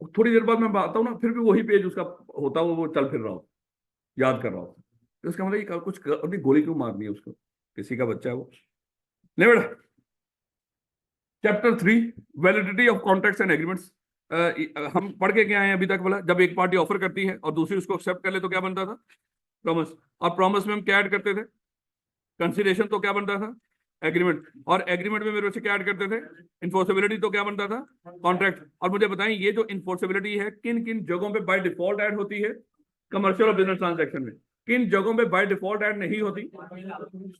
थोड़ी देर बाद मैं आता हूँ ना, फिर भी वही पेज उसका होता है, वो चल फिर रहा हो, याद कर रहा हो। तो इसका मतलब ये कुछ अपनी गोली क्यों मारनी है उसको, किसी का बच्चा है वो। नहीं बेटा, chapter 3, validity of contracts and agreements. हम पढ़ के क्या आए हैं अभी तक बोला, जब एक पार्टी ऑफर करती है और दूसरी उसको एक्सेप्ट कर ले तो क्या बनता था, प्रॉमिस। और प्रॉमिस में हम क्या ऐड करते थे, कंसीडरेशन। तो क्या बनता था, एग्रीमेंट। और एग्रीमेंट में मेरे बच्चे क्या ऐड करते थे, इन्फोर्सेबिलिटी। तो क्या बनता था, कॉन्ट्रैक्ट। और मुझे बताएं ये जो इन्फोर्सेबिलिटी है किन किन जगहों पे बाय डिफॉल्ट ऐड होती है, कमर्शियल और बिजनेस ट्रांजैक्शन में। किन जगहों पे बाय डिफॉल्ट ऐड नहीं होती,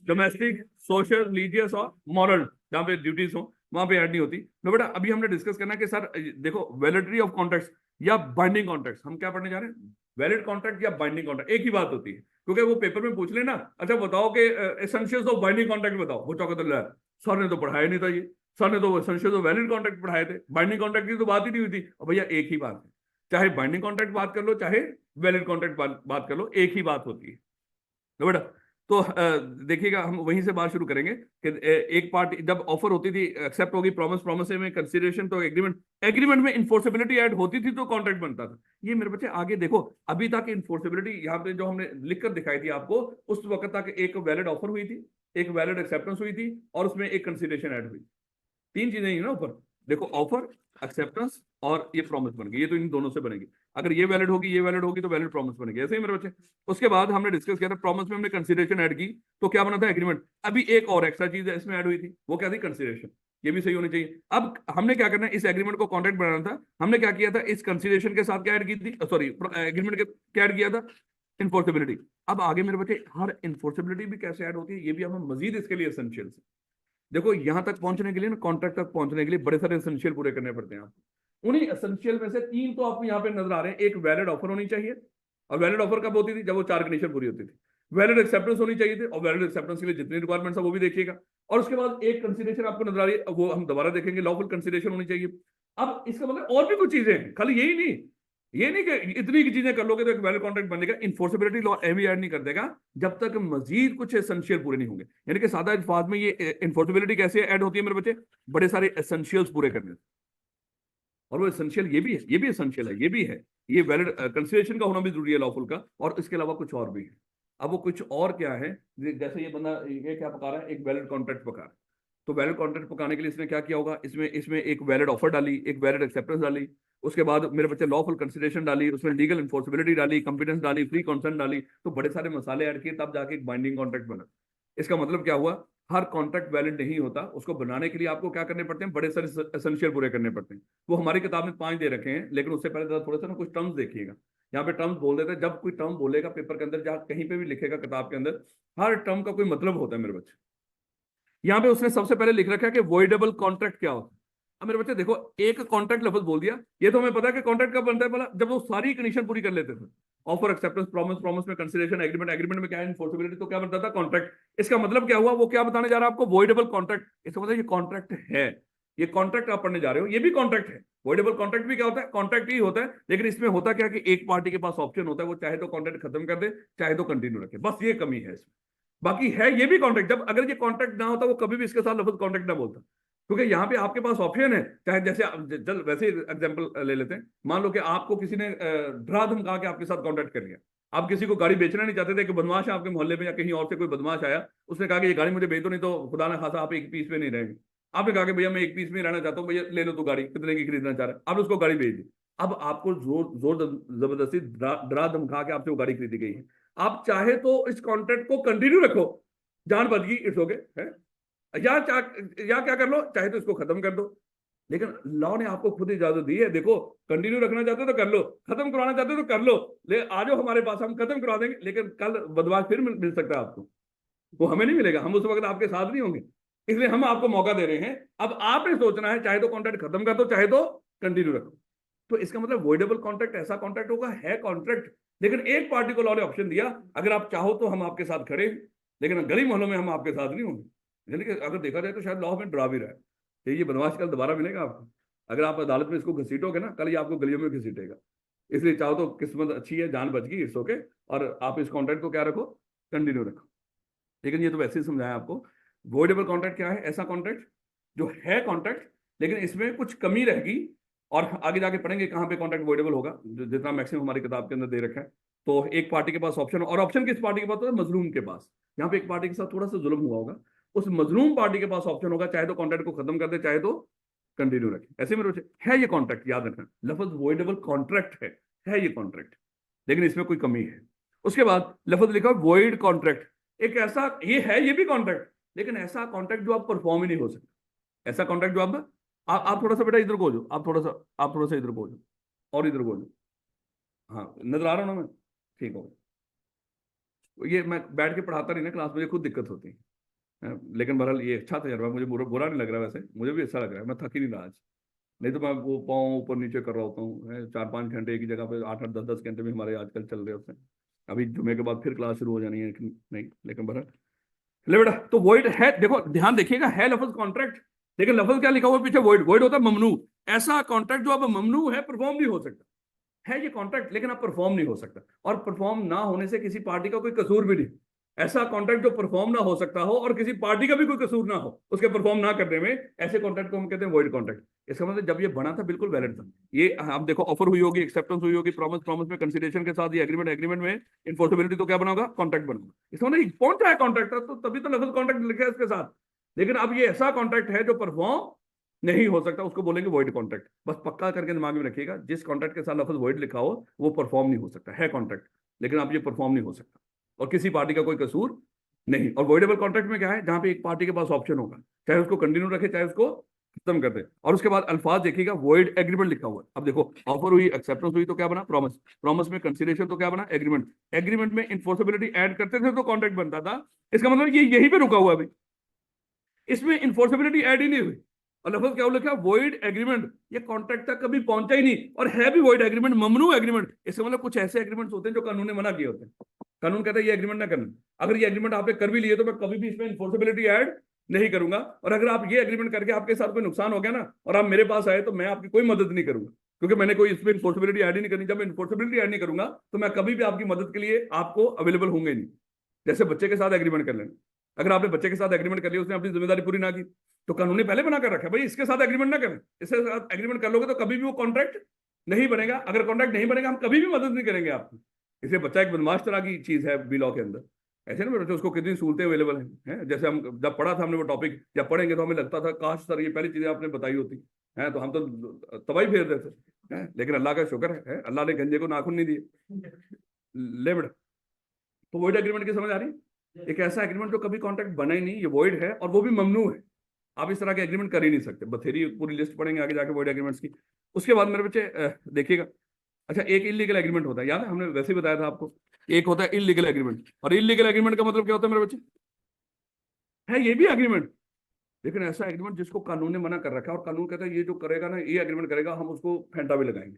डोमेस्टिक, सोशल, रिलीजियस और मॉरल, जहां पे ड्यूटीज हो वहां पे ऐड नहीं होती। तो बेटा अभी हमने डिस्कस करना है कि सर देखो, वैलिडिटी ऑफ कॉन्ट्रैक्ट्स या बाइंडिंग कॉन्ट्रैक्ट्स, हम क्या पढ़ने जा रहे हैं, वैलिड कॉन्ट्रैक्ट या बाइंडिंग कॉन्ट्रैक्ट, एक ही बात होती है। क्योंकि वो पेपर में पूछ लेना, अच्छा बताओ कि एसेंशियल्स ऑफ बाइंडिंग कॉन्ट्रैक्ट बताओ, वो चौका तो सर ने तो पढ़ाया नहीं था ये, सर ने तो एसेंशियल्स ऑफ वैलिड कॉन्ट्रैक्ट पढ़ाए थे, बाइंडिंग कॉन्ट्रैक्ट की तो बात ही नहीं हुई थी। और भैया एक ही बात है, चाहे बाइंडिंग कॉन्ट्रैक्ट बात कर लो चाहे वैलिड कॉन्ट्रैक्ट बात कर लो, एक ही बात होती है। तो बेटा तो देखिएगा, हम वहीं से बात शुरू करेंगे कि एक पार्टी जब ऑफर होती थी, एक्सेप्ट होगी, प्रॉमिस, प्रॉमिस में कंसीडरेशन, तो एग्रीमेंट, एग्रीमेंट में इन्फोर्सेबिलिटी ऐड होती थी तो कॉन्ट्रैक्ट बनता था। ये मेरे बच्चे आगे देखो, अभी तक इन्फोर्सेबिलिटी यहाँ पे जो हमने लिखकर दिखाई थी आपको, उस वक्त तक एक वैलिड ऑफर हुई थी, एक वैलिड एक्सेप्टेंस हुई थी, और उसमें एक कंसीडरेशन ऐड हुई। तीन चीजें ही ना ऊपर, देखो ऑफर, एक्सेप्टेंस और ये प्रॉमिस बन गई, ये तो इन दोनों से बनेगी। अगर ये वैलिड होगी, ये वैलिड होगी, तो वैलिड प्रॉमिस बनेगी, ऐसे ही मेरे बच्चे। उसके बाद हमने डिस्कस किया था, प्रॉमिस में हमने कंसीडरेशन ऐड की, तो क्या बना था, एग्रीमेंट। अभी एक और एक्स्ट्रा चीज है इसमें ऐड हुई थी, वो क्या थी, कंसीडरेशन। ये भी सही होनी चाहिए। अब हमने क्या करना है, इस एग्रीमेंट को कॉन्ट्रैक्ट बनाना था, हमने क्या किया था, इस कंसीडरेशन के साथ क्या ऐड की थी, सॉरी एग्रीमेंट के क्या ऐड किया था, इन्फोर्सेबिलिटी। अब आगे मेरे बच्चे हर इन्फोर्सेबिलिटी भी कैसे ऐड होती है, ये भी हमें मजीद इसके लिए एसेंशियल है। देखो यहां तक पहुंचने के लिए ना, कॉन्ट्रैक्ट तक पहुंचने के लिए बड़े सारे एसेंशियल पूरे करने पड़ते हैं आपको। उन्हीं एसेंशियल में से तीन तो आपको यहाँ पे नजर आ रहे हैं। एक वैलिड ऑफर होनी चाहिए, और वैलिड ऑफर कब होती थी, जब वो चार कंडीशन पूरी होती थी। वैलिड एक्सेप्टेंस होनी चाहिए थी, और वैलिड एक्सेप्टेंस के लिए जितनी रिक्वायरमेंट्स है वो भी देखिएगा। और उसके बाद एक कंसीडरेशन आपको नजर आ रही है, वो हम दोबारा देखेंगे, लॉफुल कंसीडरेशन होनी चाहिए। अब इसका मतलब और भी कुछ चीजें हैं, खाली यही नहीं। ये नहीं कि इतनी की चीजें कर लोगे तो एक वैलिड कॉन्ट्रैक्ट बनेगा। इन्फोर्सेबिलिटी लॉ एवी ऐड नहीं कर देगा जब तक मजीद कुछ एसेंशियल पूरे नहीं होंगे। यानी कि सादा अल्फाज में ये इन्फोर्सेबिलिटी कैसे ऐड होती है मेरे बच्चे, बड़े सारे एसेंशियल्स पूरे करने। और वो एसेंशियल ये भी है, ये भी एसेंशियल है, ये भी है। ये वैलिड कंसीडरेशन का होना भी जरूरी है लॉफुल का, और इसके अलावा कुछ और भी है। अब वो कुछ और क्या है, जैसे ये बंदा ये क्या पका रहा है, एक वैलिड कॉन्ट्रैक्ट पका रहा है। तो वैलिड कॉन्ट्रैक्ट पकाने के लिए इसने क्या किया होगा, इसमें इसमें एक वैलिड ऑफर डाली, एक वैलिड एक्सेप्टेंस डाली, उसके बाद मेरे बच्चे लॉफुल कंसीडरेशन डाली, उसमें लीगल इन्फोर्सिबिलिटी डाली, कंपिटेंस डाली, फ्री कंसेंट डाली, तो बड़े सारे मसाले ऐड किए, तब जाके एक बाइंडिंग कॉन्ट्रैक्ट बना। इसका मतलब क्या हुआ, हर कॉन्ट्रैक्ट वैलिड नहीं होता, उसको बनाने के लिए आपको क्या करने पड़ते हैं, बड़े सारे एसेंशियल पूरे करने पड़ते हैं। वो हमारी किताब में 5 दे रखे हैं, लेकिन उससे पहले थोड़ा सा ना कुछ टर्म्स देखिएगा। यहाँ पे टर्म्स बोल देते हैं, जब कोई टर्म बोलेगा पेपर के अंदर, जहाँ कहीं पे भी लिखेगा किताब के अंदर, हर टर्म का कोई मतलब होता है मेरे बच्चे। यहाँ पे उसने सबसे पहले लिख रखा है कि वॉइडेबल कॉन्ट्रैक्ट क्या होता है। अब मेरे बच्चे देखो, एक कॉन्ट्रैक्ट लफ्ज बोल दिया, ये तो हमें पता है कि कॉन्ट्रैक्ट कब बनता है, बोला जब वो सारी कंडीशन पूरी कर लेते थे। ऑफर, एक्सेप्टेंस, प्रॉमिस, प्रॉमिस में कंसीडरेशन, एग्रीमेंट, एग्रीमेंट में क्या है, इन्फोर्सिबिलिटी, तो क्या बनता था, कॉन्ट्रैक्ट। इसका मतलब क्या हुआ, वो क्या बताने जा रहा है आपको, वॉइडेबल कॉन्ट्रैक्ट। इसका मतलब ये कॉन्ट्रैक्ट है, ये कॉन्ट्रैक्ट आप पढ़ने जा रहे हो, ये भी कॉन्ट्रैक्ट है। वॉइडेबल कॉन्ट्रैक्ट भी क्या होता है, कॉन्ट्रैक्ट ही होता है। लेकिन इसमें होता क्या कि एक पार्टी के पास ऑप्शन होता है, वो चाहे तो कॉन्ट्रैक्ट खत्म कर दे, चाहे तो कंटिन्यू रखे, बस ये कमी है इसमें। बाकी है ये भी कॉन्ट्रैक्ट। जब अगर ये कॉन्ट्रैक्ट ना होता, वो कभी भी इसके साथ लफ्ज कॉन्ट्रैक्ट ना बोलता, क्योंकि यहाँ पे आपके पास ऑप्शन है। चाहे जैसे चल वैसे एग्जांपल ले लेते हैं, मान लो कि आपको किसी ने डरा धमका के आपके साथ कॉन्ट्रैक्ट कर लिया। आप किसी को गाड़ी बेचना नहीं चाहते थे, कि बदमाश है आपके मोहल्ले में या कहीं और से कोई बदमाश आया, उसने कहा कि ये गाड़ी मुझे बेच दो, नहीं तो खुदा ना खासा आप एक पीस में नहीं रहेंगे। आपने कहा कि भैया मैं एक पीस में रहना चाहता हूँ, भैया ले लो तो गाड़ी, कितने की खरीदना चाह रहा है। आपने उसको गाड़ी बेच दी। अब आपको जोर जोर जबरदस्ती डरा धमका के आपसे वो गाड़ी खरीदी गई है। आप चाहे तो इस कॉन्ट्रैक्ट को कंटिन्यू रखो, जान बच गई, इट्स ओके है, या क्या कर लो, चाहे तो इसको खत्म कर दो। लेकिन लॉ ने आपको खुद इजाजत दी है, देखो कंटिन्यू रखना चाहते हो तो कर लो, खत्म करवाना चाहते हो तो कर लो, ले आ जाओ हमारे पास, हम खत्म करवा देंगे। लेकिन कल बदमाश फिर मिल सकता है आपको, वो हमें नहीं मिलेगा, हम उस वक्त आपके साथ नहीं होंगे। इसलिए हम आपको मौका दे रहे हैं। अब आपने सोचना है, चाहे तो कॉन्ट्रैक्ट खत्म कर दो, चाहे तो कंटिन्यू रखो। तो इसका मतलब वॉइडेबल कॉन्ट्रैक्ट ऐसा कॉन्ट्रैक्ट होगा, है कॉन्ट्रैक्ट, लेकिन एक पार्टी को लॉ ने ऑप्शन दिया, अगर आप चाहो तो हम आपके साथ खड़े, लेकिन गली मोहल्लों में हम आपके साथ नहीं होंगे। यानी कि अगर देखा जाए तो शायद लॉ में डरा भी रहा है कि ये बदमाश कल दोबारा मिलेगा आपको। अगर आप अदालत में इसको घसीटोगे ना, कल ये आपको गलियों में घसीटेगा। इसलिए चाहो तो किस्मत अच्छी है, जान बच गई, इट्स ओके, और आप इस कॉन्ट्रैक्ट को क्या रखो, कंटिन्यू रखो। लेकिन ये तो वैसे ही समझाया आपको। वॉइडेबल कॉन्ट्रैक्ट क्या है, ऐसा कॉन्ट्रैक्ट जो है कॉन्ट्रैक्ट, लेकिन इसमें कुछ कमी रहेगी, और आगे जाके पढ़ेंगे कहाँ पे कॉन्ट्रैक्ट वॉइडेबल होगा, जितना मैक्सिमम हमारी किताब के अंदर दे रखा है। तो एक पार्टी के पास ऑप्शन, और ऑप्शन किस पार्टी के पास होता है? मजलूम के पास। यहाँ पे एक पार्टी के साथ थोड़ा सा जुल्म हुआ होगा, उस मजलूम पार्टी के पास ऑप्शन होगा, चाहे तो कॉन्ट्रैक्ट को खत्म कर दे, चाहे तो कंटिन्यू रखे। ऐसे मेरे बच्चे है ये कॉन्ट्रैक्ट, याद रखना, लफ्ज वॉइडेबल कॉन्ट्रैक्ट है ये कॉन्ट्रैक्ट, लेकिन इसमें कोई कमी है। उसके बाद लफ्ज लिखा वॉइड कॉन्ट्रैक्ट, एक ऐसा ये है, ये भी कॉन्ट्रैक्ट, लेकिन ऐसा कॉन्ट्रैक्ट जो आप परफॉर्म ही नहीं हो सकता। ऐसा कॉन्ट्रैक्ट जो आप थोड़ा सा बेटा इधर को हो जाओ, आप थोड़ा सा इधर को हो जाओ, और इधर को हो जाओ। हाँ, नजर आ रहा हूँ ना मैं? ठीक हो गया। ये मैं बैठ के पढ़ाता नहीं ना क्लास, मुझे खुद दिक्कत होती है, लेकिन बहरहाल ये अच्छा तजर्बा, मुझे बुरा नहीं लग रहा, वैसे मुझे भी अच्छा लग रहा है, मैं थक ही नहीं रहा आज। नहीं तो मैं वो पाँव ऊपर नीचे कर रहा होता हूँ, 4-5 घंटे एक ही जगह पे, 8-8 10-10 घंटे में हमारे आजकल चल रहे होते हैं। अभी जुमे के बाद फिर क्लास शुरू हो जानी है, नहीं, लेकिन बहरहाल ले बेटा, तो वॉइड है, देखो ध्यान देखिएगा, है लफ्ज कॉन्ट्रैक्ट, लेकिन लफ्ज क्या लिखा हुआ पीछे? वॉइड। वॉइड होता है ममनू। ऐसा कॉन्ट्रैक्ट जो अब ममनू है, परफॉर्म नहीं हो सकता है ये कॉन्ट्रैक्ट, लेकिन अब परफॉर्म नहीं हो सकता, और परफॉर्म ना होने से किसी पार्टी का कोई कसूर भी नहीं। ऐसा कॉन्ट्रैक्ट जो परफॉर्म ना हो सकता हो और किसी पार्टी का भी कोई कसूर ना हो उसके परफॉर्म ना करने में, ऐसे कॉन्ट्रैक्ट को हम कहते हैं वॉइड कॉन्ट्रैक्ट। इसका मतलब जब ये बना था बिल्कुल वैलिड था। ये आप देखो, ऑफर हुई होगी, एक्सेप्टेंस हुई होगी, प्रॉमिस, प्रॉमिस में कंसीडरेशन के साथ, ये एग्रीमेंट, एग्रीमेंट में इन्फोर्सेबिलिटी, तो क्या बनाओगा? कॉन्ट्रैक्ट बनाओगा। इसका मतलब पहुंचा है कॉन्ट्रैक्ट, तो तभी तो लफ्ज कॉन्ट्रैक्ट लिखा है इसके साथ। लेकिन अब ये ऐसा कॉन्ट्रैक्ट है जो परफॉर्म नहीं हो सकता, उसको बोलेंगे वॉइड कॉन्ट्रैक्ट। बस पक्का करके दिमाग में रखिएगा, जिस कॉन्ट्रैक्ट के साथ लफ्ज वॉइड लिखा हो वो परफॉर्म नहीं हो सकता, है कॉन्ट्रैक्ट, लेकिन अब ये परफॉर्म नहीं हो सकता, और किसी पार्टी का कोई कसूर नहीं। और वॉइडेबल कॉन्ट्रैक्ट में क्या है? जहां पे एक पार्टी के पास ऑप्शन होगा, चाहे उसको कंटिन्यू रखे, चाहे उसको खत्म कर दे। और उसके बाद अल्फाज देखिएगा, वॉइड एग्रीमेंट लिखा हुआ है। अब देखो, ऑफर हुई, एक्सेप्टेंस हुई, तो क्या बना? प्रॉमिस। प्रॉमिस में कंसीडरेशन, तो क्या बना? एग्रीमेंट। एग्रीमेंट में इन्फोर्सेबिलिटी ऐड करते थे तो कॉन्ट्रैक्ट बनता था। इसका मतलब ये यहीं पे रुका हुआ है अभी, इसमें इन्फोर्सेबिलिटी ऐड ही नहीं हुई, और लफ्ज क्या लिखा? Void agreement. ये कॉन्ट्रैक्ट तक कभी पहुंचा ही नहीं, और है भी वॉइड एग्रीमेंट, ममनू एग्रीमेंट। इसका मतलब कुछ ऐसे एग्रीमेंट्स होते हैं जो कानून ने मना किए होते हैं। कानून कहता है ये एग्रीमेंट ना करना, अगर ये एग्रीमेंट आपने कर भी लिए तो मैं कभी भी इसमें इन्फोर्सेबिलिटी ऐड नहीं करूंगा, और अगर आप ये एग्रीमेंट करके आपके साथ कोई नुकसान हो गया ना, और आप मेरे पास आए, तो मैं आपकी कोई मदद नहीं करूंगा, क्योंकि मैंने कोई इसमें इन्फोर्सेबिलिटी ऐड ही नहीं करनी। जब मैं इन्फोर्सेबिलिटी ऐड नहीं करूंगा तो मैं कभी भी आपकी मदद के लिए आपको अवेलेबल होंगे नहीं। जैसे बच्चे के साथ एग्रीमेंट कर लेना, अगर आपने बच्चे के साथ एग्रीमेंट कर लिया, उसने अपनी जिम्मेदारी पूरी ना की, तो कानून ने पहले बना कर रखा है, भाई इसके साथ एग्रीमेंट ना करें, इसके साथ एग्रीमेंट कर लोगे तो कभी भी वो कॉन्ट्रैक्ट नहीं बनेगा। अगर कॉन्ट्रैक्ट नहीं बनेगा, हम कभी भी मदद नहीं करेंगे आपकी। इसलिए बच्चा एक बदमाश तरह की चीज है बी लॉ के अंदर। ऐसे ना बच्चे, उसको कितनी सहूलतें अवेलेबल हैं, जैसे हम जब पढ़ा था हमने वो टॉपिक, जब पढ़ेंगे तो हमें लगता था काश सर ये पहली चीजें आपने बताई होती है, तो हम तो तबाही फेर देते हैं। लेकिन अल्लाह का शुक्र है, अल्लाह ने गंजे को नाखून नहीं दिए। ले बेटा, तो वॉइड एग्रीमेंट की समझ आ रही है? एक ऐसा एग्रीमेंट जो कभी कॉन्ट्रैक्ट बना ही नहीं, ये वॉइड है, और वो भी ममनू है। आप इस तरह के एग्रीमेंट कर ही नहीं सकते। बथेरी पूरी लिस्ट पढ़ेंगे आगे जाके वॉइड एग्रीमेंट्स की। उसके बाद मेरे बच्चे देखिएगा, अच्छा, एक इलीगल एग्रीमेंट होता है, याद है हमने वैसे ही बताया था आपको, एक होता है इलीगल एग्रीमेंट। और इलीगल एग्रीमेंट का मतलब क्या होता है मेरे बच्चे? है ये भी एग्रीमेंट, लेकिन ऐसा एग्रीमेंट जिसको कानून ने मना कर रखा है, और कानून कहता है ये जो करेगा ना, ये एग्रीमेंट करेगा, हम उसको फेंटा भी लगाएंगे।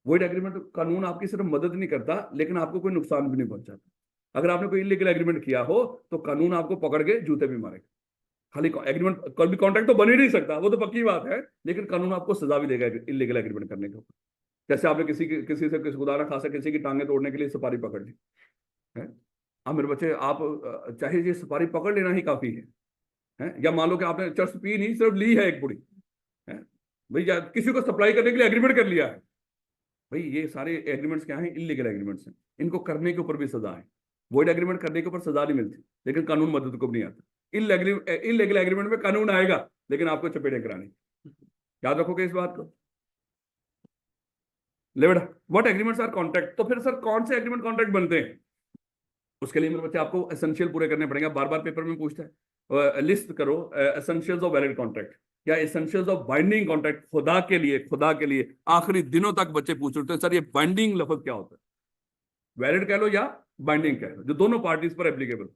वॉइड एग्रीमेंट, कानून आपकी सिर्फ मदद नहीं करता, लेकिन आपको कोई नुकसान भी नहीं पहुंचाता। अगर आपने कोई इलीगल एग्रीमेंट किया हो तो कानून आपको पकड़ के जूते भी मारेगा। खाली एग्रीमेंट, कभी कॉन्ट्रैक्ट तो बन ही नहीं सकता, वो तो पक्की बात है, लेकिन कानून आपको सजा भी देगा इलीगल एग्रीमेंट करने के ऊपर। जैसे आपने किसी से खुदा ना खासा किसी की टांगे तोड़ने के लिए सुपारी पकड़ ली है। अब मेरे बच्चे, आप चाहे ये सुपारी पकड़ लेना ही काफी है, या मान लो कि आपने चर्च पी नहीं, सिर्फ ली है एक पुड़ी है, भाई या किसी को सप्लाई करने के लिए एग्रीमेंट कर लिया है, भाई ये सारे एग्रीमेंट्स क्या हैं? इलीगल एग्रीमेंट्स हैं। इनको करने के ऊपर भी सजा है। वॉइड एग्रीमेंट करने के ऊपर सजा नहीं मिलती, लेकिन कानून मदद को भी नहीं आता। इलीगल एग्रीमेंट में कानून आएगा, लेकिन आपको चपेटे करानी। याद रखोगे इस बात को? ले बेटा, व्हाट एग्रीमेंट्स आर कॉन्ट्रैक्ट। तो फिर सर कौन से एग्रीमेंट कॉन्ट्रैक्ट बनते हैं? उसके लिए मेरे बच्चे आपको एसेंशियल पूरे करने पड़ेंगे। बार बार पेपर में पूछता है, लिस्ट करो एसेंशियल्स ऑफ वैलिड कॉन्ट्रैक्ट या एसेंशियल्स ऑफ बाइंडिंग कॉन्ट्रैक्ट। खुदा के लिए आखिरी दिनों तक बच्चे पूछ रहे थे, सर ये बाइंडिंग लफ्ज क्या होता है? वैलिड कह लो या बाइंडिंग कह लो, जो दोनों पार्टीज पर एप्लीकेबल।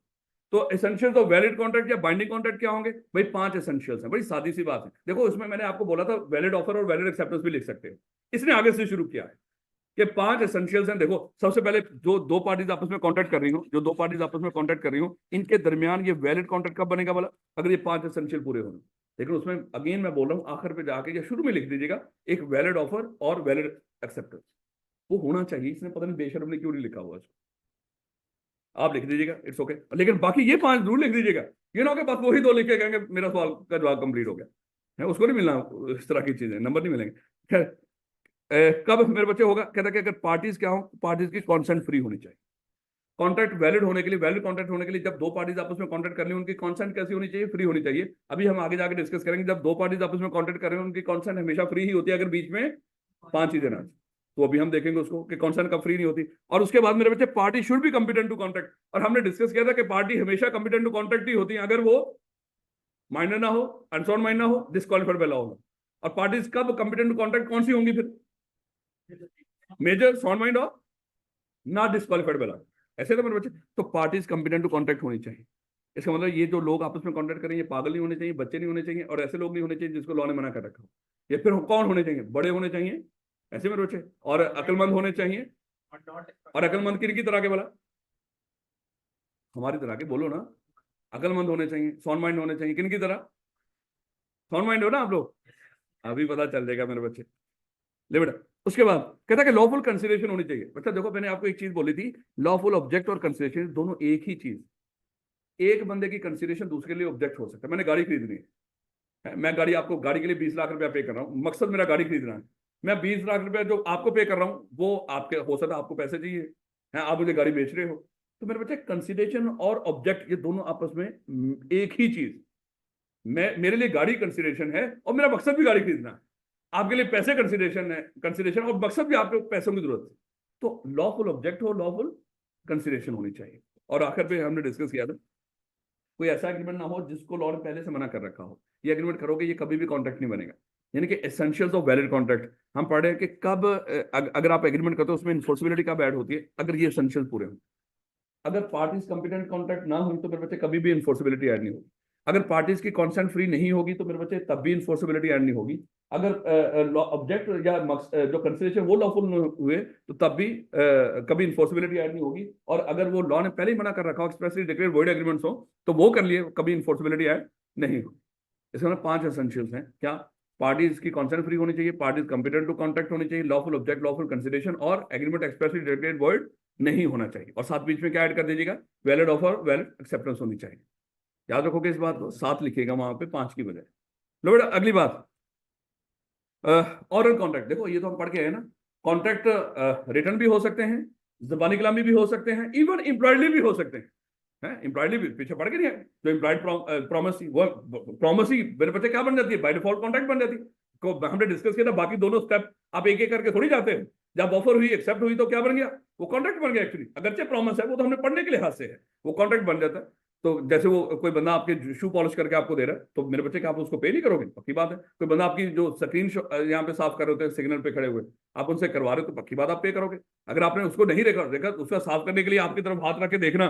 तो एसेंशियल्स ऑफ वैलिड कॉन्ट्रैक्ट या बाइंडिंग कॉन्ट्रैक्ट क्या होंगे? भाई 5 एसेंशियल्स हैं, बड़ी सादी सी बात है। देखो उसमें मैंने आपको बोला था वैलिड ऑफर और वैलिड एक्सेप्टेंस भी लिख सकते हैं, इसने आगे से शुरू किया है कि 5 एसेंशियल्स हैं। देखो सबसे पहले जो दो पार्टीज आपस में कॉन्ट्रैक्ट कर रही हो, इनके दरमियान ये वैलिड कॉन्ट्रैक्ट कब बनेगा बोला? अगर ये 5 एसेंशियल पूरे होने। लेकिन उसमें अगेन मैं बोल रहा हूँ, आखिर पे जाके या शुरू में लिख दीजिएगा एक वैलिड ऑफर और वैलिड एक्सेप्टेंस, वो होना चाहिए। इसने पता नहीं बेशर्म ने क्यों नहीं लिखा हुआ इसको, आप लिख दीजिएगा, इट्स ओके। लेकिन बाकी ये 5 जरूर लिख दीजिएगा, ये ना हो कि बस वही 2 लिख के कहेंगे मेरा सवाल का जवाब कंप्लीट हो गया है, उसको नहीं मिलना इस तरह की चीजें, नंबर नहीं मिलेंगे। खैर, कब मेरे बच्चे होगा, कहता कि अगर पार्टीज क्या हो, पार्टीज की कॉन्सेंट फ्री होनी चाहिए। कॉन्ट्रैक्ट वैलिड होने के लिए, वैलिड कॉन्ट्रैक्ट होने के लिए, जब दो पार्टीज आपस में कॉन्ट्रैक्ट कर रही हैं उनकी कॉन्सेंट कैसी होनी चाहिए, फ्री होनी चाहिए। अभी हम आगे जाकर डिस्कस करेंगे, जब दो पार्टीज आपस में कॉन्ट्रैक्ट कर रहे हैं उनकी कॉन्सेंट हमेशा फ्री ही होती है अगर बीच में 5 चीजें ना। तो अभी हम देखेंगे उसको कि कॉन्सेंट कब फ्री नहीं होती। और उसके बाद मेरे बच्चे, party should be competent to contract, और हमने डिस्कस किया था कि पार्टी हमेशा कॉम्पिटेंट टू कॉन्ट्रैक्ट ही होती है अगर वो माइनर ना हो, अनसाउंड माइंड ना हो, डिस्क्वालिफाइड बाय लॉ हो। और पार्टीज कब कॉम्पिटेंट टू कॉन्ट्रैक्ट कौन सी होंगी फिर, मेजर, साउंड माइंड और नॉट डिस्क्वालिफाइड बाय लॉ, ऐसे तो मेरे बच्चे। तो पार्टीज कॉम्पिटेंट टू कॉन्ट्रैक्ट होनी चाहिए। इसका मतलब ये जो लोग आपस में कॉन्ट्रैक्ट करें ये पागल नहीं होने चाहिए, बच्चे नहीं होने चाहिए, और ऐसे लोग नहीं होने चाहिए जिसको लॉ ने मना कर रखा हो। ये फिर कौन होने चाहिए, बड़े होने चाहिए ऐसे मेरे बच्चे, और अक्लमंद होने चाहिए। और अक्लमंद किन की तरह के, बोला हमारी तरह के, बोलो ना, अक्लमंद होने चाहिए, साउंड माइंड होने चाहिए, किन की तरह, साउंड माइंड हो ना आप लोग, अभी पता चल जाएगा मेरे बच्चे। ले बेटा, उसके बाद कहता है कि लॉफुल कंसिडरेशन होनी चाहिए। बच्चा देखो, मैंने आपको एक चीज बोली थी, लॉफुल ऑब्जेक्ट और कंसिडरेशन दोनों एक ही चीज। एक बंदे की कंसिडरेशन दूसरे के लिए ऑब्जेक्ट हो सकता है। मैंने गाड़ी खरीदनी है, मैं गाड़ी, आपको गाड़ी के लिए 20 लाख रुपया पे कर रहा हूँ, मकसद मेरा गाड़ी खरीदना है। मैं 20 लाख रुपया जो आपको पे कर रहा हूँ वो आपके, हो सकता है आपको पैसे चाहिए है, आप मुझे गाड़ी बेच रहे हो। तो मेरे बच्चे, कंसिडरेशन और ऑब्जेक्ट ये दोनों आपस में एक ही चीज। मैं, मेरे लिए गाड़ी कंसिडरेशन है और मेरा मकसद भी गाड़ी खरीदना है। आपके लिए पैसे कंसिडरेशन है, कंसिडरेशन और मकसद भी आपको पैसों की जरूरत है। तो लॉफुल ऑब्जेक्ट हो, लॉफुल कंसिडरेशन होनी चाहिए। और आखिर पे हमने डिस्कस किया था, कोई ऐसा एग्रीमेंट ना हो जिसको लॉ ने पहले से मना कर रखा हो। ये एग्रीमेंट करोगे ये कभी भी कॉन्ट्रैक्ट नहीं बनेगा। यानी कि एसेंशियल्स ऑफ वैलिड कॉन्ट्रैक्ट हम पढ़ रहे हैं कि कब अगर आप एग्रीमेंट करते हो उसमें इन्फोर्सिबिलिटी कब ऐड होती है, अगर ये एसेंशियल्स पूरे हों। अगर पार्टीज कंपिटेंट कॉन्ट्रैक्ट ना हो तो मेरे बच्चे कभी भी इन्फोर्सिबिलिटी ऐड नहीं होगी। अगर पार्टीज की कॉन्सेंट फ्री नहीं होगी तो मेरे बच्चे तब भी इन्फोर्सिबिलिटी ऐड नहीं होगी। अगर ऑब्जेक्ट या जो कंसिडरेशन वो लॉफुल हुए तो तब भी कभी इन्फोर्सिबिलिटी ऐड नहीं होगी। और अगर वो लॉ ने पहले ही मना कर रखा हो, एक्सप्रेसली डिक्लेयर्ड वॉइड एग्रीमेंट्स हो, तो वो कर लिए, कभी इन्फोर्सिबिलिटी ऐड नहीं होगी। इसमें 5 एसेंशियल्स हैं। क्या, पार्टीज की कॉन्सेंट फ्री होनी चाहिए, पार्टीज कंपिटेंट टू कॉन्ट्रैक्ट होनी चाहिए, लॉफुल ऑब्जेक्ट, लॉफुल कंसिडरेशन, और एग्रीमेंट एक्सप्रेसली डिक्लेयर्ड वॉइड नहीं होना चाहिए। और साथ बीच में क्या ऐड कर दीजिएगा, वैलिड ऑफर, वैलिड एक्सेप्टेंस होनी चाहिए। याद रखोगे इस बात को, 7 लिखिएगा वहां पे 5 की बजाय। लो बेटा, अगली बात, ऑरल कॉन्ट्रैक्ट। देखो ये तो हम पढ़ के आए ना, कॉन्ट्रैक्ट रिटर्न भी हो सकते हैं, जबानी कलामी भी हो सकते हैं, इवन एम्प्लॉयडली भी हो सकते हैं। एम्प्लॉयडली भी पीछे पढ़ के नहीं है, जो एम्प्लॉयड प्रॉमिस, वो प्रॉमिस ही मेरे बच्चे क्या बन जाती है, बाय डिफॉल्ट कॉन्ट्रैक्ट बन जाती है। हमने डिस्कस किया था, बाकी दोनों स्टेप आप एक एक करके थोड़ी जाते हैं। जब ऑफर हुई, एक्सेप्ट हुई, तो क्या बन गया, वो कॉन्ट्रैक्ट बन गया। एक्चुअली अगरचे प्रॉमिस है, वो तो हमने पढ़ने के लिहाज से है, वो कॉन्ट्रैक्ट बन जाता है। तो जैसे वो कोई बंदा आपके शू पॉलिश करके आपको दे रहा है, तो मेरे बच्चे क्या आप उसको पे नहीं करोगे, पक्की बात है। कोई बंदा आपकी जो स्क्रीन यहाँ पे साफ कर रहे होते हैं सिग्नल पे खड़े हुए, आप उनसे करवा रहे हो, तो पक्की बात आप पे करोगे। अगर आपने उसको नहीं देखा, उसका साफ करने के लिए आपकी तरफ हाथ रख के देखना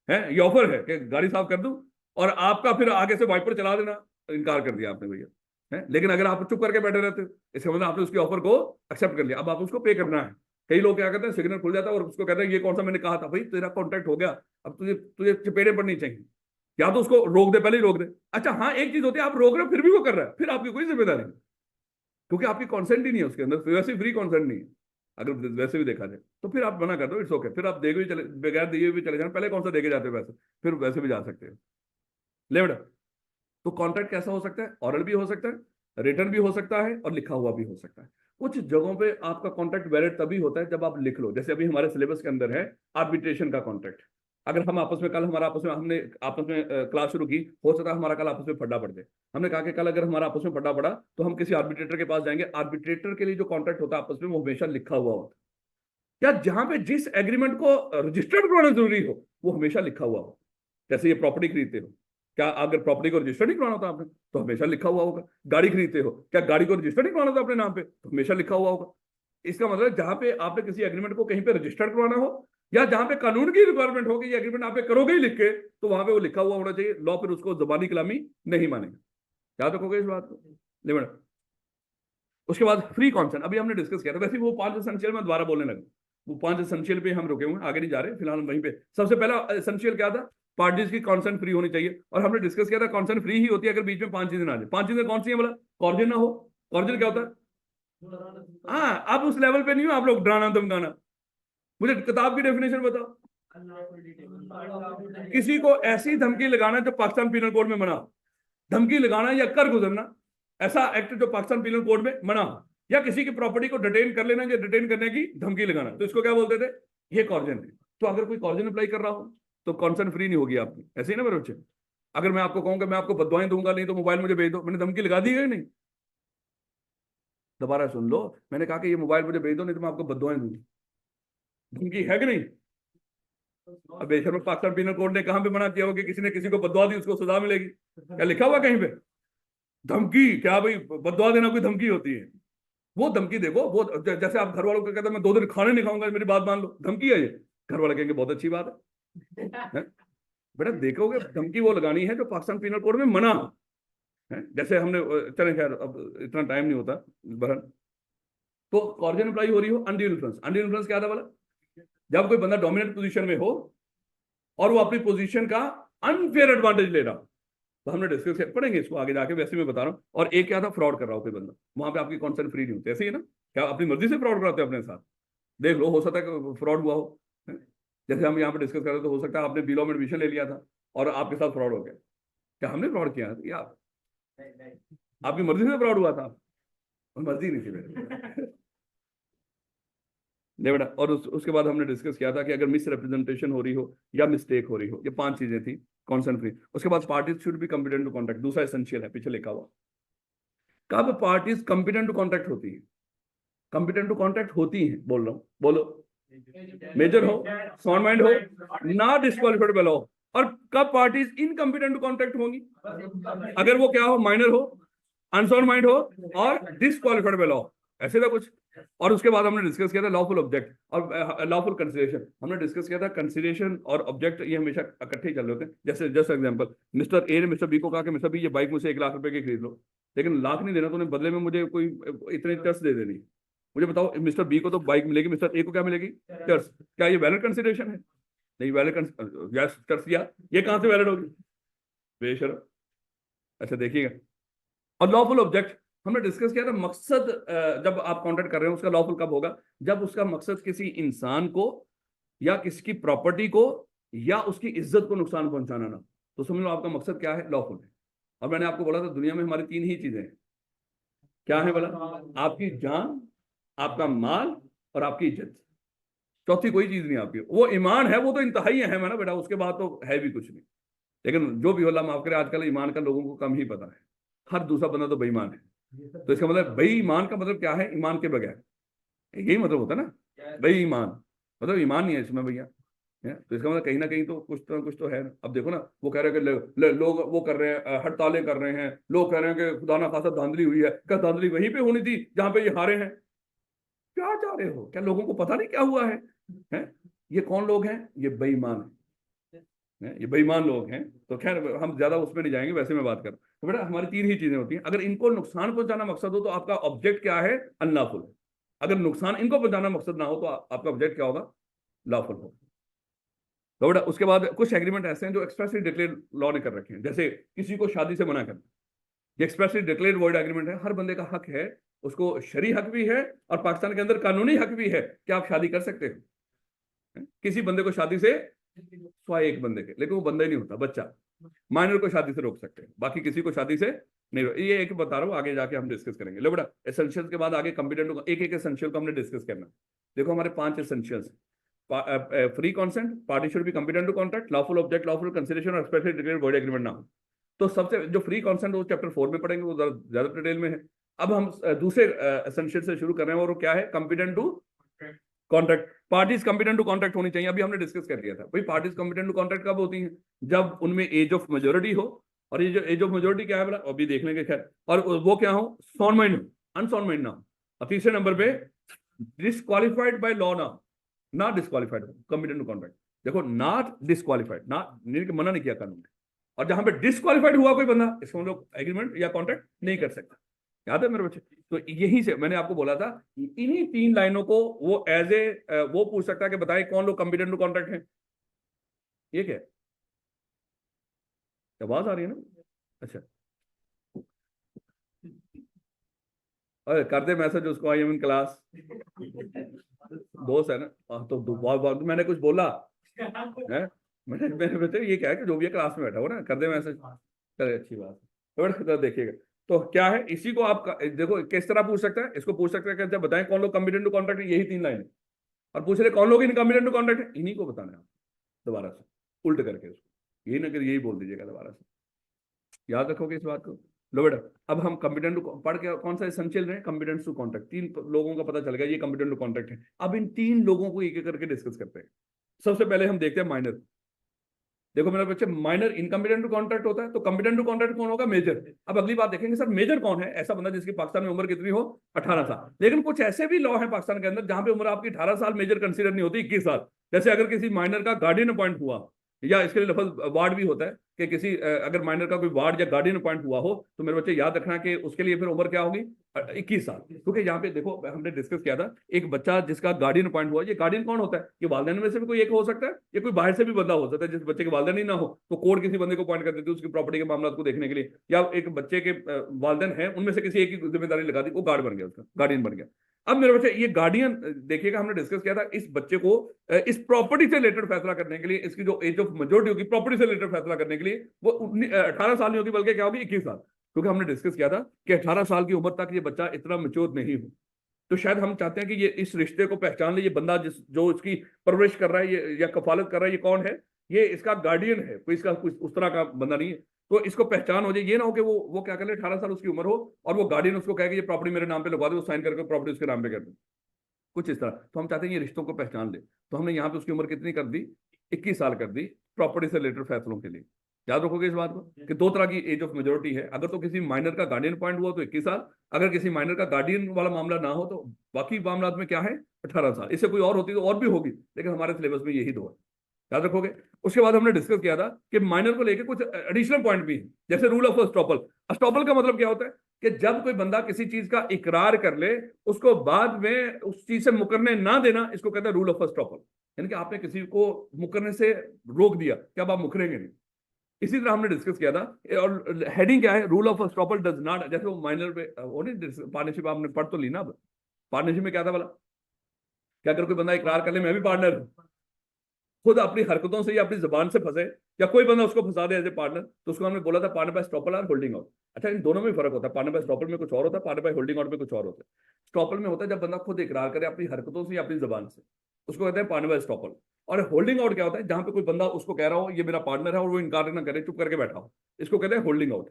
है, ये ऑफर है कि गाड़ी साफ कर दूं, और आपका फिर आगे से वाइपर चला देना, इनकार कर दिया आपने भैया है। लेकिन अगर आप चुप करके बैठे रहते हो, इसका मतलब आपने उसकी ऑफर को एक्सेप्ट कर लिया, अब आप उसको पे करना है। कई लोग क्या करते हैं, सिग्नल खुल जाता है और उसको कहते हैं ये कौन सा मैंने कहा था, भाई तेरा कॉन्ट्रैक्ट हो गया, अब तुझे तुझे चपेड़े पड़नी चाहिए, या तो उसको रोक दे, पहले ही रोक दे। अच्छा हाँ, एक चीज होती है, आप रोक रहे हो फिर भी वो कर रहा है, फिर आपकी कोई जिम्मेदारी नहीं, क्योंकि आपकी कॉन्सेंट ही नहीं है उसके अंदर, वैसे फ्री कॉन्सेंट नहीं है। अगर वैसे भी देखा जाए तो फिर आप मना कर दो, इट्स ओके, फिर आप देखे भी चले, बगैर दिए भी चले जाए, पहले कौन सा देके जाते हो वैसे, फिर वैसे भी जा सकते हो। ले बेटा, तो कॉन्ट्रैक्ट कैसा हो सकता है, ऑरल भी हो सकता है, रिटर्न भी हो सकता है, और लिखा हुआ भी हो सकता है। कुछ जगहों पे आपका कॉन्ट्रैक्ट वैलिड तभी होता है जब आप लिख लो, जैसे अभी हमारे सिलेबस के अंदर है आर्बिट्रेशन का कॉन्ट्रैक्ट। अगर हम आपस में, कल हमारा आपस में, हमने आपस में क्लास शुरू की, हो सकता है हमारा कल आपस में फड्डा पड़ जाए। हमने कहा कि कल अगर हमारा आपस में फड्डा पड़ा तो हम किसी आर्बिट्रेटर के पास जाएंगे। आर्बिट्रेटर के लिए जो कॉन्ट्रैक्ट होता है आपस में, वो हमेशा लिखा हुआ होता है। या जहां पे जिस एग्रीमेंट को रजिस्टर्ड कराना जरूरी हो, वो हमेशा लिखा हुआ हो। जैसे ये प्रॉपर्टी खरीदते हो, क्या अगर प्रॉपर्टी को रजिस्टर नहीं कराना होता आपने, तो हमेशा लिखा हुआ होगा। गाड़ी खरीदते हो, क्या गाड़ी को रजिस्टर नहीं कराना होता अपने नाम पे, तो हमेशा लिखा हुआ होगा। इसका मतलब जहां पे आपने किसी एग्रीमेंट को कहीं पे रजिस्टर करवाना हो, या जहां पे कानून की रिक्वायरमेंट हो कि ये एग्रीमेंट आप करोगे ही लिख के, तो वहां पे वो लिखा हुआ होना चाहिए। लॉ फिर उसको जबानी कलामी नहीं मानेगा। याद रखोगे इस बात को, ले मैडम। उसके बाद फ्री कॉन्सेंट, अभी हमने डिस्कस किया था। वैसे वो 5 एसेंशियल में दोबारा बोलने लगा, वो 5 एसेंशियल पे हम रुके हुए हैं, आगे नहीं जा रहे फिलहाल वहीं पे। सबसे पहला एसेंशियल क्या था, पार्टीज की कॉन्सेंट फ्री होनी चाहिए। और हमने डिस्कस किया था कॉन्सेंट फ्री ही होती है अगर बीच में 5 चीजें ना आ जाए। 5 चीजें कौन सी है बोला, कॉर्जन ना हो। कॉर्जन क्या होता है, हाँ आप उस लेवल पे नहीं हो आप लोग, डराना धमकाना। मुझे किताब की डेफिनेशन बताओ। किसी को ऐसी धमकी लगाना जो पाकिस्तान पीनल कोड में मना, धमकी लगाना या कर गुजरना, ऐसा एक्ट जो पाकिस्तान पीनल कोड में मना। या किसी की प्रॉपर्टी को डिटेन कर लेना या डिटेन करने की धमकी लगाना, तो इसको क्या बोलते थे, ये कॉर्जन है। तो अगर कोई कॉर्जन अप्लाई कर रहा हो तो कंसर्न फ्री नहीं होगी आपकी, ऐसे ही ना मेरे बच्चे। अगर मैं आपको कहूंगा मैं आपको बददुआएं दूंगा नहीं तो मोबाइल मुझे भेज दो, मैंने धमकी लगा दी है नहीं? दोबारा सुन लो, मैंने कहा कि ये मोबाइल मुझे भेज दो नहीं तो मैं आपको बददुआएं दूंगी, धमकी है कि नहीं? अब बेशर्म पाकिस्तान पीनल कोड ने कहां पे मना किया हो कि किसी ने किसी को बददुआ दी उसको सजा मिलेगी? क्या लिखा हुआ कहीं पे? धमकी क्या भाई, बददुआ देना कोई धमकी होती है? वो धमकी देखो, वो जैसे आप घर वालों को कहते हैं मैं 2 दिन खाने नहीं खाऊंगा, मेरी बात मान लो, धमकी है ये? घर वाले कहेंगे बहुत अच्छी बात है? बेटा देखोगे, धमकी वो लगानी है जो पाकिस्तान पीनल कोड में मना है। जैसे हमने, चले खैर अब इतना टाइम नहीं होता बहन। तो कॉर्जन अप्लाई हो रही हो, अनड्यू इन्फ्लुएंस। अनड्यू इन्फ्लुएंस क्या था बोला? जब कोई बंदा डोमिनेंट पोजीशन में हो और वो अपनी पोजीशन का अनफेयर एडवांटेज ले रहा हो, तो हमने डिस्कस पढ़ेंगे इसको आगे जाके, वैसे मैं बता रहा हूँ। और एक क्या था, फ्रॉड कर रहा हो कोई बंदा, वहां पे आपकी कॉन्सेंट फ्री नहीं होती, ऐसे ही ना? क्या अपनी मर्जी से फ्रॉड कराते हैं अपने साथ? देख लो, हो सकता है फ्रॉड हुआ हो, जैसे हम यहाँ पे डिस्कस कर रहे, तो हो सकता है आपने बी लॉ में एडमिशन ले लिया था और आपके साथ फ्रॉड हो गया। क्या हमने फ्रॉड किया या आपकी मर्जी से फ्रॉड हुआ था? मर्जी नहीं थी मेरी। नहीं बेटा। और उसके बाद हमने डिस्कस किया था कि अगर मिस रिप्रेजेंटेशन हो रही हो या मिस्टेक हो रही हो, ये 5 चीजें थी कॉन्सेंट फ्री। उसके बाद parties should be competent to contract, दूसरा एसेंशियल है, पीछे लिखा हुआ। कब पार्टीज कॉम्पिटेंट टू कॉन्ट्रैक्ट होती है? कॉम्पिटेंट टू कॉन्ट्रैक्ट होती है, बोल रहा हूँ, बोलो। मेजर हो, साउंड माइंड हो, ना डिस्क्वालिफाइड बाय लॉ। और कब पार्टीज इनकॉम्पिटेंट टू कॉन्ट्रैक्ट होंगी? अगर वो क्या हो, माइनर हो, अनसाउंड माइंड हो और डिस्क्वालिफाइड बाय लॉ, ऐसे था कुछ। और उसके बाद हमने डिस्कस किया था लॉफुल ऑब्जेक्ट और लॉफुल कंसिडरेशन। हमने डिस्कस किया था कंसिडरेशन और ऑब्जेक्ट ये हमेशा इकट्ठे ही चल रहे होते हैं। जैसे जस्ट एग्जांपल, मिस्टर ए ने मिस्टर बी को कहा कि मिस्टर बी ये बाइक मुझे 1 लाख रुपए की खरीद लो, लेकिन लाख नहीं देना, तो उन्हें बदले में मुझे कोई इतने टर्स दे देनी। मुझे बताओ, मिस्टर बी को तो बाइक मिलेगी, मिस्टर ए को क्या मिलेगी? टर्स। क्या ये वैलिड कंसिडरेशन है? नहीं वैलिड। टर्स दिया, ये कहां से वैलिड होगी? बेशर्म। अच्छा देखिएगा। और लॉफुल ऑब्जेक्ट हमने डिस्कस किया था, मकसद जब आप कॉन्ट्रैक्ट कर रहे हो उसका लॉफुल कब होगा? जब उसका मकसद किसी इंसान को या किसी की प्रॉपर्टी को या उसकी इज्जत को नुकसान पहुंचाना ना। तो समझ लो आपका मकसद क्या है, लॉफुल है। और मैंने आपको बोला था दुनिया में हमारी 3 ही चीजें हैं। क्या है बोला? आपकी जान, आपका माल और आपकी इज्जत। चौथी कोई चीज नहीं आपकी। वो ईमान है, वो तो इंतहाई अहम है ना बेटा, उसके बाद तो है भी कुछ नहीं। लेकिन जो भी अल्लाह माफ करे, आजकल ईमान का लोगों को कम ही पता है। हर दूसरा बंदा तो बेईमान है। तो इसका मतलब बेईमान का मतलब क्या है? ईमान के बगैर, यही मतलब होता है ना बेईमान, मतलब ईमान नहीं है इसमें भैया। तो इसका मतलब कहीं ना कहीं तो कुछ तो है ना। अब देखो ना, वो कह रहे हैं कि लोग वो कर रहे हैं, हड़तालें कर रहे हैं, लोग कह रहे हैं कि खुदा ना खासा धांधली हुई है। क्या धांधली वहीं पे होनी थी जहां पे ये हारे हैं? क्या चाह रहे हो? क्या लोगों को पता नहीं क्या हुआ है? ये कौन लोग हैं? ये बेईमान है, ये बेईमान लोग हैं। तो खैर हम ज्यादा उसमें नहीं जाएंगे, वैसे मैं बात कर। तो बेटा हमारी 3 ही चीजें होती हैं। अगर इनको नुकसान पहुंचाना मकसद हो तो आपका ऑब्जेक्ट क्या है? अनलॉफुल। अगर नुकसान इनको पहुंचाना मकसद ना हो तो आपका ऑब्जेक्ट क्या होगा? लॉफुल होगा। तो बेटा उसके बाद कुछ एग्रीमेंट ऐसे हैं जो एक्सप्रेसली डिक्लेयर लॉ ने कर रखे हैं। जैसे किसी को शादी से मना करना, ये एक्सप्रेसली डिक्लेयर वॉइड एग्रीमेंट है। हर बंदे का हक है, उसको शरी हक भी है और पाकिस्तान के अंदर कानूनी हक भी है कि आप शादी कर सकते हो। किसी बंदे को शादी से स्वाय एक बंदे के, लेकिन वो बंदा ही नहीं होता, बच्चा। माइनर को शादी से रोक सकते हैं, बाकी किसी को शादी से नहीं रोक। ये एक बता रहा हूँ, आगे जाके हम डिस्कस करेंगे। लो बेटा एसेंशियल्स के बाद आगे कॉम्पिटेंट, एक एक एसेंशियल को हमने डिस्कस करना। देखो हमारे 5 essentials: free consent, party should be competent to contract, lawful object, lawful consideration और स्पेशली डिक्लेयर वॉइड एग्रीमेंट ना हो। तो सबसे जो फ्री कॉन्सेंट वो चैप्टर 4 में पढ़ेंगे, वो ज्यादा डिटेल में है। अब हम दूसरे एसेंशियल से शुरू कर रहे हैं, और वो क्या है? Competent to contract. Parties competent to contract होनी चाहिए, अभी हमने डिस्कस कर लिया था। भाई पार्टीज कॉम्पिटेंट टू कॉन्ट्रैक्ट कब होती हैं? जब उनमें एज ऑफ मेजोरिटी हो। और ये जो एज ऑफ मेजोरिटी क्या है बोला, अभी देख लेंगे खैर। और वो क्या हो? साउंड माइंड हो, अनसाउंड माइंड ना हो। और तीसरे नंबर पे डिस्क्वालिफाइड बाय लॉ ना डिस्क्वालिफाइड हो कॉम्पिटेंट टू कॉन्ट्रैक्ट। देखो नॉट डिस्क्वालिफाइड, ना मना नहीं किया कानून ने। और जहां पे डिस्क्वालिफाइड हुआ कोई बंदा, इसको हम लोग एग्रीमेंट या कॉन्ट्रैक्ट नहीं कर सकता। याद है मेरे बच्चे? तो यहीं से मैंने आपको बोला था, इन्हीं 3 लाइनों को वो एज ए वो पूछ सकता है कि बताएं कौन लोग कॉम्पिटेंट टू कॉन्ट्रैक्ट हैं। ये क्या है? आवाज आ रही है ना? अच्छा, अरे कर दे मैसेज उसको, आई एम इन क्लास। दोस्त है ना? तो बहुत मैंने कुछ बोला है? मैंने बच्चे ये क्या है कि जो भी है क्लास में बैठा हो ना, कर दे मैसेज। चले अच्छी बात है। तो देखिएगा, तो क्या है, इसी को आप देखो किस तरह पूछ सकता है, इसको पूछ सकता है कि बताएं कौन लोग कॉम्पिटेंट टू कॉन्ट्रैक्ट है, यही 3 लाइन, और पूछ रहे कौन लोग इनकॉम्पिटेंट टू कॉन्ट्रैक्ट है, इन्हीं को बताना है आप दोबारा से उल्ट करके उसको, यही ना कि यही बोल दीजिएगा दोबारा से, याद रखोगे इस बात को। लो बेटा, अब हम कॉम्पिटेंट टू पढ़ के कौन सा समझ रहे हैं, कॉम्पिटेंस टू कॉन्ट्रैक्ट, 3 लोगों का पता चल गया ये कॉम्पिटेंट टू कॉन्ट्रैक्ट है। अब इन 3 लोगों को एक एक करके डिस्कस करते हैं। सबसे पहले हम देखते हैं माइनर। देखो मेरे बच्चे, माइनर इनकॉम्पिटेंट टू कॉन्ट्रैक्ट होता है, तो कॉम्पिटेंट टू कॉन्ट्रैक्ट कौन होगा, मेजर। अब अगली बात देखेंगे सर मेजर कौन है, ऐसा बंदा जिसकी पाकिस्तान में उम्र कितनी हो, 18 साल। लेकिन कुछ ऐसे भी लॉ है पाकिस्तान के अंदर जहां पे उम्र आपकी 18 साल मेजर कंसीडर नहीं होती, 21 साल। जैसे अगर किसी माइनर का गार्डियन अपॉइंट हुआ, या इसके लिए लफ्ज वार्ड भी होता है कि किसी अगर माइनर का कोई वार्ड या गार्डियन अपॉइंट हुआ हो, तो मेरे बच्चे याद रखना कि उसके लिए फिर उम्र क्या होगी, 21 साल। क्योंकि यहाँ पे देखो हमने डिस्कस किया था, एक बच्चा जिसका गार्डियन अपॉइंट हुआ, ये गार्डियन कौन होता है, ये वालिदैन में से भी कोई एक हो सकता है, या कोई बाहर से भी बंदा हो सकता है। जिस बच्चे के वालिदैन ही ना हो तो कोर्ट किसी बंदे को अपॉइंट कर देती है उसकी प्रॉपर्टी के मामला को देखने के लिए, या एक बच्चे के वालिदैन है उनमें से किसी एक की जिम्मेदारी लगा दी, वो गार्ड बन गया, उसका गार्डियन बन गया। अब मेरे बच्चे ये गार्डियन देखिएगा, हमने डिस्कस किया था इस बच्चे को इस प्रॉपर्टी से रिलेटेड फैसला करने के लिए, इसकी जो एज ऑफ मेजोरिटी होगी प्रॉपर्टी से रिलेटेड फैसला करने के लिए, वो 18 साल नहीं होगी बल्कि क्या होगी, 21 साल। क्योंकि हमने डिस्कस किया था कि 18 साल की उम्र तक ये बच्चा इतना मेच्योर नहीं हो, तो शायद हम चाहते हैं कि ये इस रिश्ते को पहचान ले, ये बंदा जो इसकी परवरिश कर रहा है ये या कफालत कर रहा है, ये कौन है, ये इसका गार्डियन है, कोई इसका कुछ उस तरह का बंदा नहीं है। तो इसको पहचान हो जाए, ये ना हो कि वो क्या कर ले, 18 साल उसकी उम्र हो और वो गार्डियन उसको कहे कि ये प्रॉपर्टी मेरे नाम पे लगवा दे, वो साइन करके प्रॉपर्टी उसके नाम पे कर दे, कुछ इस तरह। तो हम चाहते हैं ये रिश्तों को पहचान ले, तो हमने यहाँ पे उसकी उम्र कितनी कर दी, 21 साल कर दी प्रॉपर्टी से रिलेटेड फैसलों के लिए। याद रखोगे इस बात को कि 2 तरह की एज ऑफ मेजोरिटी है, अगर तो किसी माइनर का गार्डियन पॉइंट हुआ तो 21 साल, अगर किसी माइनर का गार्डियन वाला मामला ना हो तो बाकी मामला में क्या है, 18 साल। इससे कोई और होती तो और भी होगी, लेकिन हमारे सिलेबस में यही 2 है, याद रखोगे। उसके बाद हमने डिस्कस किया था कि माइनर को लेकर कुछ एडिशनल पॉइंट भी है, जैसे रूल ऑफ अस्टॉपल। अस्टॉपल का मतलब क्या होता है कि जब कोई बंदा किसी चीज का इकरार कर ले, उसको बाद में उस चीज से मुकरने ना देना, इसको कहते हैं रूल ऑफ अस्टॉपल। यानी कि आपने किसी को मुकरने से रोक दिया कि अब आप मुकरेंगे नहीं। इसी तरह हमने डिस्कस किया था, और हेडिंग क्या है, रूल ऑफ अस्टॉपल डज नॉट, जैसे वो माइनर पे वो नहीं, पार्टनरशिप आपने पढ़ तो ली ना। अब पार्टनरशिप में क्या था बोला, क्या अगर कोई बंदा इकरार कर ले मैं भी पार्टनर हूं, खुद अपनी हरकतों से या अपनी जुबान से फंसे, या कोई बंदा उसको फंसा दे एज ए पार्टनर, तो उसको हमने बोला था पार्टनर बाय स्टॉपल और होल्डिंग आउट। अच्छा, इन दोनों में फर्क होता है, पार्टनर बाय स्टॉपल में कुछ और होता है, पार्टनर बाय होल्डिंग आउट में कुछ और होता है। स्टॉपल में होता है जब बंदा खुद इकरार करे अपनी हरकतों से या अपनी जुबान से, उसको कहते हैं पार्टनर बाय स्टॉपल। और होल्डिंग आउट क्या होता है, जहां पे कोई बंदा उसको कह रहा हो ये मेरा पार्टनर है और वो इनकार ना करे, चुप करके बैठा हो, इसको कहते हैं होल्डिंग आउट।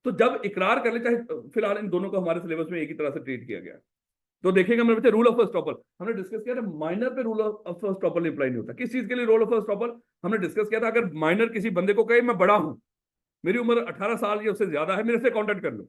तो जब इकरार कर ले, चाहे फिलहाल इन दोनों को हमारे सिलेबस में एक ही तरह से ट्रीट किया गया। तो देखिएगा मेरे बच्चे, रूल ऑफ अस्टॉपल हमने डिस्कस किया था, माइनर पे रूल ऑफ अस्टॉपल अप्लाई नहीं होता। किस चीज के लिए रूल ऑफ अस्टॉपल हमने डिस्कस किया था, अगर माइनर किसी बंदे को कहे मैं बड़ा हूं, मेरी उम्र 18 साल या उससे ज्यादा है, मेरे से कॉन्टेक्ट कर लो,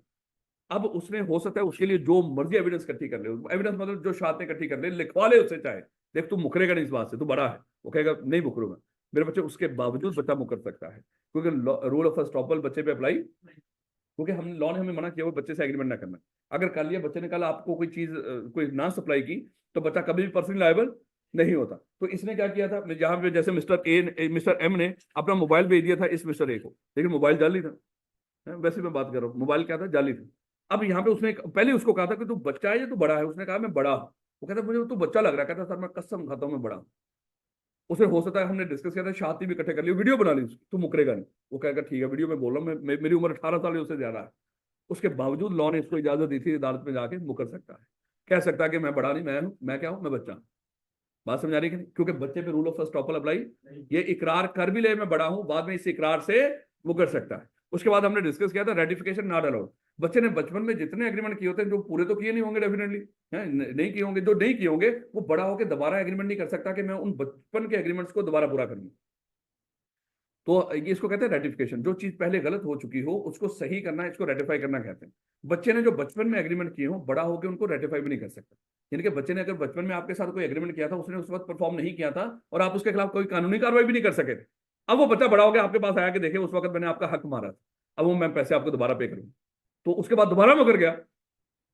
अब उसने हो सकता है उसके लिए जो मर्जी एविडेंस इकट्ठी कर ले, एविडेंस मतलब जो शहादतें इकट्ठी कर ले, लिखवा ले उससे, चाहे देख तू मुकरेगा नहीं इस बात से, तू बड़ा है, वो कहेगा नहीं मुकरूंगा, मेरे बच्चे उसके बावजूद बच्चा मुकर सकता है, क्योंकि रूल ऑफ अस्टॉपल बच्चे पे अप्लाई, क्योंकि हम लॉ ने हमें मना किया वो बच्चे से एग्रीमेंट ना करना। अगर कर लिया बच्चे ने, कल आपको कोई चीज कोई ना सप्लाई की, तो बच्चा कभी भी पर्सनली लायबल नहीं होता। तो इसने क्या किया था, जहां पे जैसे मिस्टर एम ने अपना मोबाइल भेज दिया था इस मिस्टर ए को, लेकिन मोबाइल जाली था, वैसे मैं बात कर रहा हूँ, मोबाइल क्या था, जाली था। अब यहाँ पे उसने पहले उसको कहा था कि तू बच्चा है या तू बड़ा है, उसने कहा मैं बड़ा हूँ। वो कहता मुझे तू बच्चा लग रहा है, कहता सर मैं कसम खाता हूँ मैं बड़ा हूँ। उसे हो सकता है, हमने डिस्कस किया था, शादी भी इकट्ठे कर ली, वीडियो बना ली उसकी, तू मुकरेगा नहीं। वो कहेगा ठीक है वीडियो में बोल रहा हूँ, मेरी उम्र 18 साल उससे ज्यादा है। उसके बावजूद लॉ ने इसको इजाजत दी थी, अदालत में जाके मुकर सकता है, कह सकता है कि मैं बड़ा नहीं, मैं क्या हूं, मैं बच्चा। बात समझ आ रही है कि नहीं, क्योंकि बच्चे पे रूल ऑफ अस्टॉपल अप्लाई, ये इकरार कर भी ले मैं बड़ा हूं, बाद में इस इकरार से मुकर सकता है। उसके बाद हमने डिस्कस किया था रेटिफिकेशन नॉट अलाउड। बच्चे ने बचपन में जितने एग्रीमेंट किए होते हैं, जो पूरे तो किए नहीं होंगे डेफिनेटली, नहीं किए होंगे, जो नहीं किए होंगे वो बड़ा होकर दोबारा एग्रीमेंट नहीं कर सकता कि मैं उन बचपन के एग्रीमेंट्स को दोबारा पूरा करूंगा। तो ये इसको कहते हैं रेटिफिकेशन, जो चीज पहले गलत हो चुकी हो उसको सही करना, इसको रेटिफाई करना कहते हैं। बच्चे ने जो बचपन में एग्रीमेंट किए हो, बड़ा होकर उनको रेटिफाई भी नहीं कर सकता। यानी कि बच्चे ने अगर बचपन में आपके साथ कोई एग्रीमेंट किया था, उसने उस वक्त परफॉर्म नहीं किया था और आप उसके खिलाफ कोई कानूनी कार्रवाई भी नहीं कर सके थे, अब वो बच्चा बड़ा हो गया आपके पास आया कि देखिए उस वक्त मैंने आपका हक मारा था, अब वो मैं पैसे आपको दोबारा पे करूँ, तो उसके बाद दोबारा मुकर गया,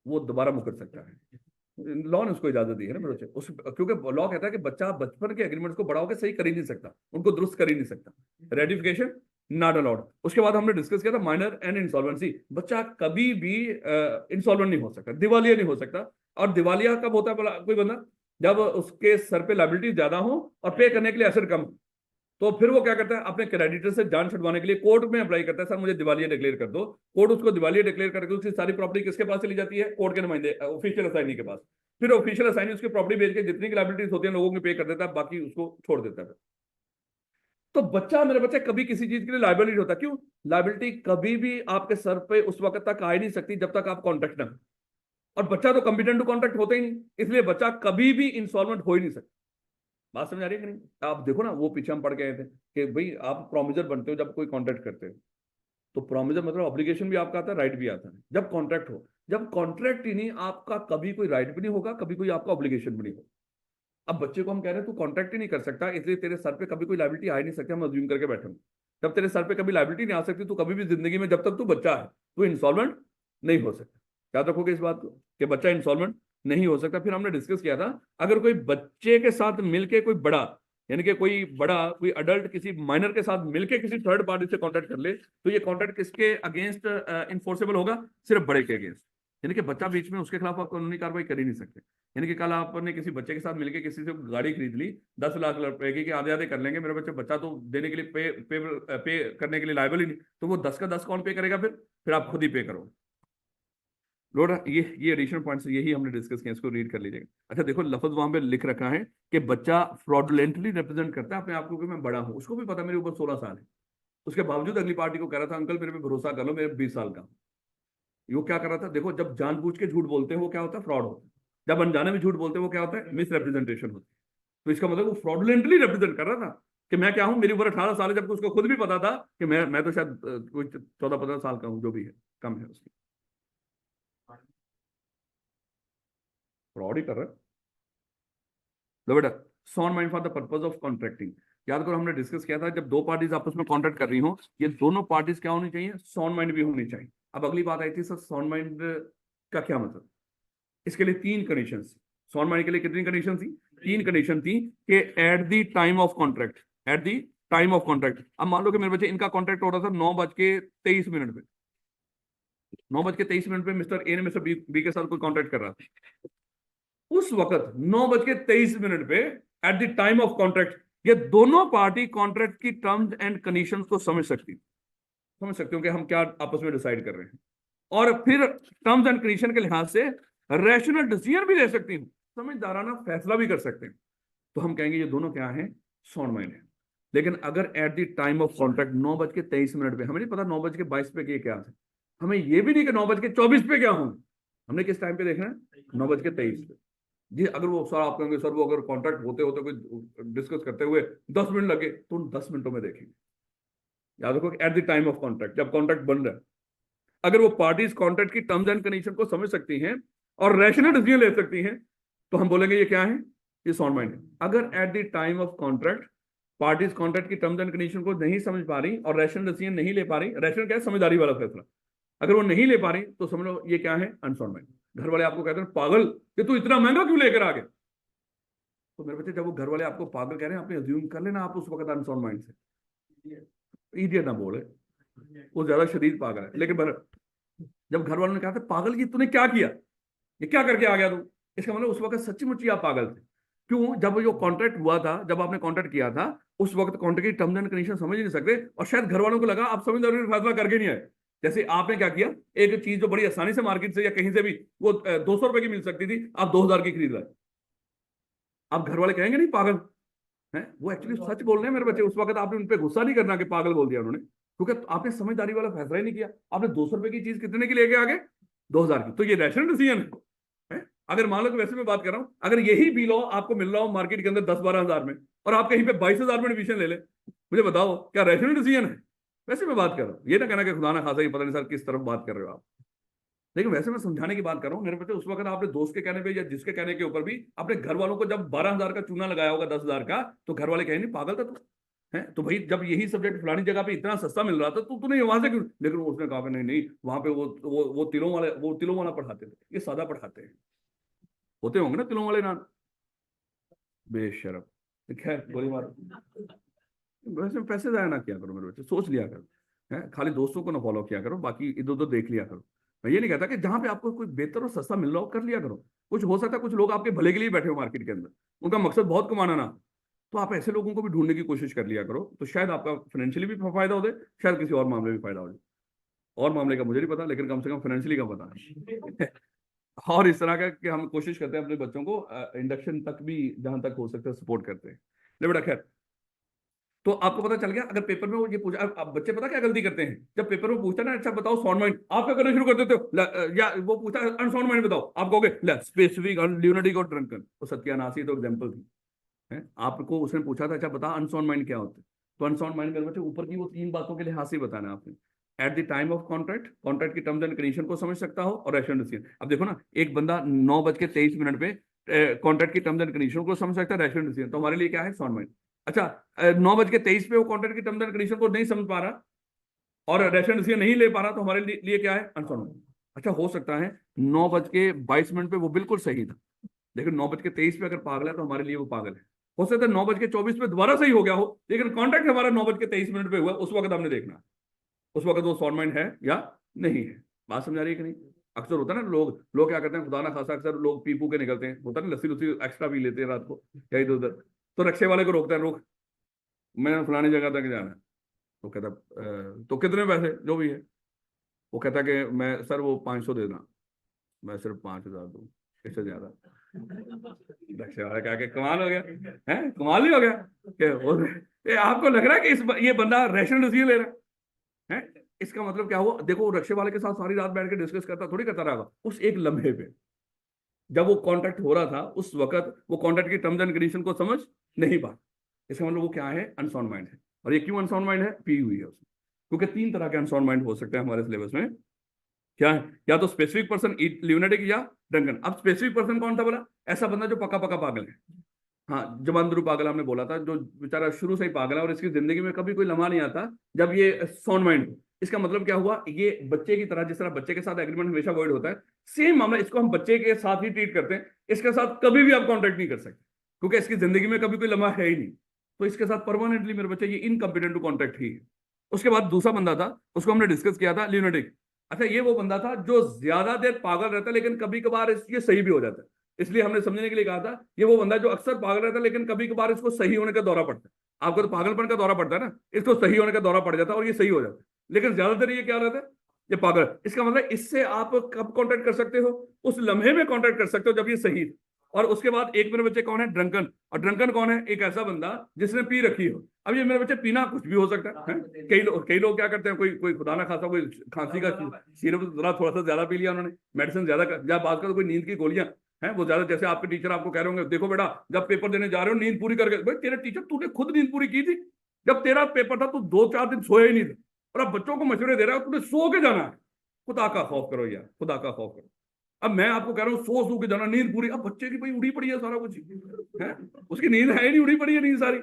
वो दोबारा मुकर सकता है। लॉ ने उसको इजाजत दी है ना मेरे बच्चे, उस क्योंकि लॉ कहता है कि बच्चा बचपन के एग्रीमेंट्स को बड़ा होकर सही कर ही नहीं सकता, उनको दुरुस्त कर ही नहीं सकता, रेटिफिकेशन नॉट अलाउड। उसके बाद हमने डिस्कस किया था माइनर एंड इंसॉल्वेंसी, बच्चा कभी भी इंसॉल्वेंट नहीं हो सकता, दिवालिया नहीं हो सकता। और दिवालिया कब होता है कोई बंदा, जब उसके सर पे लायबिलिटी ज्यादा हो और पे करने के लिए एसेट कम हो। तो फिर वो क्या करता है, अपने क्रेडिटर से जान छुड़वाने के लिए कोर्ट में अप्लाई करता है, सर मुझे दिवालिया डिक्लेयर कर दो। कोर्ट उसको दिवालिया डिक्लेयर करके उसकी सारी प्रॉपर्टी किसके पास चली जाती है, कोर्ट के नुमाइंदे ऑफिशियल असाइनी के पास। फिर ऑफिशियल असाइनी उसकी प्रॉपर्टी बेच के जितनी की लायबिलिटीज होती है लोगों को पे कर देता है, बाकी उसको छोड़ देता है। तो बच्चा, मेरे बच्चे कभी किसी चीज के लिए लायबिलिटी नहीं होता। क्यों? लायबिलिटी कभी भी आपके सर पे उस वक्त तक आ ही नहीं सकती जब तक आप कॉन्ट्रैक्ट ना, और बच्चा तो कॉम्पिटेंट टू कॉन्ट्रैक्ट होता ही नहीं, इसलिए बच्चा कभी भी इंस्टॉलमेंट हो ही नहीं सकता। बात समझ आ रही है कि नहीं? आप देखो ना, वो पीछे हम पढ़ के आए थे कि भाई आप प्रोमिजर बनते हो जब कोई कॉन्ट्रैक्ट करते हो, तो प्रोमिजर मतलब ऑब्लिगेशन भी आपका आता है, राइट भी आता है। जब कॉन्ट्रैक्ट हो, जब कॉन्ट्रैक्ट ही नहीं, आपका कभी कोई राइट भी नहीं होगा, कभी कोई आपका ऑब्लिगेशन भी नहीं होगा। अब बच्चे को हम कह रहे हैं तू कॉन्ट्रैक्ट ही नहीं कर सकता, इसलिए तेरे सर पे कभी कोई लायबिलिटी आ ही नहीं सकती, हम अज्यूम करके बैठे हैं। जब तेरे सर पे कभी लायबिलिटी नहीं आ सकती, तो कभी भी जिंदगी में जब तक तू बच्चा है तो इंस्टॉलमेंट नहीं हो सकता। याद रखोगे इस बात को कि बच्चा इंस्टॉलमेंट नहीं हो सकता। फिर हमने डिस्कस किया था, अगर कोई बच्चे के साथ मिलके कोई बड़ा, यानी कि कोई बड़ा, कोई अडल्ट किसी माइनर के साथ मिलके किसी थर्ड पार्टी से कॉन्ट्रैक्ट कर ले, तो ये कॉन्ट्रैक्ट किसके अगेंस्ट इन्फोर्सेबल होगा? सिर्फ बड़े के अगेंस्ट। यानी कि बच्चा बीच में, उसके खिलाफ आप कानूनी कार्रवाई कर ही नहीं सकते। यानी कि कल आपने किसी बच्चे के साथ मिलकर किसी से गाड़ी खरीद ली 10 लाख रुपए की, कि आधे आधे कर लेंगे, मेरे बच्चा तो देने के लिए पे करने के लिए लायबल ही नहीं, तो वो 10 का 10 कौन पे करेगा? फिर आप खुद ही पे करो। लोड ये एडिशनल पॉइंट्स यही हमने डिस्कस किया, इसको रीड कर लीजिएगा। अच्छा देखो, लफ्ज वहां पे लिख रखा है कि बच्चा फ्रॉडुलेंटली रिप्रेजेंट करता है अपने आप को कि मैं बड़ा हूं। उसको भी पता मेरे ऊपर 16 साल है, उसके बावजूद अगली पार्टी को कह रहा था अंकल मेरे पे भरोसा कर लो, मेरे 20 साल का। वो क्या कर रहा था? देखो, जब जानबूझ के झूठ बोलते हैं वो क्या होता है? फ्रॉड होता है। जब अनजाने में झूठ बोलते हैं वो क्या होता है? मिस रिप्रेजेंटेशन होती है। तो इसका मतलब वो फ्रॉडुलेंटली रिप्रेजेंट कर रहा था कि मैं क्या हूं, मेरी उम्र 18 साल है, जबकि उसको खुद भी पता था कि मैं तो शायद कोई 14-15 साल का हूं, जो भी है, कम है उसकी। फ्रॉड ही कर रहा है। लो बेटा, sound mind for the purpose of contracting. याद करो, हमने डिस्कस किया था जब दो पार्टीज आपस में कॉन्ट्रैक्ट कर रही हो, ये दोनों पार्टीज क्या होनी चाहिए? साउंड माइंड भी होनी चाहिए। अब अगली बात आई थी सर, साउंड माइंड का क्या मतलब? इसके लिए 3 कंडीशन। साउंड माइंड के लिए कितनी कंडीशन थी? 3 कंडीशन थी कि at the time of contract, at the time of contract. अब मान लो कि मेरे बच्चे इनका कॉन्ट्रैक्ट हो रहा था 9:23 पे, 9:23 पे मिस्टर ए ने मिस्टर बी के साथ कोई कॉन्ट्रैक्ट कर रहा था। उस वक्त 9:23 पे, at the time of contract, ये दोनों पार्टी कॉन्ट्रैक्ट की टर्म्स एंड कंडीशंस को समझ सकती हो कि हम क्या आपस में डिसाइड कर रहे हैं, और फिर टर्म्स एंड कंडीशन के लिहाज से रैशनल डिसीजन भी ले सकती हूँ, समझदाराना फैसला भी कर सकते हैं। तो हम कहेंगे ये दोनों क्या है? साउंड माइंड है। लेकिन अगर at the time of contract 9:23 पे, हमें नहीं पता 9:22 पे क्या था, हमें ये भी नहीं कि 9:24 पे क्या होंगे, हमने किस टाइम पे देखना है? 9:23 पे। जी, अगर वो सर आप कहेंगे सर वो अगर कॉन्ट्रैक्ट होते होते कोई डिस्कस करते हुए 10 मिनट लगे, तो उन 10 मिनटों में देखेंगे। याद रखो at the time of contract, जब कॉन्ट्रैक्ट बन रहा है, अगर वो पार्टीज कॉन्ट्रैक्ट की टर्म्स एंड कंडीशन को समझ सकती हैं और रैशनल डिसीजन ले सकती हैं, तो हम बोलेंगे ये क्या है? ये साउंड माइंड है। अगर at the time of contract parties contract की टर्म्स एंड कंडीशन को नहीं समझ पा रही और रैशनल डिसीजन नहीं ले पा रही, रैशनल क्या है? समझदारी वाला फैसला, अगर वो नहीं ले पा रही, तो समझ लो ये क्या है? Unsound mind. घर वाले आपको कहते हैं पागल कि तू इतना महंगा क्यों लेकर आ गया, तो मेरे बच्चे जब वो घर वाले आपको पागल कह रहे हैं, आपने अज्यूम कर लेना आप उस वक्त अनसाउंड माइंड से। इडियट ना बोले, वो ज्यादा शदीद पागल है। लेकिन जब घर वालों ने कहा था पागल की तूने क्या किया, ये क्या करके आ गया तू, इसका मतलब उस वक्त सच्ची मुच्ची आप पागल थे। क्यों? जब जो कॉन्ट्रैक्ट हुआ था, जब आपने कॉन्ट्रैक्ट किया था, उस वक्त कॉन्ट्रैक्ट की टर्म्स एंड कंडीशन समझ ही नहीं सकते, और शायद घर वालों को लगा आप समझदारी से फैसला करके नहीं आए। जैसे आपने क्या किया, एक चीज जो बड़ी आसानी से मार्केट से या कहीं से भी वो 200 रुपए की मिल सकती थी, आप 2000 की खरीद लाए। आप घर वाले कहेंगे नहीं पागल है? वो एक्चुअली सच बोल रहे हैं मेरे बच्चे। उस वक्त आपने उन पर गुस्सा नहीं करना कि पागल बोल दिया उन्होंने, क्योंकि आपने समझदारी वाला फैसला ही नहीं किया। आपने 200 रुपए की चीज कितने की लेके आगे? 2000 की। तो ये रैशनल डिसीजन है। अगर मान लो कि वैसे मैं बात कर रहा हूं, अगर यही बिल आपको मिल रहा हो मार्केट के अंदर 10-12 हजार में, और आप कहीं पे 22,000 में एडमिशन ले ले, मुझे बताओ क्या रैशनल डिसीजन है? वैसे मैं बात कर रहा हूँ, ये ना कहना कि खुदा ना खासा ही पता नहीं सर किस तरफ बात कर रहे हो आप। लेकिन वैसे मैं समझाने की बात कर रहा हूँ मेरे बच्चे। उस वक्त आपने दोस्त के कहने पे या जिसके कहने के ऊपर भी अपने घर वालों को जब 12,000 का चूना लगाया होगा 10,000 का, तो घर वाले कहेंगे पागल था तू है। तो भाई जब यही सब्जेक्ट फलानी जगह पे इतना सस्ता मिल रहा था तो तूने वहां से क्यों? लेकिन उसने कहा कि नहीं नहीं, वहां पे वो तिलों वाला पढ़ाते थे, ये सादा पढ़ाते हैं। होते होंगे ना तिलों वाले ना, बेशरम। खैर गोली मार। वैसे पैसे जाया ना किया करो मेरे बच्चे, सोच लिया करो है, खाली दोस्तों को ना फॉलो किया करो, बाकी इधर उधर देख लिया करो। मैं ये नहीं कहता कि जहां पे आपको कोई बेहतर और सस्ता मिल रहा हो कर लिया करो। कुछ हो सकता है कुछ लोग आपके भले के लिए बैठे हो मार्केट के अंदर, उनका मकसद बहुत कमाना ना, तो आप ऐसे लोगों को भी ढूंढने की कोशिश कर लिया करो, तो शायद आपका फाइनेंशियली भी फायदा हो जाए, शायद किसी और मामले में फायदा हो जाए। और मामले का मुझे नहीं पता, लेकिन कम से कम फाइनेंशियली का पता है। और इस तरह का कि हम कोशिश करते हैं अपने बच्चों को इंडक्शन तक भी जहां तक हो सकता है सपोर्ट करते हैं। ले बेटा खैर, तो आपको पता चल गया। अगर पेपर में वो ये पूछा, अब बच्चे पता क्या गलती करते हैं, जब पेपर में पूछता है ना, अच्छा बताओ साउंड माइंड, आप क्या करना शुरू कर देते हो, या वो पूछता है अनसाउंड माइंड बताओ, आप कहोगे स्पेसिफिक ल्यूनाटिक और ड्रंकन। तो सत्यानाशी तो एग्जाम्पल थी है। आपको उसने पूछा था अच्छा बता अनसाउंड माइंड क्या होता है, तो अनसाउंड माइंड मेरे बच्चे ऊपर की वो 3 बातों के लिहाज से बताना है आपने। At the time of contract, contract की टर्म्स एंड कंडीशन को समझ सकता हो, और रैशनल डिसीजन। अब देखो ना, एक बंदा 9:23 पे कॉन्ट्रैक्ट की टर्म्स एंड कंडीशन को समझ सकता है, रैशनल डिसीजन, तो हमारे लिए क्या है, साउंड माइंड। अच्छा 9:23 पे वो कॉन्ट्रैक्ट की टर्म्स एंड कंडीशन को नहीं समझ पा रहा और रैशनल डिसीजन नहीं ले पा रहा, तो हमारे लिए क्या है, अनसाउंड माइंड। अच्छा हो सकता है 9:22 पे वो बिल्कुल सही था, लेकिन 9:23 पे अगर पागल है तो हमारे लिए वो पागल है। हो सकता है 9:24 पे दोबारा सही हो गया हो, लेकिन कॉन्ट्रैक्ट हमारा 9:23 पे हुआ, उस वक्त हमने देखना उस वक्त वो साउंड माइंड है या नहीं है। बात समझ आ रही है कि नहीं? अक्सर होता है ना, लोग क्या करते हैं, खुदा ना खासा अक्सर लोग पी पू के निकलते हैं, होता है ना, लस्सी लुस्सी एक्स्ट्रा पी लेते हैं रात को या इधर उधर, तो रक्शे वाले को रोकता है, रोक मैंने फलानी जगह तक जाना है। तो कहता तो कितने पैसे जो भी है, वो कहता कि मैं सर वो 500 देना, मैं सिर्फ 5,000 दूँ, इससे ज्यादा। रक्शे वाला क्या के कमाल हो गया है, कमाल ही हो गया कि आपको लग रहा है कि ये बंदा रैशनल डिसीजन ले रहा है। इसका मतलब क्या हुआ, देखो रक्शे वाले के साथ सारी रात बैठ के डिस्कस करता थोड़ी करता रहा, उस एक लम्हे पे जब वो कॉन्ट्रैक्ट हो रहा था, उस वक्त वो कॉन्ट्रैक्ट की टर्म्स एंड कंडीशन को समझ नहीं पा। इसका मतलब वो क्या है, अनसाउंड माइंड है। और ये क्यों अनसाउंड माइंड है, पी हुई है उसमें। क्योंकि 3 तरह के अनसाउंड माइंड हो सकते हैं हमारे सिलेबस में, क्या है, या तो स्पेसिफिक पर्सन ल्यूनेटिक या ड्रंकन। अब स्पेसिफिक पर्सन कौन था बोला, ऐसा बंदा जो पक्का पक्का पागल है। हाँ जमांद्रू पागल हमने बोला था, जो बेचारा शुरू से ही पागल है और इसकी जिंदगी में कभी कोई लम्हा नहीं आता जब ये साउंड माइंड हो। इसका मतलब क्या हुआ, ये बच्चे की तरह, जिस तरह बच्चे के साथ एग्रीमेंट हमेशा वॉइड होता है, सेम मामला इसको हम बच्चे के साथ ही ट्रीट करते हैं। इसके साथ कभी भी आप कॉन्टेक्ट नहीं कर सकते, क्योंकि इसकी जिंदगी में कभी कोई लम्हा है ही नहीं। तो इसके साथ परमानेंटली मेरे बच्चे ये इनकम्पिटेंट टू कॉन्टेक्ट ही है। उसके बाद दूसरा बंदा था, उसको हमने डिस्कस किया था, ल्यूनेटिक। अच्छा ये वो बंदा था जो ज्यादा देर पागल रहता है, लेकिन कभी कभार ये सही भी हो जाता है। इसलिए हमने समझने के लिए कहा था, ये वो बंदा जो अक्सर पागल रहता है, लेकिन कभी कभार इसको सही होने का दौरा पड़ता है। आपको तो पागलपन का दौरा पड़ता है ना, इसको सही होने का दौरा पड़ जाता है और ये सही हो जाता है, लेकिन ज्यादातर ये क्या रहता है, ये पागल। इसका मतलब इससे आप कब कॉन्टेक्ट कर सकते हो, उस लम्हे में कॉन्टेक्ट कर सकते हो जब ये सही। और उसके बाद एक मेरे बच्चे कौन है, ड्रंकन। और ड्रंकन कौन है, एक ऐसा बंदा जिसने पी रखी हो। अब ये मेरे बच्चे पीना कुछ भी हो सकता है। कई लोग क्या करते हैं, कोई खुदा ना खासा कोई खांसी का सिरप जरा थोड़ा सा ज्यादा पी लिया उन्होंने, मेडिसिन ज्यादा, या बात कर कोई नींद की गोलियां हैं वो ज्यादा, जैसे आपके टीचर आपको कह रहे होंगे देखो बेटा जब पेपर देने जा रहे हो नींद पूरी करके। भाई तेरे टीचर, तूने खुद नींद पूरी की थी जब तेरा पेपर था, तू 2-4 दिन सोया ही नहीं था, और अब बच्चों को मशवरे दे रहा है तूने सो के जाना है। खुदा का खौफ करो यार, खुदा का खौफ करो। अब मैं आपको कह रहा हूँ सो के जाना, नींद पूरी। अब बच्चे की भाई उड़ी पड़ी है सारा कुछ है, उसकी नींद है नहीं, उड़ी पड़ी है नींद सारी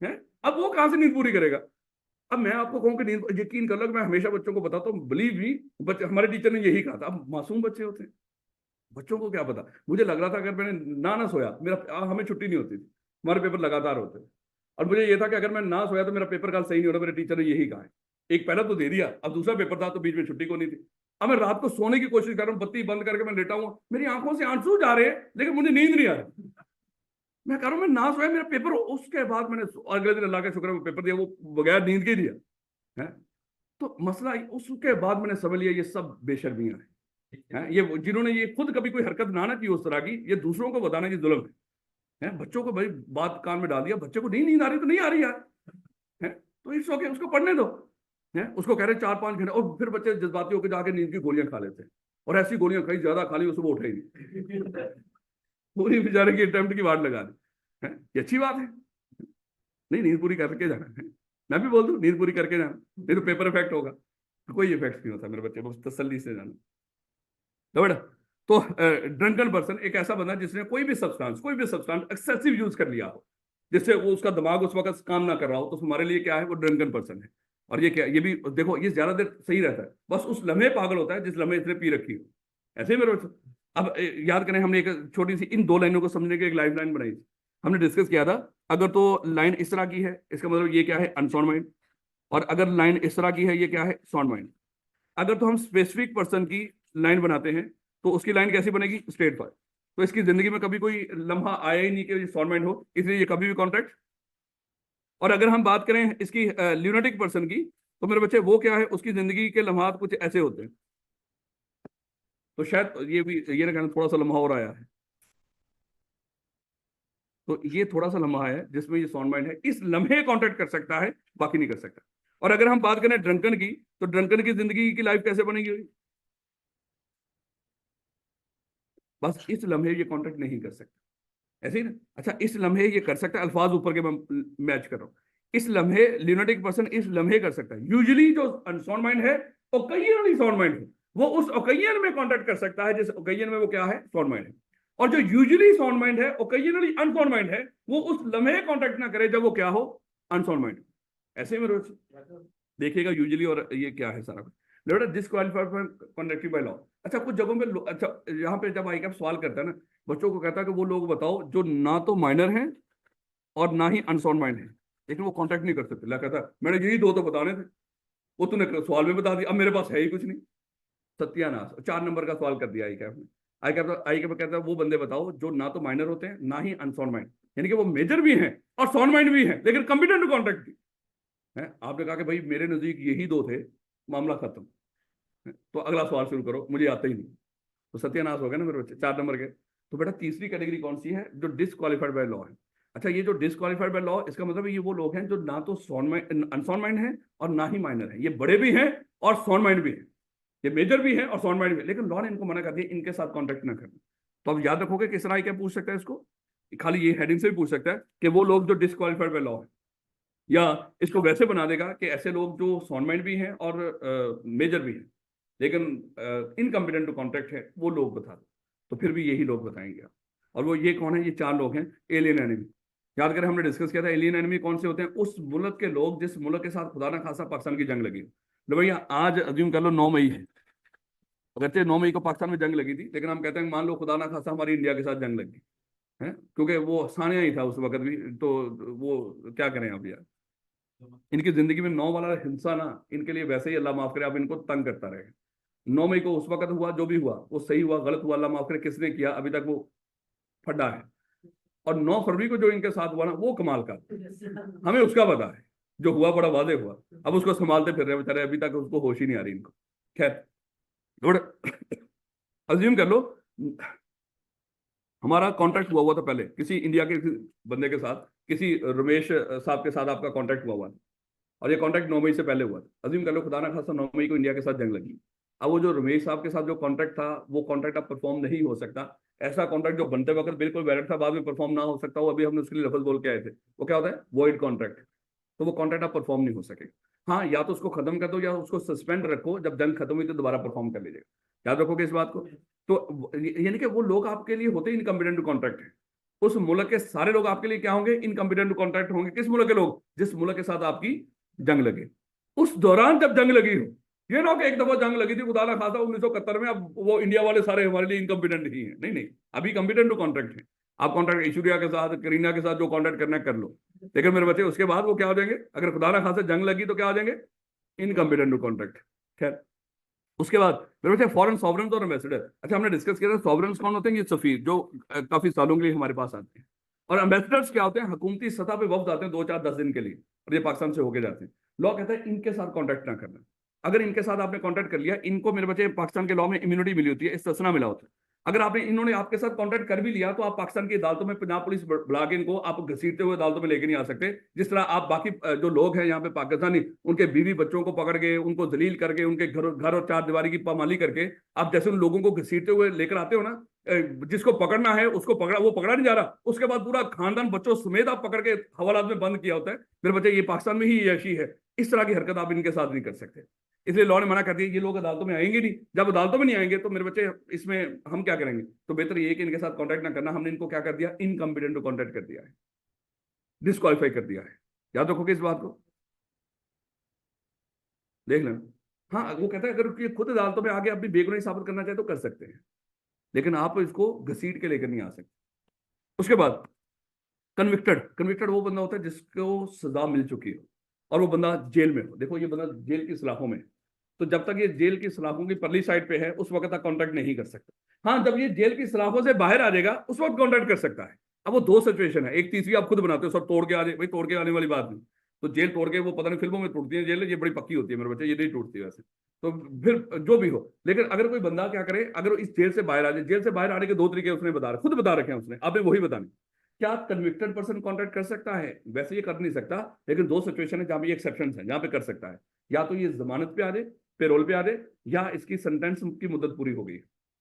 है। अब वो कहां से नींद पूरी करेगा। अब मैं आपको कहूँ कि नींद, यकीन कर लो मैं हमेशा बच्चों को बताता हूँ, बिलीव मी, बच्चे, हमारे टीचर ने यही कहा था। अब मासूम बच्चे होते हैं, बच्चों को क्या पता। मुझे लग रहा था अगर मैंने ना सोया, मेरा हमें छुट्टी नहीं होती थी, हमारे पेपर लगातार होते थे। और मुझे ये था कि अगर मैं ना सोया तो मेरा पेपर कल सही नहीं हो रहा। मेरे टीचर ने यही कहा है। एक पहला तो दे दिया, अब दूसरा पेपर था तो बीच में छुट्टी को नहीं थी। अब मैं रात को सोने की कोशिश कर रहा हूँ, बत्ती बंद करके मैं लेटा हूँ, मेरी आंखों से आंसू जा रहे हैं, लेकिन मुझे नींद नहीं आ रही। मैं कह रहा हूँ मैं ना सोया, मेरा पेपर। उसके बाद मैंने अगले दिन अल्लाह का शुक्र पेपर दिया, वो बगैर नींद के दिया है। तो मसला उसके बाद मैंने समझ लिया ये सब बेशर्मियां हैं। ये जिन्होंने ये खुद कभी कोई हरकत ना की उस तरह की, ये दूसरों को बताना ये जुल्म है। बच्चों को भाई बात कान में डाल दिया, बच्चे को नहीं नींद आ रही तो नहीं आ रही यार है, तो इट्स ओके, उसको पढ़ने दो है। उसको कह रहे 4-5 घंटे, और फिर बच्चे जज्बाती होकर जाके नींद की गोलियां खा लेते हैं, और ऐसी गोलियां खाई ज्यादा खा ली उसको उठे ही नहीं। पूरी बेचारे की अटेम्प्ट की वाट लगा दी है। ये अच्छी बात है, नहीं नींद पूरी करके जाना है। मैं भी बोल दूं नींद पूरी करके जाना, नहीं तो पेपर इफेक्ट होगा। कोई इफेक्ट नहीं होता मेरे बच्चे, बस तसल्ली से जाना। तो बेटा, तो ड्रंकन पर्सन एक ऐसा बंदा जिसने कोई भी सब्सटेंस एक्सेसिव यूज कर लिया हो, जिससे वो उसका दिमाग उस वक्त काम ना कर रहा हो, तो हमारे लिए क्या है, वो ड्रंकन पर्सन है। और ये क्या, ये भी देखो ये ज्यादा देर सही रहता है, बस उस लम्हे पागल होता है जिस लम्हे इसने पी रखी हो। ऐसे ही मेरे बच्चे। अब याद करें, हमने एक छोटी सी इन 2 लाइनों को समझने की एक लाइफ लाइन बनाई थी। हमने डिस्कस किया था, अगर तो लाइन इस तरह की है, इसका मतलब ये क्या है, अनसाउंड माइंड। और अगर लाइन इस तरह की है, ये क्या है, साउंड माइंड। अगर तो हम स्पेसिफिक पर्सन की लाइन बनाते हैं, तो उसकी लाइन कैसी बनेगी, स्ट्रेट फॉरवर्ड। तो इसकी जिंदगी में कभी कोई लम्हा आया ही नहीं कि साउंड माइंड हो, इसलिए ये कभी भी कॉन्ट्रैक्ट और अगर हम बात करें इसकी ल्यूनेटिक पर्सन की, तो मेरे बच्चे वो क्या है, उसकी जिंदगी के लम्हात कुछ ऐसे होते हैं। तो शायद ये भी ये ना कहना थोड़ा सा लम्हा हो रहा है, तो ये थोड़ा सा लम्हा है जिसमें ये साउंड माइंड है, इस लम्हे कॉन्टेक्ट कर सकता है, बाकी नहीं कर सकता। और अगर हम बात करें ड्रंकन की, तो ड्रंकन की जिंदगी की लाइफ कैसे बनेगी हुई? बस इस लम्हे ये कॉन्टेक्ट नहीं कर सकता, ऐसे ही ना। अच्छा, इस लम्हे ये कर सकता है, अल्फाज ऊपर के मैं मैच कर रहा हूँ। इस लम्हे ल्यूनेटिक पर्सन इस लम्हे कर सकता है। यूजुअली जो साउंड माइंड है, ओकेजनली साउंड माइंड है, वो उस ओकेजन में कॉन्टेक्ट कर सकता है जिस ओकेजन में वो क्या है, साउंड माइंड है। और जो यूजुअली साउंड माइंड है, ओकेजनली अनसाउंड माइंड है, वो उस लम्हे कॉन्टेक्ट ना करे जब वो क्या हो, अनसाउंड माइंड। ऐसे में देखिएगा यूजुअली, और ये क्या है सारा बेटा डिस्क्वालीफाइड कॉन्ट्रैक्टिव बाय लॉ। अच्छा, कुछ जगहों पे अच्छा यहाँ पे जब आईकैप सवाल करता है ना, बच्चों को कहता है कि वो लोग बताओ जो ना तो माइनर हैं और ना ही अनसाउंड माइंड है, लेकिन वो कॉन्टैक्ट नहीं कर सकते। ला कहता है मैंने यही दो तो बताने थे, वो तूने सवाल में बता दिया, अब मेरे पास है ही कुछ नहीं। सत्यानाश, 4 नंबर का सवाल कर दिया आईकैप ने। आईकैप कहता है वो बंदे बताओ जो ना तो माइनर होते हैं ना ही अनसाउंड माइंड, यानी कि वो मेजर भी हैं और साउंड माइंड भी है, लेकिन कॉम्पिटेंट टू कॉन्ट्रैक्ट है। आपने कहा कि भाई मेरे नजदीक यही दो थे, मामला खत्म, तो अगला सवाल शुरू करो, मुझे आता ही नहीं। तो सत्यानाश हो गया ना मेरे बच्चे, 4 नंबर के। तो बेटा तीसरी कैटेगरी कौन सी है, जो डिसक्वालीफाइड बाय लॉ है। अच्छा, ये जो डिसक्वालीफाइड बाय लॉ, इसका मतलब ये वो लोग हैं जो ना तो साउंड माइंड अनसाउंड माइंड है और ना ही माइनर है। ये बड़े भी हैं और साउंड माइंड भी है, ये मेजर भी है और साउंड माइंड भी है, लेकिन लॉ ने इनको मना कर दिया इनके साथ कॉन्टेक्ट ना करना। तो अब याद रखोगे किस तरह क्या पूछ सकता है इसको, खाली ये हेडिंग से भी पूछ सकता है कि वो लोग जो डिसक्वालीफाइड बाय लॉ है, या इसको वैसे बना देगा कि ऐसे लोग जो साउंड माइंड भी हैं और मेजर भी हैं, लेकिन इनकम्पिटेंट टू कॉन्ट्रैक्ट है, वो लोग बता दो। तो फिर भी यही लोग बताएंगे आप। और वो ये कौन है, ये 4 लोग हैं, एलियन एनिमी। याद करें हमने डिस्कस किया था, एलियन एनिमी कौन से होते हैं, उस मुल्क के लोग जिस मुल्क के साथ खुदा ना खासा पाकिस्तान की जंग लगी। लो भैया आज अज्यूम कर लो 9 मई है, अगरचे 9 मई को पाकिस्तान में जंग लगी थी, लेकिन हम कहते हैं मान लो खुदा ना खासा हमारी इंडिया के साथ जंग लगी है, क्योंकि वो सानिया ही था उस वक्त भी, तो वो क्या करें अब यार। इनकी जिंदगी में 9 वाला हिंसा ना, इनके लिए वैसे ही अल्लाह माफ करे, आप इनको तंग करता रहेगा। 9 मई को उस वक्त हुआ जो भी हुआ, वो सही हुआ गलत हुआ, अल्लाह माफ करे, किसने किया अभी तक वो फड्डा है। और 9 फरवरी को जो इनके साथ हुआ ना, वो कमाल का, हमें उसका पता है, जो हुआ बड़ा वादे हुआ। अब उसको संभालते फिर रहे बेचारे, अभी तक उसको होश ही नहीं आ रही इनको। खैर गुड, अज्यूम कर लो हमारा कॉन्ट्रैक्ट हुआ हुआ था पहले किसी इंडिया के बंदे के साथ, किसी रमेश साहब के साथ आपका कॉन्ट्रैक्ट हुआ हुआ था, और ये कॉन्ट्रैक्ट 9 मई से पहले हुआ था। अज्यूम कर लो खुदा ना खासा 9 मई को इंडिया के साथ जंग लगी। अब वो जो रमेश साहब के साथ जो कॉन्ट्रैक्ट था, वो कॉन्ट्रैक्ट अब परफॉर्म नहीं हो सकता। ऐसा कॉन्ट्रैक्ट जो बनते वक्त बिल्कुल वैलिड था, बाद में परफॉर्म ना हो सकता, वो अभी हमने उसके लिए लफ्ज बोल के आए थे, वो क्या होता है, वॉइड कॉन्ट्रैक्ट। तो वो कॉन्ट्रैक्ट अब परफॉर्म नहीं हो सकेगा। हाँ, या तो उसको खत्म कर दो या उसको सस्पेंड रखो, जब जंग खत्म हुई तो दोबारा परफॉर्म कर लीजिएगा। याद रखोगे इस बात को। तो यानी कि वो लोग आपके लिए होते इनकम्पिटेंट टू कॉन्ट्रैक्ट है। उस मुल्क के सारे लोग आपके लिए क्या होंगे, इनकम्पिटेंट टू कॉन्ट्रैक्ट होंगे। किस मुल्क के लोग, जिस मुल्क के साथ आपकी जंग लगे। उस दौरान जब जंग लगी हो, ये ना कि एक दफा जंग लगी थी खुदा ना खासा 1971 में, अब वो इंडिया वाले सारे हमारे लिए इनकम्पिटेंट ही है, नहीं नहीं, अभी कम्पिटेंट टू कॉन्ट्रैक्ट है। आप कॉन्ट्रैक्ट ऐश्वर्या के साथ, करीना के साथ जो कॉन्ट्रैक्ट करना है कर लो, लेकिन मेरे बच्चे उसके बाद वो क्या हो जाएंगे, अगर खुदा ना खासा जंग लगी तो क्या हो जाएंगे, इनकम्पिटेंट टू कॉन्ट्रैक्ट। खैर उसके बाद मेरे बच्चे फॉरेन सॉवरेन्स और एम्बेसडर। अच्छा, हमने डिस्कस किया था सॉवरेन्स कौन होते हैं, ये सफीर जो काफी सालों के लिए हमारे पास आते हैं। और एम्बेसडर्स क्या होते हैं, हुकूमती सतह पे वफ्द आते हैं 2 4 10 दिन के लिए, और ये पाकिस्तान से होके जाते हैं। लॉ कहता है इनके साथ कॉन्टैक्ट ना करना। अगर इनके साथ आपने कॉन्टैक्ट कर लिया, इनको मेरे बच्चे पाकिस्तान के लॉ में इम्यूनिटी मिली होती है, इस्तिस्ना मिला होता है। अगर आपने इन्होंने आपके साथ कॉन्टैक्ट कर भी लिया, तो आप पाकिस्तान की अदालतों में पंजाब पुलिस बुला के इनको आप घसीटते हुए अदालतों में लेके नहीं आ सकते। जिस तरह आप बाकी जो लोग हैं यहाँ पे पाकिस्तानी, उनके बीवी बच्चों को पकड़ के उनको जलील करके, उनके घर और 4 दीवारी की पामाली करके आप जैसे उन लोगों को घसीटते हुए लेकर आते हो ना, जिसको पकड़ना है उसको पकड़ा, वो पकड़ा नहीं जा रहा, उसके बाद पूरा खानदान बच्चों समेत आप पकड़ के हवालात में बंद किया होता है। मेरे बच्चे ये पाकिस्तान में ही ऐसी है, इस तरह की हरकत आप इनके साथ नहीं कर सकते। इसलिए लॉ ने मना कर दिया, ये लोग अदालतों में आएंगे नहीं। जब अदालतों में नहीं आएंगे तो मेरे बच्चे इसमें हम क्या करेंगे, तो बेहतर ये है कि इनके साथ कॉन्टैक्ट ना करना। हमने इनको क्या कर दिया, इनकम्पिटेंट टू कॉन्टैक्ट कर दिया है, डिस्क्वालीफाई कर दिया है। याद रखोगे इस बात को, देख लेना। हाँ, वो कहता है अगर ये खुद अदालतों में आगे अपनी बेगुनाही साबित करना चाहे तो कर सकते हैं, लेकिन आप इसको घसीट के लेकर नहीं आ सकते। उसके बाद कन्विक्टेड। कन्विक्टेड वो बंदा होता है जिसको सजा मिल चुकी हो और वो बंदा जेल में हो। देखो ये बंदा जेल की सलाखों में, तो जब तक ये जेल की सलाखों की परली साइड पे है उस वक्त तक कॉन्टैक्ट नहीं कर सकता। हाँ, जब ये जेल की सलाखों से बाहर आ जाएगा उस वक्त कॉन्टैक्ट कर सकता है। अब वो दो सिचुएशन है, एक तीसरी आप खुद बनाते हो, सब तोड़ के आ जाए, भाई तोड़ के आने वाली बात नहीं। तो जेल तोड़ के, वो पता नहीं फिल्मों में टूटती है जेल, ये बड़ी पक्की होती है मेरे बच्चे, ये नहीं टूटती वैसे। तो फिर जो भी हो, लेकिन अगर कोई बंदा क्या करे, अगर वो इस जेल से बाहर आ जाए, जेल से बाहर आने के दो तरीके उसने खुद बता रखे हैं उसने, आपने वही बताने। क्या कन्विक्टेड पर्सन कॉन्ट्रैक्ट कर सकता है? वैसे ये कर नहीं सकता, लेकिन दो सिचुएशन है जहां पे एक्सेप्शन है, जहां पे कर सकता है। या तो ये जमानत पे आ जाए, पेरोल पे आ जाए, या इसकी सेंटेंस की मुद्दत पूरी हो गई,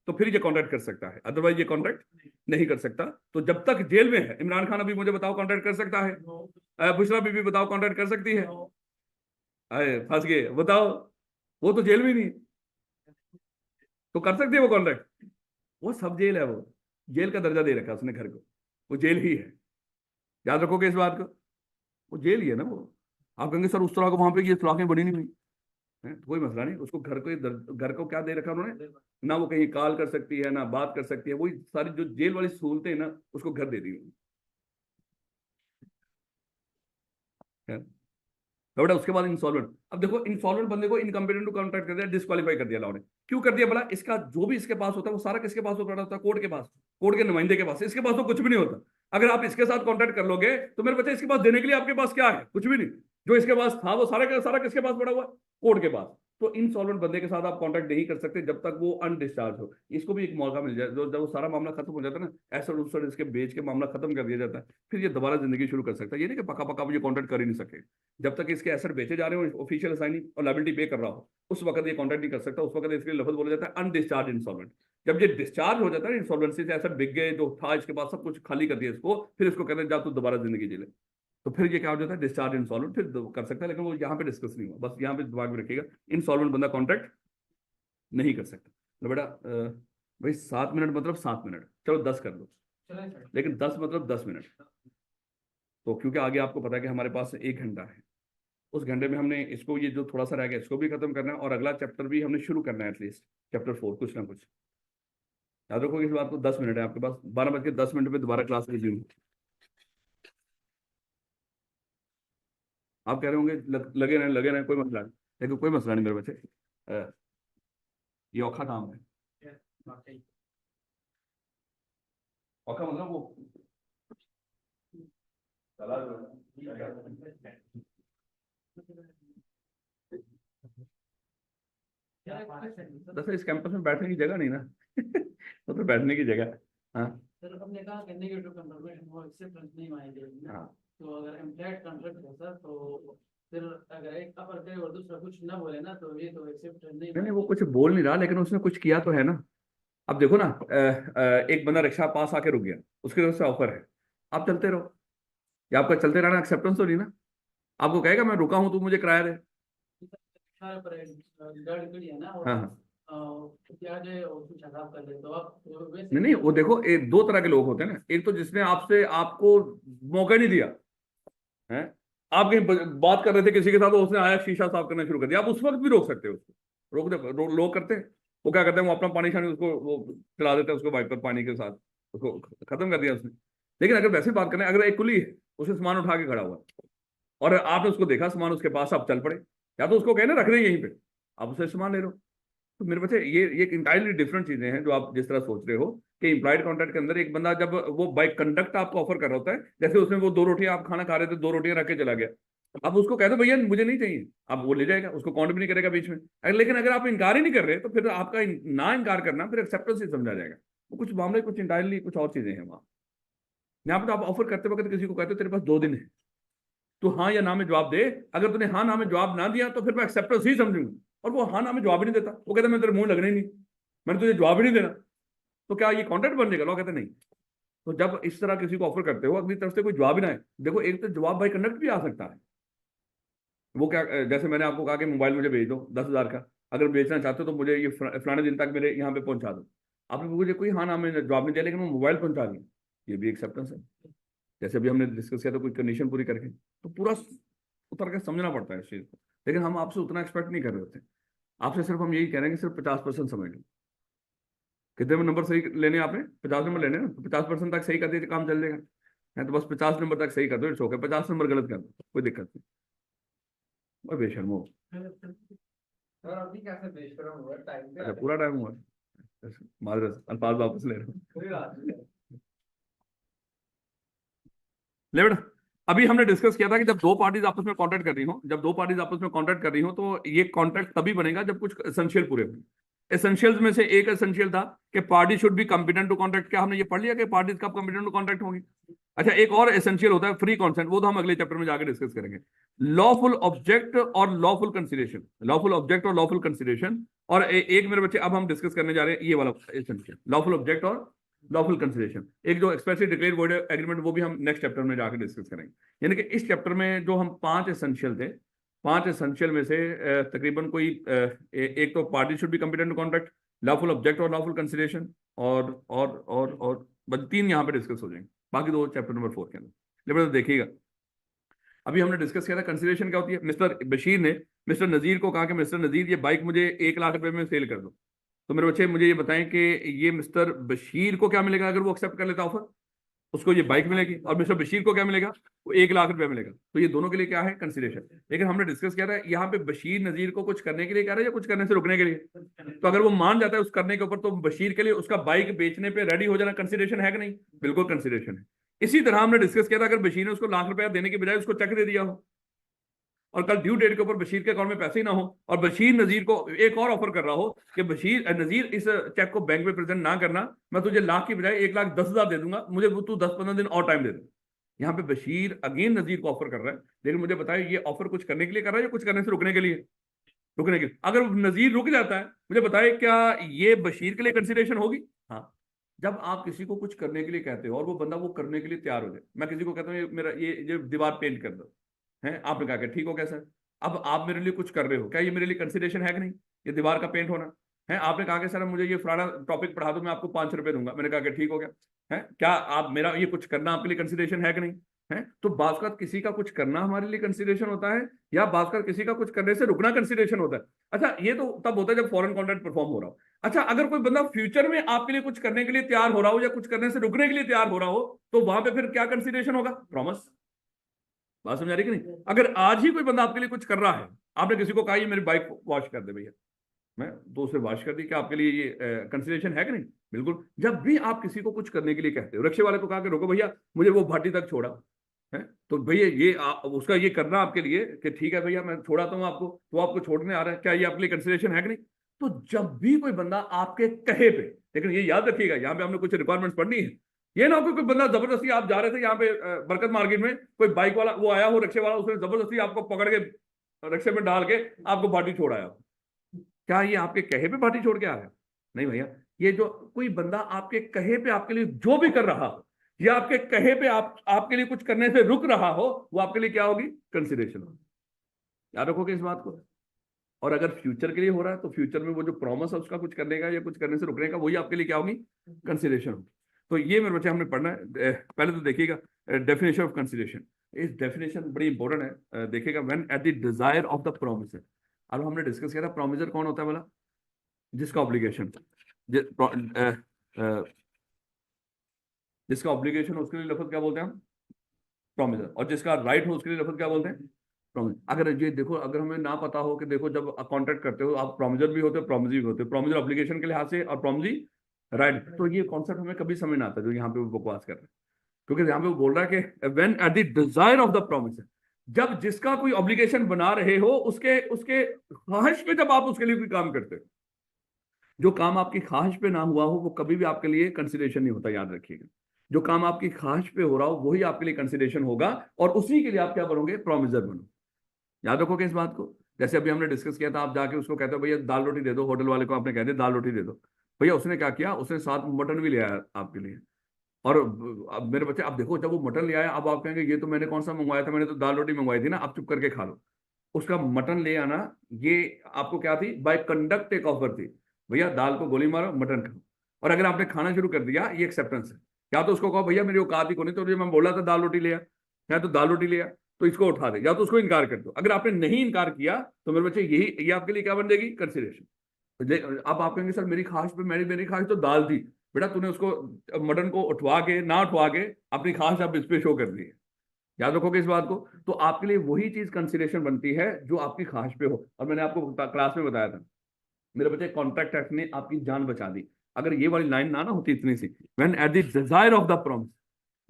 तो फिर ये कॉन्ट्रैक्ट कर सकता है, अदरवाइज ये कॉन्ट्रैक्ट नहीं कर सकता। तो जब तक जेल में है, इमरान खान अभी मुझे बताओ कॉन्ट्रैक्ट कर सकता है? बुशरा बीबी बताओ कॉन्ट्रैक्ट कर सकती है? अरे फंस गए, बताओ। वो तो जेल में नहीं है, तो कर सकती है वो कॉन्ट्रैक्ट? वो सब जेल है, वो जेल का दर्जा दे रखा है उसने घर को, वो जेल ही है। याद रखोगे इस बात को, वो जेल ही है ना वो। आप कहेंगे सर उस तरह को वहां पे ये सलाखें बनी नहीं हुई है, तो कोई मसला नहीं, उसको घर को, घर को क्या दे रखा उन्होंने, ना वो कहीं कॉल कर सकती है, ना बात कर सकती है, वही सारी जो जेल वाली सहूलतें हैं ना, उसको घर दे दी उन्होंने। तो बेटा उसके बाद इंसॉल्वेंट। अब देखो, इंसॉल्वेंट बंदे को इनकम्पिटेंट टू कॉन्ट्रैक्ट कर दिया, डिस्क्वालीफाई कर दिया लॉ ने। क्यों कर दिया भला? इसका जो भी इसके पास होता है वो सारा किसके पास होता है? कोर्ट के पास, कोर्ट के नुमाइंदे के पास। इसके पास तो कुछ भी नहीं होता। अगर आप इसके साथ कॉन्ट्रैक्ट कर लोगे तो मेरे बच्चे इसके पास देने के लिए आपके पास क्या है? कुछ भी नहीं। जो इसके पास था वो सारा का सारा किसके पास पड़ा हुआ है? कोर्ट के पास। तो इंसॉल्वेंट बंदे के साथ आप कॉन्ट्रैक्ट नहीं कर सकते जब तक वो अनडिस्चार्ज हो। इसको भी एक मौका मिल जाए, जब वो सारा मामला खत्म हो जाता है ना, ऐसा उसर इसके बेच के मामला खत्म कर दिया जाता है, फिर ये दोबारा जिंदगी शुरू कर सकता है। ये नहीं कि पक्का पक्का मुझे कॉन्ट्रैक्ट कर ही नहीं सके। जब तक इसके एसेट बेचे जा रहे हो, ऑफिशियल असाइनिंग और लायबिलिटी पे कर रहा हो, उस वक्त ये कॉन्ट्रैक्ट नहीं कर सकता। उस वक्त इसके लिए लफ्ज बोला जाता है अनडिस्चार्ज इंसॉल्वेंट। जब ये डिस्चार्ज हो जाता है इंसॉल्वेंसी से, एसेट बिक गए, जो था इसके पास सब कुछ खाली कर दिया इसको, फिर इसको कहते हैं जा तू दोबारा जिंदगी जी ले। तो फिर ये क्या हो जाता है? डिस्चार्ज इंसॉल्वेंट फिर कर सकता है, लेकिन वो यहाँ पे डिस्कस नहीं हुआ, बस यहाँ पे दिमाग में रखिएगा, इंसॉल्वेंट बंदा कॉन्ट्रैक्ट नहीं कर सकता। तो बेटा भाई 7 मिनट मतलब 7 मिनट, चलो 10 कर लो, लेकिन 10 मतलब 10 मिनट। तो क्योंकि आगे आपको पता है कि हमारे पास 1 घंटा है, उस घंटे में हमने इसको, ये जो थोड़ा सा रह गया इसको भी खत्म करना है, और अगला चैप्टर भी हमने शुरू करना है, एटलीस्ट चैप्टर 4 कुछ ना कुछ। याद रखो इस बात को, 10 मिनट है आपके पास, 12:10 में दोबारा क्लास रिज्यूम। आप कह रहे होंगे लगे रहें कोई मसला नहीं, लेकिन कोई मसला नहीं मेरे बच्चे, ये औखा काम है। औखा मतलब वो दरअसल इस कैंपस में बैठने की जगह नहीं ना तो बैठने की जगह। हाँ सर, हमने कहा कि नेगेटिव कंट्रोल वो एक्सेप्टेंस नहीं मानेंगे। हाँ, तो अगर इम्प्लाइड कॉन्ट्रैक्ट है सर, तो फिर अगर एक अपर करे और दूसरा कुछ ना बोले ना, तो ये तो एक्सेप्टेंस नहीं नहीं वो मानेंगे। कुछ बोल नहीं रहा, लेकिन उसने कुछ किया तो है ना। अब देखो ना, एक बंदा रिक्शा पास आके रुक गया, उसकी तरफ से ऑफर है, आप चलते रहो, या आपका चलते रहना एक्सेप्टेंस तो नहीं ना? आपको कहेगा मैं रुका हूं तू मुझे किराया दे? सारे पर गाड़ी खड़ी है ना, और हाँ हाँ। क्या जाए और कुछ खराब कर दे, तो आप तो वैसे नहीं नहीं, वो देखो एक दो तरह के लोग होते हैं ना, एक तो जिसने आपसे आपको मौका नहीं दिया है, आप कहीं बात कर रहे थे किसी के साथ, तो उसने आया शीशा साफ करना शुरू कर दिया, आप उस वक्त भी रोक सकते हो उसको। लोग करते हैं, वो क्या करते हैं, वो अपना पानी शानी उसको वो चला देते हैं, उसको वाइपर पानी के साथ, उसको खत्म कर दिया उसने। लेकिन अगर वैसे बात करें, अगर एक कुली है, उसने सामान उठा के खड़ा हुआ है, और आपने उसको देखा सामान उसके पास, आप चल पड़े, या तो उसको कहना रख रहे यहीं पे, आप उससे सामान ले लो। तो मेरे बच्चे ये इंटायरली डिफरेंट चीजें हैं जो आप जिस तरह सोच रहे हो कि इम्प्लॉयड कॉन्ट्रैक्ट के अंदर एक बंदा जब वो बाय कंडक्ट आपको ऑफर कर रहा होता है, जैसे उसने वो 2 रोटियां, आप खाना खा रहे थे, 2 रोटियां रख के चला गया, अब उसको कह दो भैया मुझे नहीं चाहिए, अब वो ले जाएगा, उसको काउंट भी नहीं करेगा बीच में। लेकिन अगर आप इनकार ही नहीं कर रहे, तो फिर आपका ना इनकार करना फिर एक्सेप्टेंस ही समझा जाएगा। वो कुछ मामले कुछ इंटायरली कुछ और चीजें हैं वहां। यहाँ पे तो आप ऑफर करते वक्त किसी को कहते हो तेरे पास 2 दिन है, तो हाँ या ना में जवाब दे। अगर तूने हाँ ना में जवाब ना दिया तो फिर मैं एक्सेप्टेंस ही समझूंगा, और वो हाँ ना में जवाब ही नहीं देता, वो कहता मैं तेरे मुंह लगने ही नहीं, मैंने तुझे जवाब ही नहीं देना, तो क्या ये कॉन्ट्रैक्ट बन जाएगा? लोग कहते नहीं। तो जब इस तरह किसी को ऑफर करते हो, अपनी तरफ से कोई जवाब ही ना है, देखो एक तो जवाब बाई कंडक्ट भी आ सकता है। वो क्या, जैसे मैंने आपको कहा कि मोबाइल मुझे भेज दो 10,000 का, अगर बेचना चाहते हो तो मुझे ये फलाने दिन तक मेरे यहाँ पे पहुंचा दो। आपने मुझे कोई हाँ ना में जवाब नहीं दिया, लेकिन वो मोबाइल पहुंचा दिया, ये भी एक्सेप्टेंस है। जैसे अभी हमने डिस्कस किया था, कोई कंडीशन पूरी करके, तो पूरा उतर के समझना पड़ता है इस चीज को। लेकिन हम आपसे उतना एक्सपेक्ट नहीं कर रहे होते, आपसे सिर्फ हम यही कह रहे हैं कि सिर्फ 50% समझ लो। कितने में नंबर सही लेने हैं आपने? 50 नंबर लेने हैं ना, तो 50% तक सही कर दिए तो काम चल जाएगा। है तो बस 50 नंबर तक सही कर दो, इट्स ओके। 50 नंबर गलत कर दो, कोई दिक्कत नहीं। और बेशर्मो। सर अभी कैसे बेशरम हुआ, टाइम पे आ अच्छा गए। पूरा टाइम हुआ, माजरत, अल्फाज वापस ले रहा हूँ। कोई बात नहीं। ले बेटा, अभी हमने डिस्कस किया था कि जब दो पार्टीज आपस में कॉन्ट्रैक्ट कर रही हो, जब दो पार्टीज आपस में कॉन्ट्रैक्ट कर रही हो तो ये कॉन्ट्रैक्ट तभी बनेगा जब कुछ एसेंशियल पूरे हों। एसेंशियल्स में से एक एसेंशियल था कि party should be competent to contract. क्या हमने ये पढ़ लिया कि पार्टीज कब कॉम्पिटेंट टू कॉन्ट्रैक्ट होंगी? अच्छा, एक और एसेंशियल होता है फ्री कॉन्सेंट, वो तो हम अगले चैप्टर में जाकर डिस्कस करेंगे। लॉफुल ऑब्जेक्ट और लॉफुल कंसिडरेशन, लॉफुल ऑब्जेक्ट और लॉफुल कंसिडरेशन। और एक मेरे बच्चे अब हम डिस्कस करने जा रहे हैं ये वाला एसेंशियल, लॉफुल ऑब्जेक्ट और लॉफुल कंसिडरेशन। एक जो एक्सप्रेसली डिक्लेयर्ड वर्ड एग्रीमेंट, वो भी हम नेक्स्ट चैप्टर में जाकर डिस्कस करेंगे। यानी कि इस चैप्टर में जो हम 5 एसेंशियल थे, 5 एसेंशियल में से तकरीबन कोई एक तो party should be competent to contract, lawful object और लॉफुल कंसिडरेशन, और बस 3 यहाँ पे डिस्कस हो जाएंगे, बाकी 2 चैप्टर नंबर 4 के अंदर। लेकिन तो देखिएगा, अभी हमने डिस्कस किया था कंसिडरेशन क्या होती है। मिस्टर बशीर ने मिस्टर नजीर को कहा कि मिस्टर नजीर ये बाइक मुझे 1 लाख रुपए में सेल कर दो। तो मेरे बच्चे मुझे ये बताएं कि ये मिस्टर बशीर को क्या मिलेगा अगर वो एक्सेप्ट कर लेता ऑफर? उसको ये बाइक मिलेगी। और मिस्टर बशीर को क्या मिलेगा? वो 1 लाख रुपया मिलेगा। तो ये दोनों के लिए क्या है? कंसिडरेशन। लेकिन हमने डिस्कस किया था यहाँ पे बशीर नजीर को कुछ करने के लिए कह रहा है या कुछ करने से रुकने के लिए? तो अगर वो मान जाता है उस करने के ऊपर, तो बशीर के लिए उसका बाइक बेचने पे रेडी हो जाना कंसिडरेशन है कि नहीं? बिल्कुल कंसिडरेशन है। इसी तरह हमने डिस्कस किया था अगर बशीर ने उसको लाख रुपया देने के बजाय उसको चेक दे दिया हो और कल ड्यू डेट के ऊपर बशीर के अकाउंट में पैसे ही ना हो, और बशीर नजीर को एक और ऑफर कर रहा हो कि बशीर नजीर इस चेक को बैंक में प्रेजेंट ना करना, मैं तुझे लाख की बजाय 1,10,000 दे दूंगा, मुझे वो तू 10-15 दिन और टाइम दे दे। यहाँ पे बशीर अगेन नजीर को ऑफर कर रहा है, लेकिन मुझे बताए ये ऑफर कुछ करने के लिए कर रहा है या कुछ करने से रुकने के लिए? रुकने के लिए। अगर नजीर रुक जाता है, मुझे बताए क्या ये बशीर के लिए कंसिडरेशन होगी? हाँ। जब आप किसी को कुछ करने के लिए कहते हो और वो बंदा वो करने के लिए तैयार हो जाए, मैं किसी को कहता हूँ मेरा ये दीवार पेंट कर दो, है आपने कहा कि ठीक हो, कैसा? अब आप मेरे लिए कुछ कर रहे हो, क्या ये मेरे लिए कंसिडरेशन है कि नहीं? ये दीवार का पेंट होना है। आपने कहा कि सर मुझे ये फलाना टॉपिक पढ़ा दो, मैं आपको 5 रुपए दूंगा। मैंने कहा कि ठीक हो गया, है क्या आप मेरा ये कुछ करना आपके लिए कंसिडरेशन है कि नहीं? है। तो बात किसी का कुछ करना हमारे लिए कंसिडरेशन होता है, या बात किसी का कुछ करने से रुकना कंसिडरेशन होता है। अच्छा, ये तो तब होता है जब फॉरेन कॉन्ट्रैक्ट परफॉर्म हो रहा हो। अच्छा, अगर कोई बंदा फ्यूचर में आपके लिए कुछ करने के लिए तैयार हो रहा हो या कुछ करने से रुकने के लिए तैयार हो रहा हो, तो वहां पे फिर क्या कंसिडरेशन होगा? प्रॉमिस। बात समझ आ रही कि नहीं? अगर आज ही कोई बंदा आपके लिए कुछ कर रहा है, आपने किसी को कहा ये मेरी बाइक वॉश कर दे भैया, मैं 2 से वॉश कर दी, क्या आपके लिए ये कंसिडरेशन है कि नहीं? बिल्कुल। जब भी आप किसी को कुछ करने के लिए कहते हो, रिक्शे वाले को कहा कि रुको भैया मुझे वो भाटी तक छोड़ा है, तो भैया ये उसका ये करना आपके लिए कि ठीक है भैया मैं छोड़ाता हूँ आपको, तो आपको छोड़ने आ रहा है, क्या ये आपके लिए कंसिडरेशन है कि नहीं? तो जब भी कोई बंदा आपके कहे पे, लेकिन ये याद रखिएगा यहाँ पे हमने कुछ रिक्वायरमेंट्स पढ़नी है। ये ना हो कि कोई बंदा जबरदस्ती, आप जा रहे थे यहाँ पे बरकत मार्केट में, कोई बाइक वाला वो आया हो, रिक्शे वाला, उसने जबरदस्ती आपको पकड़ के रिक्शे में डाल के आपको भाटी छोड़ाया, क्या ये आपके कहे पे भाटी छोड़ के आ रहा है? नहीं भैया। ये जो कोई बंदा आपके कहे पे आपके लिए जो भी कर रहा हो, या आपके कहे पे आपके लिए कुछ करने से रुक रहा हो, वो आपके लिए क्या होगी? कंसिडरेशन होगी। याद रखोगे इस बात को। और अगर फ्यूचर के लिए हो रहा है, तो फ्यूचर में वो जो प्रॉमिस है उसका कुछ करने का या कुछ करने से रुकने का, वही आपके लिए क्या होगी? कंसिडरेशन होगी। तो ये मेरे बच्चे हमने पढ़ना है। पहले तो देखिएगा डेफिनेशन ऑफ कंसिडरेशन। इस डेफिनेशन बड़ी इंपॉर्टेंट है। देखिएगा, when at the desire of the promisor. अब हमने डिस्कस किया था प्रोमिसर कौन होता है बोला? जिसका ऑब्लिगेशन, जिसका ऑब्लिगेशन उसके लिए लफ्ज क्या बोलते हैं हम? प्रोमिसर। और जिसका राइट हो उसके लिए लफ्ज क्या बोलते हैं? प्रोमिस। अगर ये देखो, अगर हमें ना पता हो कि देखो जब कॉन्ट्रैक्ट करते हो आप प्रोमिसर भी होते हो, प्रोमिसी भी होते हो, प्रोमिसर ऑब्लिगेशन के लिहाज से और प्रोमिसी राइट, तो ये कॉन्सेप्ट हमें कभी समझ ना आता जो यहाँ पे वो बकवास कर रहे हैं। क्योंकि यहाँ पे वो बोल रहा है कि when at the desire of the promisor, जब जिसका कोई ऑब्लिगेशन बना रहे हो उसके उसके ख्वाहिश पे जब आप उसके लिए कोई काम करते हो, जो काम आपकी ख्वाहिश पे ना हुआ हो वो कभी भी आपके लिए कंसिडरेशन नहीं होता, याद रखिएगा। जो काम आपकी ख्वाहिश पे हो रहा हो वही आपके लिए कंसिडरेशन होगा, और उसी के लिए आप क्या बनोगे? प्रोमिसर बनो। याद रखोगे इस बात को। जैसे अभी हमने डिस्कस किया था, आप जाके उसको कहते हो भैया दाल रोटी दे दो, होटल वाले को आपने कह दिया दाल रोटी दे दो, भैया उसने क्या किया? उसने साथ मटन भी ले आया आपके लिए। और अब मेरे बच्चे, अब देखो जब वो मटन ले आया, अब आप कहेंगे ये तो मैंने कौन सा मंगवाया था, मैंने तो दाल रोटी मंगवाई थी ना, आप चुप करके खा लो। उसका मटन ले आना ये आपको क्या थी? बाय कंडक्ट एक ऑफर थी, भैया दाल को गोली मारो मटन खाओ। और अगर आपने खाना शुरू कर दिया, ये एक्सेप्टेंस है। या तो उसको कहो भैया मेरी औकात ही को नहीं, तो मैं बोला था दाल रोटी ले आ, या तो दाल रोटी ले आ, तो इसको उठा दे, या तो उसको इनकार कर दो। अगर आपने नहीं इनकार किया तो मेरे बच्चे यही ये आपके लिए क्या बन जाएगी? कंसिडरेशन। अब आप कहेंगे सर मेरी ख्वाहिश पे, मेरी ख्वाहिश तो दाल थी। बेटा तूने उसको मटन को उठवा के ना उठवा के अपनी ख्वाहिश आप इस पे शो कर दी है। याद रखोगे इस बात को। तो आपके लिए वही चीज कंसिडरेशन बनती है जो आपकी ख्वाहिश पे हो। और मैंने आपको क्लास में बताया था मेरे बच्चे, कॉन्ट्रैक्ट एक्ट ने आपकी जान बचा दी। अगर ये वाली लाइन ना होती इतनी सी, when at the desire of the promise,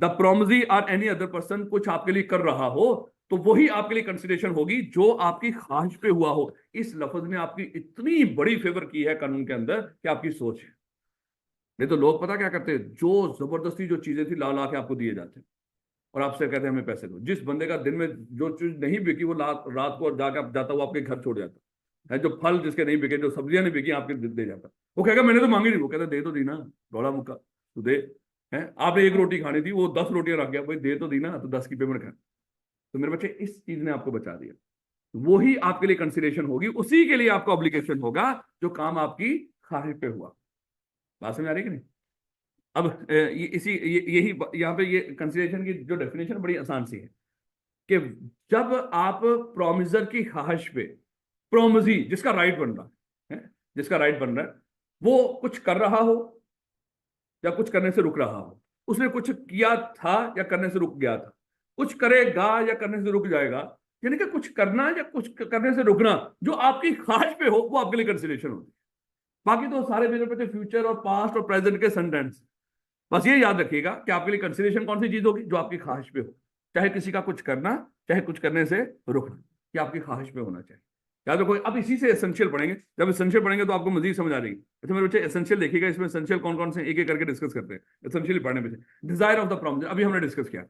the promisee और एनी अदर पर्सन कुछ आपके लिए कर रहा हो तो वही आपके लिए कंसिडरेशन होगी जो आपकी ख्वाहिश पे हुआ हो। इस लफ्ज ने आपकी इतनी बड़ी फेवर की है कानून के अंदर कि आपकी सोच है। नहीं तो लोग पता क्या करते हैं, जो जबरदस्ती जो चीजें थी ला ला के आपको दिए जाते हैं और आपसे कहते हैं हमें पैसे दो। जिस बंदे का दिन में जो चीज नहीं बिकी वो रात को जाकर जाता हुआ आपके घर छोड़ जाता है। जो फल जिसके नहीं बिके, जो सब्जियां नहीं बिकी, आपके दे जाता। वो कहेगा मैंने तो मांगी नहीं। वो कहता दे तो दी ना, रोड़ा मुक्का तो दे। है आपने एक रोटी खानी थी, वो 10 रोटियां रख गया, भाई दे तो दी ना, तो 10 की पेमेंट कर। तो मेरे बच्चे इस चीज ने आपको बचा दिया। वही आपके लिए कंसिडरेशन होगी, उसी के लिए आपका ऑब्लिगेशन होगा जो काम आपकी ख्वाहिश पे हुआ। बात समझ आ रही कि नहीं? अब यही यहाँ पे ये कंसिडरेशन की जो डेफिनेशन बड़ी आसान सी है कि जब आप प्रोमिजर की ख्वाहिश पे, प्रोमजी जिसका राइट बन रहा है, जिसका राइट बन रहा है, वो कुछ कर रहा हो या कुछ करने से रुक रहा हो, उसने कुछ किया था या करने से रुक गया था, कुछ करेगा या करने से रुक जाएगा, यानी कि कुछ करना या कुछ करने से रुकना जो आपकी ख्वाहिश पे हो, वो आपके लिए कंसिडरेशन होती है। बाकी तो सारे मेरे बच्चे फ्यूचर और पास्ट और प्रेजेंट के सेंटेंस। बस ये याद रखिएगा कि आपके लिए कंसिडरेशन कौन सी चीज होगी, जो आपकी ख्वाहिश पे हो। चाहे किसी का कुछ करना, चाहे कुछ करने से रुकना, ये आपकी ख्वाहिश पे होना चाहिए। याद रखो। अब इसी से एसेंशियल पढ़ेंगे। जब एसेंशियल पढ़ेंगे तो आपको मजीद समझ आ जाएगी। अच्छा मेरे बच्चे एसेंशियल देखिएगा, इसमें एसेंशियल कौन कौन से एक एक करके डिस्कस करते हैं। एसेंशियली पढ़ने में से डिजायर ऑफ द प्रॉब्लम अभी हमने डिस्कस किया।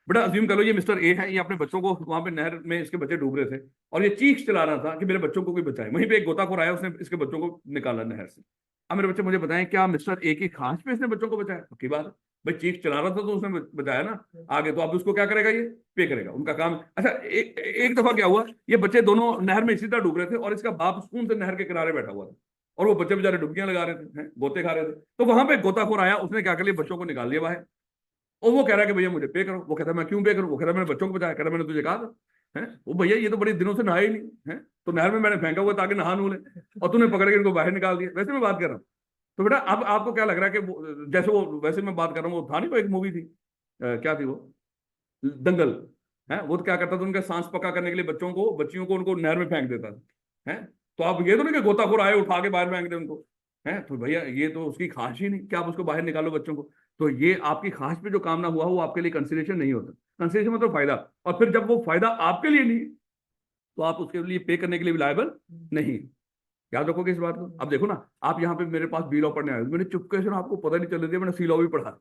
बेटा अज्यूम कर लो ये मिस्टर ए है, ये अपने बच्चों को वहां पे नहर में इसके बच्चे डूब रहे थे और ये चीख चला रहा था कि मेरे बच्चों को कोई बचाए। वहीं पे एक गोताखोर आया, उसने इसके बच्चों को निकाला नहर से। अब मेरे बच्चे मुझे बताएं, क्या मिस्टर ए की ख्वाहिश पे इसने बच्चों को बचाया? पक्की बात है भाई, चीख चला रहा था तो उसने बचाया ना। आगे तो अब उसको क्या करेगा, ये पे करेगा, उनका काम। अच्छा एक दफा क्या हुआ, ये बच्चे दोनों नहर में इसी तरह डूब रहे थे और इसका बाप सुकून से नहर के किनारे बैठा हुआ था और वो बच्चे बेचारे डुबकियां लगा रहे थे, गोते खा रहे थे। तो वहां पे गोताखोर आया, उसने क्या कर लिया, बच्चों को निकाल लिया बाहर। और वो कह रहा है कि भैया मुझे पे करो। वो कहता है मैं क्यों पे करूं? वो कहता है मैंने बच्चों को बचाया। कहता मैंने तुझे कहा था। है वो भैया ये तो बड़े दिनों से नहाए ही नहीं है, तो नहर में मैंने फेंका हुआ ताकि नहा नू ले, और तूने पकड़ के इनको बाहर निकाल दिया। वैसे मैं बात कर रहा हूँ। तो बेटा अब आपको क्या लग रहा है कि जैसे वो, वैसे मैं बात कर रहा हूँ, वो था नहीं, वो एक मूवी थी, क्या थी वो, दंगल। है वो तो क्या करता था, उनका सांस पक्का करने के लिए बच्चों को, बच्चियों को उनको नहर में फेंक देता था। है तो आप ये तो नहीं कि गोताखोर आए उठा के बाहर फेंक दे उनको। है तो भैया ये तो उसकी ख्वाहिश ही नहीं कि आप उसको बाहर निकालो बच्चों को। तो ये आपकी ख्वाहिश पे जो काम ना हुआ वो आपके लिए कंसिडरेशन नहीं होता। कंसिडरेशन मतलब फायदा, और फिर जब वो फायदा आपके लिए नहीं तो आप उसके लिए पे करने के लिए भी लायबल नहीं। याद रखोगे इस बात को। अब देखो ना, आप यहाँ पे मेरे पास बी लॉ पढ़ने आए, मैंने चुपके से ना, आपको पता नहीं चलने दिया, मैंने सी लॉ भी पढ़ा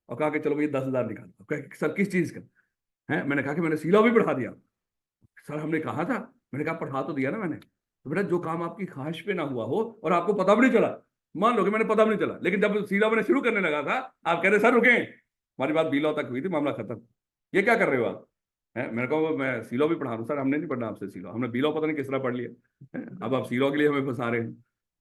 और कहा कि चलो भैया 10,000 निकाल। सर किस चीज का है? मैंने कहा कि मैंने सी लॉ भी पढ़ा दिया। सर हमने कहा था। मैंने कहा पढ़ा तो दिया ना मैंने। तो बेटा जो काम आपकी ख्वाहिश पे ना हुआ हो और आपको पता भी नहीं चला, मान लो कि मैंने पता भी नहीं चला, लेकिन जब सी लॉ मैंने शुरू करने लगा था, आप कह रहे सर रुके, हमारी बात बी लॉ तक हुई थी, मामला खत्म। ये क्या कर रहे हो आप? है मैंने कहा मैं सी लॉ भी पढ़ा रहा हूँ। सर हमने नहीं पढ़ा आपसे सी लॉ, हमने बी लॉ पता नहीं किस तरह पढ़ लिया है? अब आप सी लॉ के लिए हमें फंसा रहे हैं।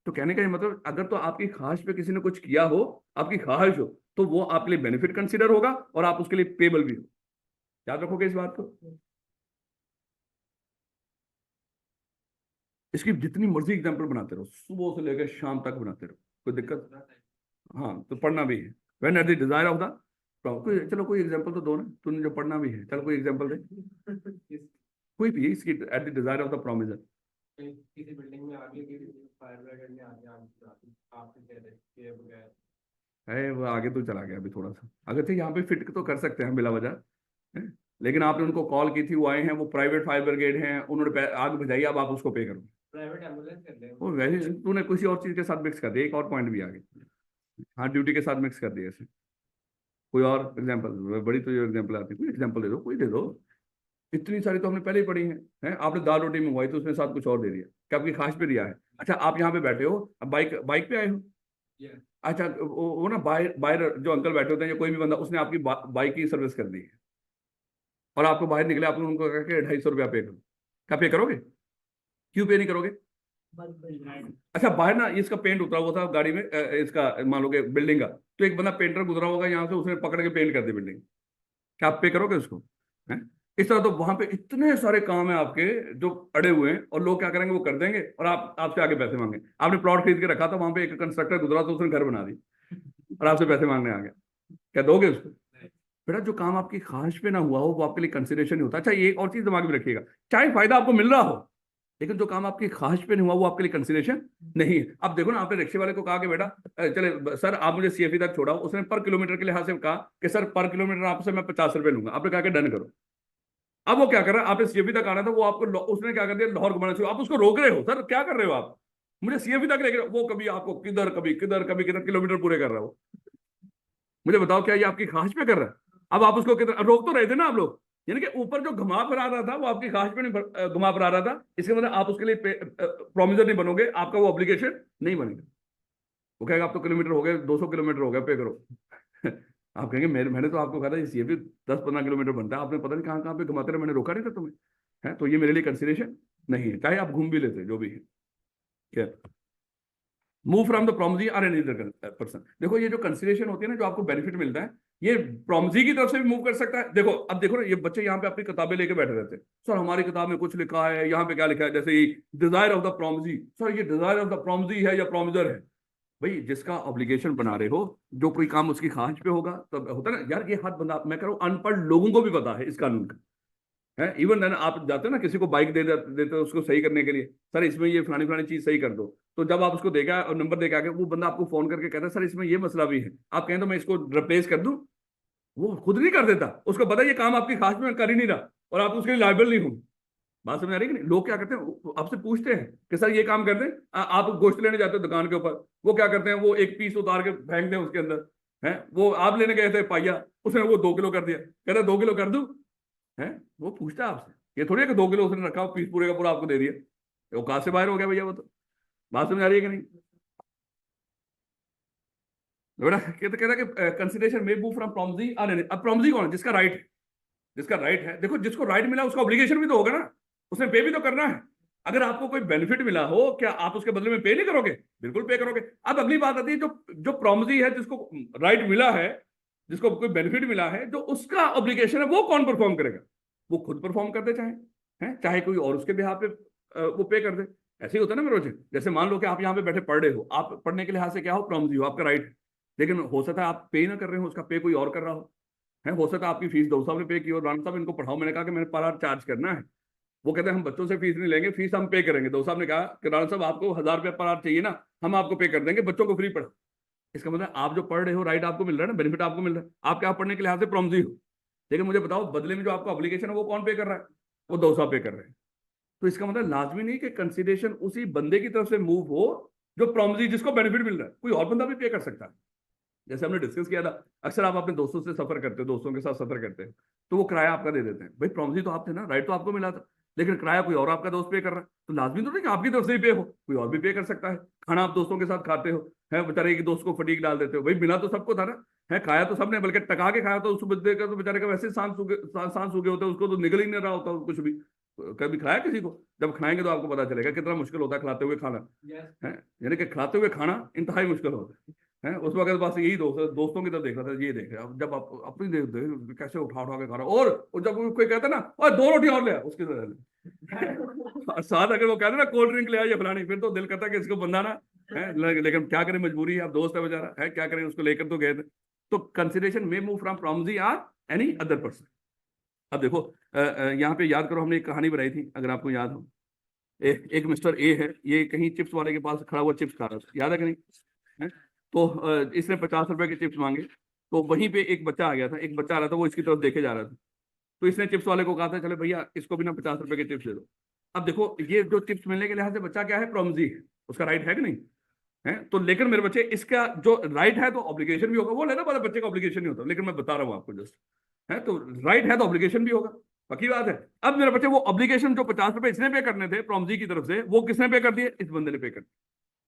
तो कहने का ये मतलब, अगर तो आपकी ख्वाहिश पे किसी ने कुछ किया हो, आपकी ख्वाहिश हो, तो वो आपके लिए बेनिफिट कंसिडर होगा और आप उसके लिए पेबल भी हो। याद रखोगे इस बात को। इसकी जितनी मर्जी एग्जाम्पल बनाते रहो, सुबह से लेकर शाम तक बनाते रहो, कोई दिक्कत। हाँ तो पढ़ना भी है। When at the desire of the problem. चलो कोई एग्जाम्पल तो दो ना, तूने जो पढ़ना भी है, चलो कोई एग्जाम्पल दे कोई भी इसकी, at the desire of the promisor. किसी बिल्डिंग में आगे फायर ब्रिगेड में आगे आपसे कह रहे कि बगैर है वो आगे तो चला गया अभी थोड़ा सा। अगर थे यहाँ पे फिट तो कर सकते हैं बिला वजह है? लेकिन आपने उनको कॉल की थी, वो आए हैं, वो प्राइवेट फायर ब्रिगेड हैं, उन्होंने आग बुझाई, अब आप उसको पे करो। प्राइवेट एम्बुलेंस कर ले। वो वैसे तूने किसी और चीज के साथ मिक्स कर दिया, एक और पॉइंट भी आ गया। हाँ ड्यूटी के साथ मिक्स कर दिया ऐसे। कोई और एग्जाम्पल, बड़ी तो एग्जाम्पल आती है, कोई एग्जाम्पल दे दो, कोई दे दो। इतनी सारी तो हमने पहले ही पढ़ी है? आपने दाल रोटी मंगवाई तो उसमें साथ कुछ और दे दिया, क्या आपकी ख्वाहिश पे दिया है? अच्छा आप यहाँ पे बैठे हो, अब बाइक बाइक पे आए हो। अच्छा वो ना बाहर बाहर जो अंकल बैठे होते हैं या कोई भी बंदा, उसने आपकी बाइक की सर्विस कर दी है और आपको बाहर निकले, आपने उनको कहा कि 250 रुपया पे करो। क्या पे करोगे? क्यों पे नहीं करोगे? अच्छा बाहर ना इसका पेंट उतरा हुआ था गाड़ी में, इसका मान लो कि बिल्डिंग का, तो एक बंदा पेंटर गुजरा होगा यहाँ से, उसने पकड़ के पेंट कर दी बिल्डिंग। क्या आप पे करोगे उसको? है इस तरह तो वहां पे इतने सारे काम है आपके जो अड़े हुए हैं, और लोग क्या करेंगे, वो कर देंगे और आप आपसे आगे पैसे मांगे। आपने प्लॉट खरीद के रखा था, वहां पे एक कंस्ट्रक्टर गुजरा तो उसने घर बना दी और आपसे पैसे मांगने आ गया। क्या दोगे उसको? बेटा जो काम आपकी ख्वाहिश पे ना हुआ हो वो आपके लिए कंसिडरेशन नहीं होता। अच्छा ये एक और चीज दिमाग में रखिएगा, चाहे फायदा आपको मिल रहा हो, लेकिन जो काम आपकी ख्वाहिश पे नहीं हुआ वो आपके लिए कंसिडरेशन नहीं है। अब देखो ना, आपने रिक्शे वाले को कहा कि बेटा चले सर आप मुझे सीएफई तक छोड़ाओ, उसने पर किलोमीटर के लिहाज से कहा कि सर पर किलोमीटर आपसे मैं 50 रुपए लूंगा, आपने कहा कि डन करो। अब वो क्या कर रहा है, आपने सीएफई तक आना था, वो आपको उसने क्या कर दिया, लाहौर घुमाना चाहिए, आप उसको रोक रहे हो, सर क्या कर रहे हो आप, मुझे सीएफई तक लेके, वो कभी आपको किधर कभी किधर कभी किधर किलोमीटर पूरे कर रहा हो। मुझे बताओ क्या ये आपकी ख्वाहिश पे कर रहा है? अब आप उसको किधर रोक तो रहे थे ना आप लोग, यानी कि ऊपर जो घुमा फिरा रहा था वो आपकी ख्वाहिश पे नहीं घुमा फिरा रहा था, इसके मतलब आप उसके लिए प्रोमिसर नहीं बनोगे, आपका वो ऑब्लिगेशन नहीं बनेगा। वो कहेगा आप तो किलोमीटर हो गए, 200 किलोमीटर हो गए, पे करो। आप कहेंगे मैंने तो आपको कहा था ये भी 10-15 किलोमीटर बनता है, आपने पता नहीं कहाँ कहाँ पे घुमाते रहे, मैंने रोका नहीं था तुम्हें, है तो ये मेरे लिए कंसिडरेशन नहीं है, चाहे आप घूम भी लेते जो भी है। क्या move from the promisee or any other person. देखो ये जो कंसिडरेशन होती है ना, जो आपको बेनिफिट मिलता है, ये प्रॉमजी की तरफ से भी मूव कर सकता है। देखो अब देखो ना, ये बच्चे यहाँ पे अपनी किताबें लेके बैठे रहते हैं, सर हमारी किताब में कुछ लिखा है, यहाँ पे क्या लिखा है, जैसे डिजायर ऑफ द प्रॉमजी, सर ये डिजायर ऑफ द प्रॉमजी है या प्रॉमिजर है। भाई जिसका ऑब्लिगेशन बना रहे हो, जो कोई काम उसकी ख्वाहिश पे होगा, तब होता है ना यार, ये हर बंदा, मैं कह रहा हूँ अनपढ़ लोगों को भी पता है इस कानून का, है। इवन देन आप जाते हो ना किसी को बाइक देते हो उसको सही करने के लिए, सर इसमें ये फलानी फलानी चीज सही कर दो, तो जब आप उसको देगा और नंबर देके आगे, वो बंदा आपको फोन करके कहता है सर इसमें ये मसला भी है, आप कहें तो मैं इसको रिप्लेस कर दूं, वो खुद नहीं कर देता, उसको पता है ये काम आपकी ख्वाहिश में कर ही नहीं रहा, और आप उसके लिए लायबल नहीं हो। बात समझ आ रही है कि नहीं? लोग क्या करते हैं, आपसे पूछते हैं कि सर ये काम कर दें, आप गोश्त लेने जाते हो दुकान के ऊपर, वो क्या करते हैं, वो एक पीस उतार के फेंक दें उसके अंदर, है वो आप लेने गए थे पाइया, उसने वो 2 किलो कर दिया, कहता 2 किलो कर दूं, है वो पूछता है आपसे, ये थोड़ी है कि 2 किलो उसने रखा पीस पूरे का पूरा आपको दे दिया, वो कहां से बाहर हो गया भैया वो तो। बात समझ आ रही है कि नहीं? बेटा कहता है कि कंसिडरेशन में मूव फ्रॉम प्रॉमजी आ रहे, अब प्रॉमजी कौन है, जिसका राइट है, जिसका राइट है। देखो जिसको राइट मिला उसका ऑब्लिगेशन भी तो होगा ना, उसने पे भी तो करना है। अगर आपको कोई बेनिफिट मिला हो, क्या आप उसके बदले में पे नहीं करोगे? बिल्कुल पे करोगे। अब अगली बात आती है, जो जो प्रॉमजी है, जिसको राइट मिला है, जिसको कोई बेनिफिट मिला है, जो उसका ऑब्लिगेशन है, वो कौन परफॉर्म करेगा? वो खुद परफॉर्म कर दे, चाहे है चाहे कोई और उसके बिहाफ पे वो पे कर दे। ऐसे ही होता है ना मेरे बच्चे, जैसे मान लो कि आप यहाँ पे बैठे पढ़ रहे हो, आप पढ़ने के लिहाज से क्या हो, प्रॉमजी हो, आपका राइट है, लेकिन हो सकता है आप पे ना कर रहे हो, उसका पे कोई और कर रहा हो सकता है आपकी फीस 2 साहब ने पे की और राणा साहब इनको पढ़ाओ, मैंने कहा कि मैंने पर आवर चार्ज करना है, वो कहते हैं हम बच्चों से फीस नहीं लेंगे, फीस हम पे करेंगे। 2 साहब ने कहा कि राणा साहब आपको 1000 रुपये पर आवर चाहिए ना, हम आपको पे कर देंगे, बच्चों को फ्री पढ़ा। इसका मतलब आप जो पढ़ रहे हो, राइट आपको मिल रहा है ना, बेनिफिट आपको मिल रहा है, आप क्या पढ़ने के लिहाज से प्रॉमजी हो, लेकिन मुझे बताओ बदले में जो आपका ऑब्लिगेशन है वो कौन पे कर रहा है? वो 2 साहब पे कर रहे हैं। तो इसका मतलब लाजमी नहीं कि कंसिडरेशन उसी बंदे की तरफ से मूव हो जो प्रॉमजी, जिसको बेनिफिट मिल रहा है, कोई और बंदा भी पे कर सकता है। जैसे हमने डिस्कस किया था, अक्सर आप अपने दोस्तों से सफर करते हो, दोस्तों के साथ सफर करते हैं, तो वो किराया आपका दे देते हैं, भाई प्रॉमिस तो आप थे ना, राइट तो आपको मिला था, लेकिन किराया कोई और आपका दोस्त पे कर रहा है, तो लाजमी तो नहीं कि आपकी तरफ से ही पे हो, कोई और भी पे कर सकता है। खाना आप दोस्तों के साथ खाते हो, है बेचारे एक दोस्त को फटीक डाल देते हो, भाई मिला तो सबको था ना, है खाया तो सबने, बल्कि टका के खाया तो उस बंदे का तो बेचारे का वैसे सांस सूखे होते हैं, उसको तो निकल ही नहीं रहा होता कुछ भी। कभी खाया किसी को? जब खाएंगे तो आपको पता चलेगा कितना मुश्किल होता है खिलाते हुए खाना, है यानी कि खिलाते हुए खाना इंतहाई मुश्किल होता है। उस वक्त बस यही दोस्तों की तरफ देख रहा था, ये देख रहा है, जब आप अपनी देख कैसे उठा उठा के खा रहा, और जब कोई कहता है ना और 2 रोटी और ले आ, उसकी तरह और साथ अगर वो कहते ना कोल्ड ड्रिंक ले आ या फलानी, फिर तो दिल करता है कि इसको बंदा ना है, लेकिन क्या करें, मजबूरी है, आप दोस्त है बेचारा, है क्या करें, उसको लेकर तो गए थे। तो कंसिडरेशन में move from promisee or any other person. अब देखो यहाँ पे याद करो, हमने एक कहानी बनाई थी, अगर आपको याद हो, एक मिस्टर ए है, ये कहीं चिप्स वाले के पास खड़ा हुआ चिप्स खा रहा था, याद है कि नहीं? है? तो इसने 50 रुपए के चिप्स मांगे, तो वहीं पे एक बच्चा आ गया था, एक बच्चा आ रहा था, वो इसकी तरफ देखे जा रहा था, तो इसने चिप्स वाले को कहा था चले भैया इसको भी ना 50 रुपए के चिप्स दे दो। अब देखो ये जो चिप्स मिलने के लिहाज से बच्चा क्या है, प्रॉमजी है, उसका राइट है कि नहीं है? तो लेकिन मेरे बच्चे इसका जो राइट है तो ऑब्लिगेशन भी होगा, वो लेना वाले बच्चे का ऑब्लिगेशन नहीं होता, लेकिन मैं बता रहा हूँ आपको जस्ट, है तो राइट है तो ऑब्लिगेशन भी होगा, पक्की बात है। अब मेरे बच्चे वो ऑब्लिगेशन जो 50 रुपए इसने पे करने थे प्रॉमजी की तरफ से, वो किसने पे कर दिए? इस बंदे ने पे कर दिए,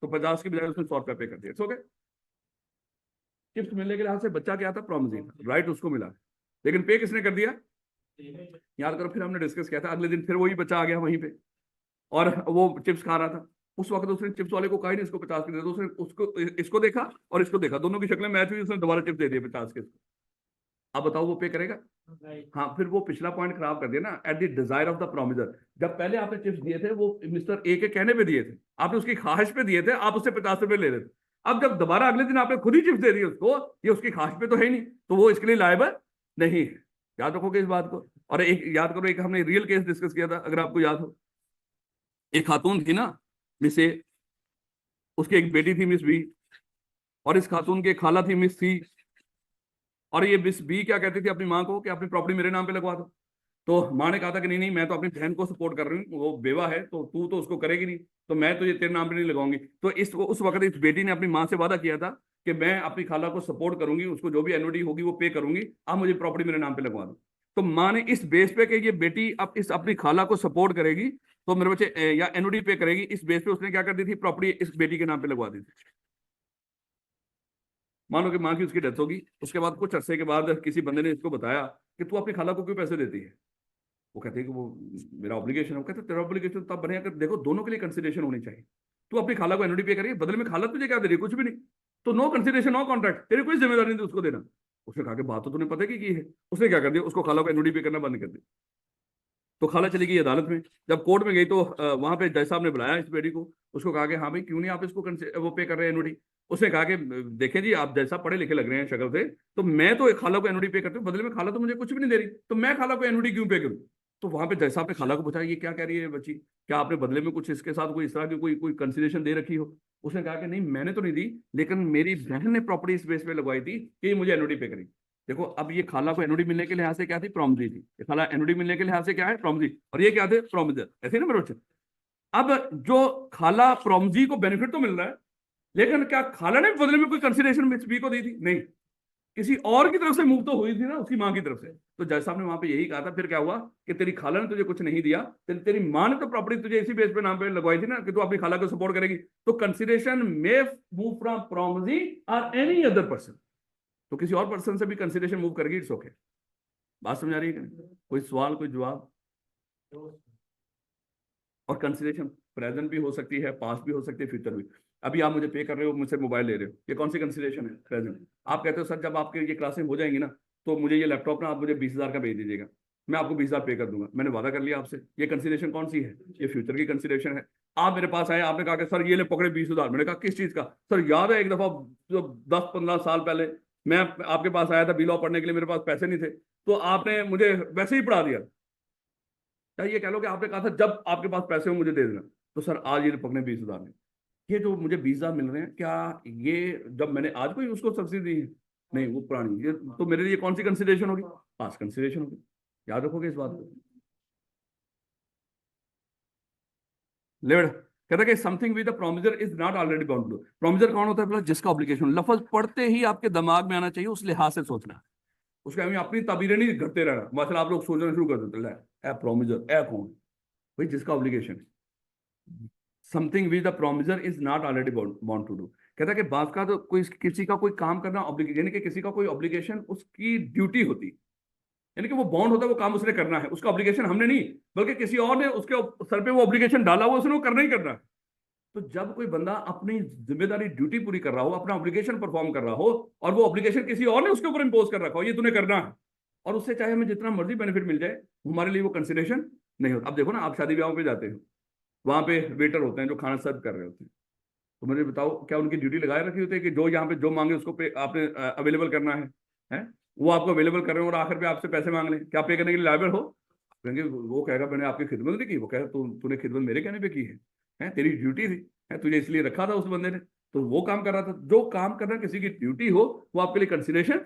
तो 50 की बजाय उसने 100 रुपया पे कर दिया, सो गए। चिप्स मिलने के लिहाज से बच्चा क्या था, प्रॉमजी था, राइट उसको मिला, लेकिन पे किसने कर दिया? याद करो, फिर हमने डिस्कस किया था, अगले दिन फिर वही बच्चा आ गया वहीं पे, और वो चिप्स खा रहा था। उस वक्त उसने चिप्स वाले को कहा नहीं इसको 50 के दे दो, उसने उसको इसको देखा और इसको देखा, दोनों की शक्लें मैच हुई, उसने दोबारा चिप्स दे दिए 50 के। अब बताओ वो पे करेगा? हाँ, फिर वो पिछला पॉइंट खराब कर दिया ना, at the desire of the promisor. जब पहले आपने चिप्स दिए थे वो मिस्टर ए के कहने पे दिए थे, आपने उसकी ख्वाहिश पे दिए थे, आप उससे 50 रुपए ले रहे थे। अब जब दोबारा अगले दिन आपने खुद ही चिप्स दे दी उसको, ये उसकी ख्वाहिश पे तो है ही नहीं, तो वो इसके लिए लायबल नहीं है। याद रखोगे इस बात को। और एक याद करो, एक हमने रियल केस डिस्कस किया था, अगर आपको याद हो, एक खातून थी ना मिस ए, उसकी एक बेटी थी मिस बी, और इस खातून की एक खाला थी मिस सी, और ये मिस बी क्या कहती थी अपनी माँ को कि अपनी प्रॉपर्टी मेरे नाम पे लगवा दो। तो माँ ने कहा था कि नहीं नहीं, मैं तो अपनी बहन को सपोर्ट कर रही हूँ, वो बेवा है, तो तू तो उसको करेगी नहीं, तो मैं तो ये तेरे नाम पे नहीं लगाऊंगी। तो उस वक्त इस बेटी ने अपनी माँ से वादा किया था कि मैं अपनी खाला को सपोर्ट करूंगी, उसको जो भी एनुइटी होगी वो पे करूंगी, आप मुझे प्रॉपर्टी मेरे नाम पे लगवा दो। तो माँ ने इस बेस पे कि ये बेटी अब इस अपनी खाला को सपोर्ट करेगी, तो मेरे बच्चे या एनुइटी पे करेगी, इस बेस पे उसने क्या कर दी थी, प्रॉपर्टी इस बेटी के नाम पे लगवा दी थी। मान लो कि माँ की उसकी डेथ होगी, उसके बाद कुछ अरसे के बाद किसी बंदे ने इसको बताया कि तू अपनी खाला को क्यों पैसे देती है। वो कहते हैं कि वो मेरा ऑब्लिगेशन है। वो कहते हैं तेरा ऑब्लिगेशन तब बनेगा कि देखो दोनों के लिए कंसिडरेशन होनी चाहिए। तू अपनी खाला को एनुइटी पे करिए, बदले में खाला तुझे क्या दे रही है, कुछ भी नहीं। तो नो कंसिडरेशन नो कॉन्ट्रैक्ट, तेरी कोई जिम्मेदारी नहीं थी उसको देना। उसने कहा कि बात तो तूने पता की है। उसने क्या कर दिया, उसको खाला को एनुइटी पे करना बंद कर दिया। तो खाला चली गई अदालत में। जब कोर्ट में गई तो वहां पे जज साहब ने बुलाया इस बेटी को, उसको कहा कि हाँ भाई क्यों नहीं आप इसको वो पे कर रहे हैं एनुइटी। उसने कहा कि देखें जी, आप जैसा पढ़े लिखे लग रहे हैं शक्ल से, तो मैं तो खाला को एनुइटी पे करती हूँ, बदले में खाला तो मुझे कुछ भी नहीं दे रही, तो मैं खाला को एनुइटी क्यों पे करूँ। तो वहां पे जज साहब ने खाला को पूछा, ये क्या कह रही है बच्ची, क्या आपने बदले में कुछ इसके साथ कोई इस तरह की कोई कोई कंसिडरेशन दे रखी हो। उसने कहा कि नहीं मैंने तो नहीं दी, लेकिन मेरी बहन ने प्रॉपर्टी इस बेस पे लगवाई थी कि ये मुझे एनुइटी पे करेगी। देखो अब ये खाला को एनुइटी मिलने के लिहाज से क्या थी, प्रॉमिसरी थी। ये खाला एनुइटी मिलने के लिहाज से क्या है, प्रॉमिसरी, और ये क्या थे, प्रॉमिसर, ऐसे ना मेरे बच्चे। अब जो खाला प्रॉमिसरी को बेनिफिट तो मिल रहा है, लेकिन क्या खाला ने बदले में कोई कंसिडरेशन मिस बी को दी थी, नहीं। किसी और की तरफ से मूव तो हुई थी ना, उसकी मां की तरफ से। तो जज साहब ने वहां पे यही कहा था, फिर क्या हुआ कि तेरी खाला ने तुझे कुछ नहीं दिया, तेरी मां ने तो प्रॉपर्टी तुझे इसी बेस पे नाम पे लगवाई थी ना कि तू अपनी खाला को सपोर्ट करेगी। तो consideration may move from promissory और एनी अदर पर्सन, तो किसी और पर्सन से भी कंसिडरेशन मूव करेगी, इट्स ओके। बात समझ आ रही है कि नहीं? कोई सवाल, कोई जवाब। और कंसिडरेशन प्रेजेंट भी हो सकती है, पास्ट भी हो सकती है, फ्यूचर भी। अभी आप मुझे पे कर रहे हो, मुझसे मोबाइल ले रहे हो, ये कौन सी कंसिडरेशन है, प्रेजेंट। आप कहते हो सर जब आपके ये क्लासें हो जाएंगी ना, तो मुझे ये लैपटॉप ना आप मुझे 20,000 का भेज दीजिएगा, मैं आपको 20,000 पे कर दूंगा, मैंने वादा कर लिया आपसे। ये कंसिडरेशन कौन सी है, ये फ्यूचर की कंसिडरेशन है। आप मेरे पास आए, आपने कहा कि सर ये ले पकड़े 20,000, मैंने कहा किस चीज का। सर याद है एक दफा जो 10-15 साल पहले मैं आपके पास आया था बी लॉ पढ़ने के लिए, मेरे पास पैसे नहीं थे, तो आपने मुझे वैसे ही पढ़ा दिया। या ये कह लो कि आपने कहा था जब आपके पास पैसे हो मुझे दे देना। तो सर आज ये पकड़े 20,000 में, ये जो मुझे 20,000 मिल रहे हैं, क्या ये जब मैंने आज कोई उसको सब्सिडी दी है, नहीं वो पुरानी, ये तो मेरे लिए कौन सी कंसिडरेशन होगी, पास कंसिडरेशन होगी। याद रखोगे इस बात को। लेवड़ कहता कि something with the promisor is not already bound to. Promisor कौन होता है, प्लस जिसका ऑब्लिगेशन, लफ्ज पढ़ते ही आपके दिमाग में आना चाहिए, उस लिहाज से सोचना है। उसका हमें अपनी ताबीरें नहीं घटते रहना, मतलब आप लोग सोचना शुरू कर देते हैं ए प्रोमिजर ए कौन, भाई जिसका ऑब्लिगेशन है। Something with the promisor is not already bound to do. कहता है कि बात का तो कोई किसी का कोई काम करना ऑब्लिगेशन, यानी कि किसी का कोई ऑब्लिगेशन उसकी ड्यूटी होती, यानी कि वो बॉन्ड होता है, वो काम उसने करना है, उसका ऑब्लिगेशन हमने नहीं, बल्कि किसी और ने उसके सर पे वो ऑब्लिगेशन डाला हुआ, उसने वो करना ही करना है। तो जब कोई बंदा अपनी जिम्मेदारी ड्यूटी पूरी कर रहा हो, अपना ऑब्लिगेशन परफॉर्म कर रहा हो, और वो ऑब्लिगेशन किसी और ने उसके ऊपर इंपोज कर रखा हो, ये तूने करना है, और उससे चाहे हमें जितना मर्जी बेनिफिट मिल जाए, हमारे लिए वो कंसिडरेशन नहीं होता। अब देखो ना, आप शादी ब्याह पे जाते हो, वहां पे वेटर होते हैं जो खाना सर्व कर रहे होते हैं, तो मुझे बताओ क्या उनकी ड्यूटी लगाए रखी होती है कि जो यहाँ पे जो मांगे उसको पे आपने अवेलेबल करना है? वो आपको अवेलेबल कर रहे हो और आखिर पे आपसे पैसे मांग लें, क्या पे करने के लिए लायबल हो। कहेंगे, वो कहेगा मैंने आपकी खिदमत नहीं की, वो कहेगा तूने खिदमत मेरे कहने पे की है, तेरी ड्यूटी थी, है तुझे इसलिए रखा था उस बंदे ने, तो वो काम कर रहा था। जो काम करना किसी की ड्यूटी हो, वो आपके लिए कंसिडरेशन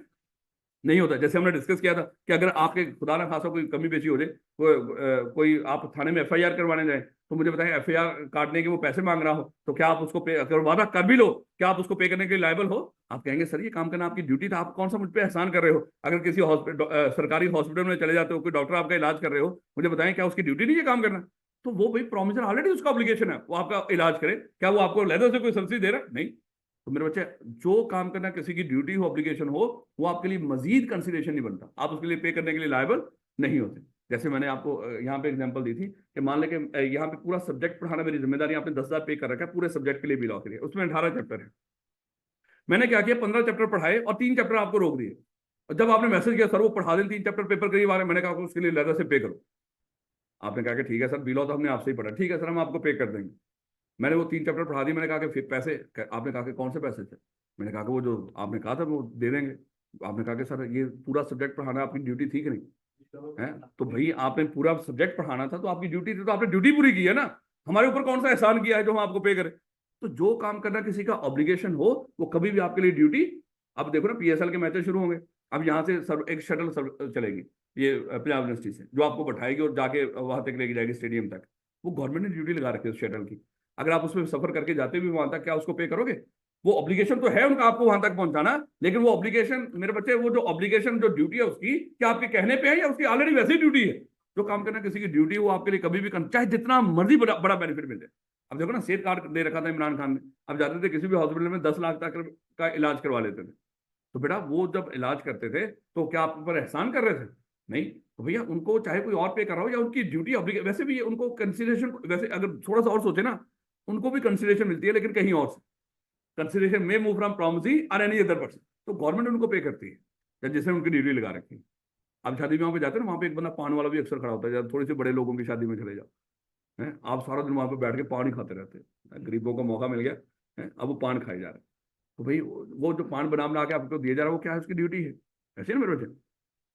नहीं होता। जैसे हमने डिस्कस किया था कि अगर आपके खुदा ना खासा कोई कमी पेशी हो जाए, कोई आप थाने में एफआईआर करवाने जाए, तो मुझे बताएं एफआईआर काटने के वो पैसे मांग रहा हो, तो क्या आप उसको पे, अगर वादा कर भी लो, क्या आप उसको पे करने के लिए लायबल हो। आप कहेंगे सर ये काम करना आपकी ड्यूटी था, आप कौन सा मुझ पर एहसान कर रहे हो। अगर किसी हॉस्पिटल सरकारी हॉस्पिटल में चले जाते हो, कोई डॉक्टर आपका इलाज कर रहे हो, मुझे बताएं क्या उसकी ड्यूटी नहीं है काम करना। तो वो भाई प्रोमिजर ऑलरेडी उसका ऑब्लिगेशन है, वो आपका इलाज करे, क्या वो आपको लेदर से कोई सब्सिडी दे रहा है, नहीं। तो मेरे बच्चे, जो काम करना किसी की ड्यूटी हो, ऑब्लिगेशन हो, वो आपके लिए मजीद कंसिडरेशन नहीं बनता, आप उसके लिए पे करने के लिए लायबल नहीं होते। जैसे मैंने आपको यहाँ पे एग्जांपल दी थी कि मान लें कि यहाँ पे पूरा सब्जेक्ट पढ़ाना मेरी जिम्मेदारी, आपने 10,000 पे कर रखा है पूरे सब्जेक्ट के लिए, भी लॉ के लिए, उसमें 18 चैप्टर है। मैंने क्या किया, 15 चैप्टर पढ़ाए और 3 चैप्टर आपको रोक दिए। और जब आपने मैसेज किया सर वो पढ़ा दें 3 चैप्टर पेपर करीब आ रहे, मैंने कहा उसके लिए लेदर से पे करो। आपने कहा कि ठीक है सर, बिलो तो हमने आपसे ही पढ़ा, ठीक है सर हम आपको पे कर देंगे। मैंने वो 3 चैप्टर पढ़ा दिए, मैंने कहा कि फिर पैसे, आपने कहा कि कौन से पैसे थे, मैंने कहा कि वो जो आपने कहा था वो दे देंगे। आपने कहा कि सर ये पूरा सब्जेक्ट पढ़ाना आपकी ड्यूटी थी कि नहीं है, तो भाई आपने पूरा सब्जेक्ट पढ़ाना था तो आपकी ड्यूटी थी, तो आपने ड्यूटी पूरी की है ना। हमारे ऊपर कौन सा एहसान किया है जो हम आपको पे करें? तो जो काम करना किसी का ऑब्लिगेशन हो वो कभी भी आपके लिए ड्यूटी। अब देखो ना, पीएसएल के मैचेस शुरू होंगे, अब यहाँ से एक शटल चलेगी ये पंजाब यूनिवर्सिटी से, जो आपको बैठाएगी और जाके वहां तक लेके जाएगी स्टेडियम तक। वो गवर्नमेंट ने ड्यूटी लगा रखी है उस शटल की। अगर आप उसमें सफर करके जाते भी वहां तक, क्या उसको पे करोगे? वो ऑब्लिगेशन तो है उनका आपको वहां तक पहुंचाना, लेकिन वो ऑब्लिगेशन मेरे बच्चे, वो जो ऑब्लिगेशन जो ड्यूटी है उसकी, क्या आपके कहने पे है या उसकी ऑलरेडी वैसी ड्यूटी है? जो काम करना किसी की ड्यूटी, वो आपके लिए कभी भी चाहे जितना मर्जी बड़ा बेनिफिट मिल जाए। अब देखो ना, सेहत कार्ड दे रखा था इमरान खान ने, अब जाते थे किसी भी हॉस्पिटल में 10 लाख तक का इलाज करवा लेते थे। तो बेटा वो जब इलाज करते थे तो क्या आप पर एहसान कर रहे थे? नहीं। तो भैया उनको चाहे कोई और पे कर रहा हो या उनकी ड्यूटी वैसे भी उनको कंसिडरेशन, वैसे अगर थोड़ा सा और सोचे ना, उनको भी कंसिडरेशन मिलती है, लेकिन कहीं और से। कंसिडरेशन में मूव फ्रॉम प्रॉमिसी और एनी अदर पर्सन, तो गवर्नमेंट उनको पे करती है या जिसने उनकी ड्यूटी लगा रखी है। आप शादी में वहां पे जाते हैं ना, वहां पे एक बंदा पान वाला भी अक्सर खड़ा होता है, जब थोड़ी सी बड़े लोगों की शादी में चले जाओ, हैं आप सारा दिन वहां पे बैठ के पान ही खाते रहते हैं। गरीबों का मौका मिल गया है, अब वो पान खाए जा रहे हैं। तो भाई वो जो पान बना के आपको दिया जा रहा है, वो क्या है? उसकी ड्यूटी है। ऐसे ना मेरे बच्चे,